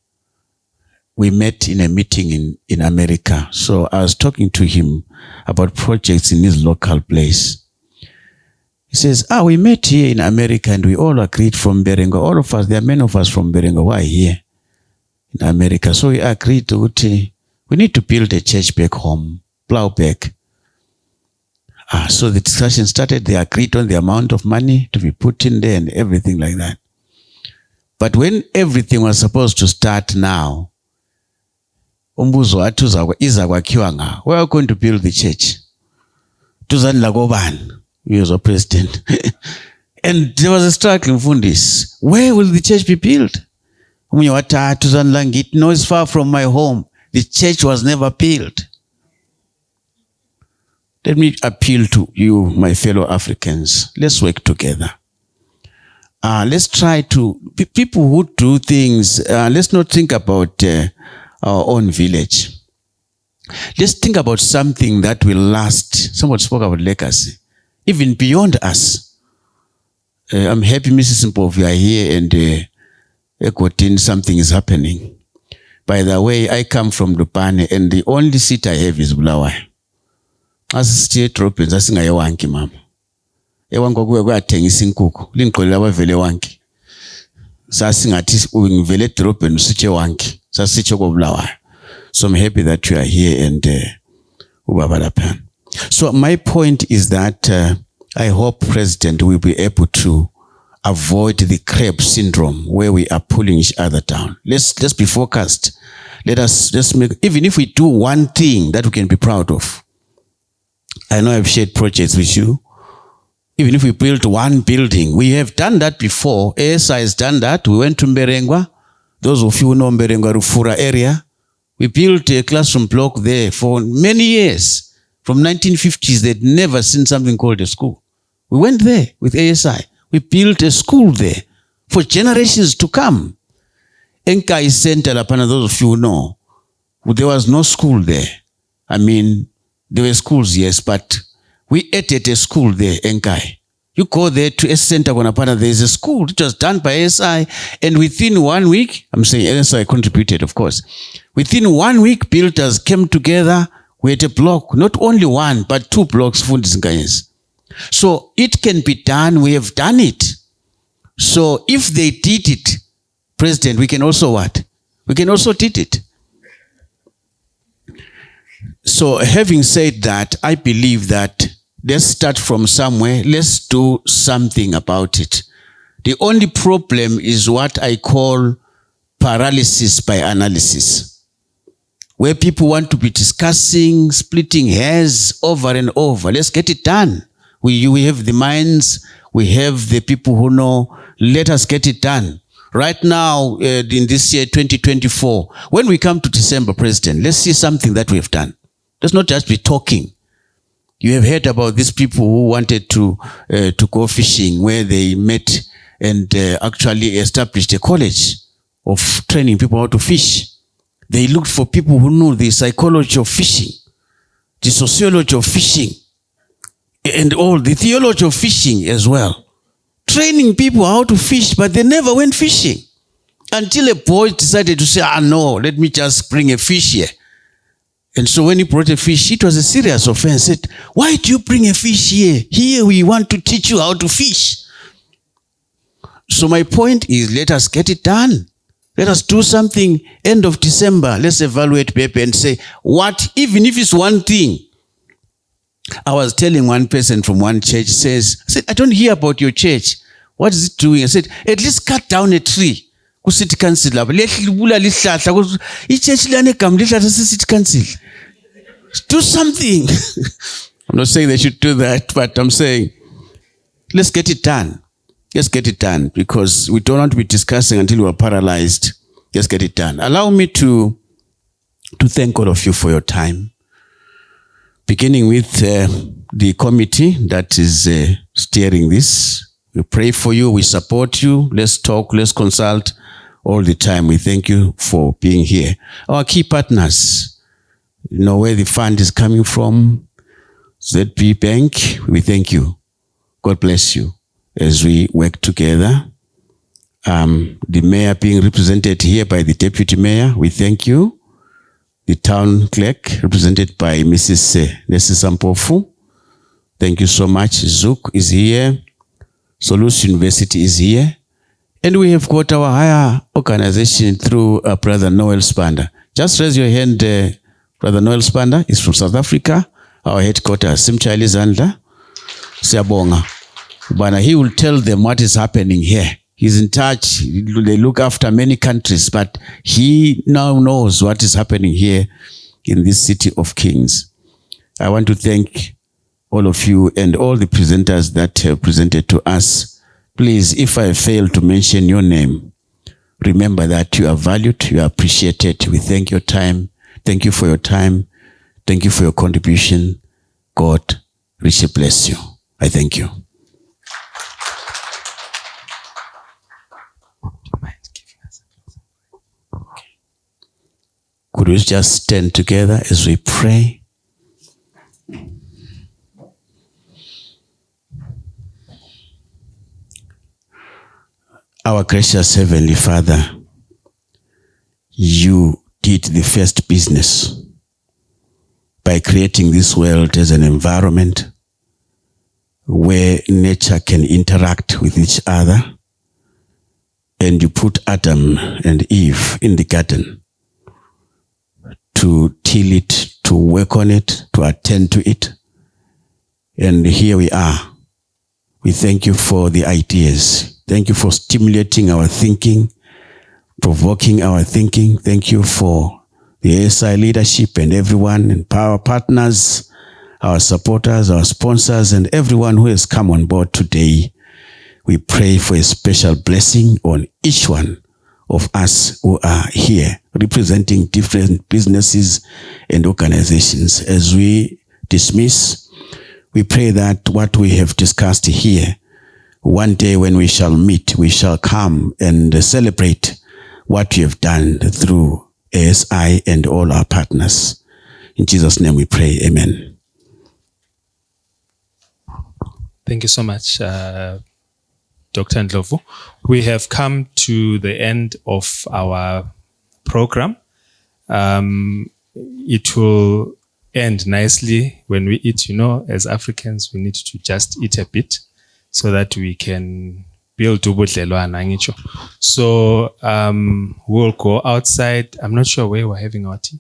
We met in a meeting in America. So I was talking to him about projects in his local place. He says, we met here in America and we all agreed from Berengwa. All of us, there are many of us from Berengwa who are here in America. So we agreed to, we need to build a church back home, Plowback. So the discussion started. They agreed on the amount of money to be put in there and everything like that. But when everything was supposed to start now, we are going to build the church. He was a president. And there was a struggle for this. Where will the church be built? No, it's far from my home. The church was never built. Let me appeal to you, my fellow Africans. Let's work together. Let's try to, people who do things, let's not think about our own village. Let's think about something that will last. Someone spoke about legacy. Even beyond us. I'm happy, Mrs. Mpov, you are here and something is happening. By the way, I come from Lupane and the only seat I have is Bulawayo. As state Europeans, I sing wanki mama. Ewanko kwa tengisa inkukhu. Linqolela abavele wanki. Sasingathi ungivele edrobheni usiche wanki. Sasiche ko Bulawayo. So I'm happy that you are here and ubaba lapha. So my point is that I hope President will be able to avoid the crab syndrome where we are pulling each other down. Let's be focused. Let's make, even if we do one thing that we can be proud of. I know I've shared projects with you. Even if we build one building, we have done that before. ASI has done that. We went to Mberengwa. Those of you who know Mberengwa Rufura area, we built a classroom block there for many years. From 1950s, they'd never seen something called a school. We went there with ASI. We built a school there for generations to come. Enkai Center, those of you who know, there was no school there. I mean, there were schools, yes, but we edited a school there, Enkai. You go there to a center, there is a school. It was done by ASI, and within 1 week, I'm saying ASI contributed, of course. Within 1 week, builders came together. We had a block, not only one, but 2 blocks. So it can be done. We have done it. So if they did it, President, we can also what? We can also did it. So having said that, I believe that let's start from somewhere. Let's do something about it. The only problem is what I call paralysis by analysis, where people want to be discussing, splitting hairs over and over. Let's get it done. We have the minds, we have the people who know. Let us get it done. Right now, in this year, 2024, when we come to December, President, let's see something that we have done. Let's not just be talking. You have heard about these people who wanted to go fishing, where they met and actually established a college of training people how to fish. They looked for people who knew the psychology of fishing, the sociology of fishing. and all the theology of fishing as well. Training people how to fish, but they never went fishing. Until a boy decided to say, no, let me just bring a fish here. And so when he brought a fish, it was a serious offense. He said, why do you bring a fish here? Here we want to teach you how to fish. So my point is, let us get it done. Let us do something end of December. Let's evaluate paper and say, what, even if it's one thing. I was telling one person from one church, I said, I don't hear about your church. What is it doing? I said, at least cut down a tree. City council. City council. Do something. I'm not saying they should do that, but I'm saying, let's get it done. Let's get it done, because we don't want to be discussing until we are paralyzed. Let's get it done. Allow me to thank all of you for your time. Beginning with the committee that is steering this. We pray for you. We support you. Let's talk. Let's consult all the time. We thank you for being here. Our key partners, you know where the fund is coming from. ZB Bank, we thank you. God bless you as we work together. The mayor being represented here by the deputy mayor, we thank you. The town clerk represented by Mrs. Sampofu. Thank you so much. Zook is here. Solus University is here. And we have got our higher organization through Brother Noel Spanda. Just raise your hand, Brother Noel Spanda is from South Africa. Our headquarters, Simchali Zandla. Siabonga. But he will tell them what is happening here. He's in touch. They look after many countries, but he now knows what is happening here in this city of kings. I want to thank all of you and all the presenters that have presented to us. Please, if I fail to mention your name, remember that you are valued, you are appreciated. We thank your time. Thank you for your time. Thank you for your contribution. God richly bless you. I thank you. Could we just stand together as we pray? Our gracious Heavenly Father, you did the first business by creating this world as an environment where nature can interact with each other. And you put Adam and Eve in the garden to till it, to work on it, to attend to it. And here we are. We thank you for the ideas. Thank you for stimulating our thinking, provoking our thinking. Thank you for the ASI leadership and everyone, and our partners, our supporters, our sponsors, and everyone who has come on board today. We pray for a special blessing on each one of us who are here representing different businesses and organizations. As we dismiss, we pray that what we have discussed here, one day when we shall meet, we shall come and celebrate what you have done through ASI and all our partners. In Jesus' name we pray, amen. Thank you so much, Dr. Ndlovu. We have come to the end of our program. It will end nicely when we eat. You know, as Africans, we need to just eat a bit so that we can build ubudlelwano. So we'll go outside. I'm not sure where we're having our tea.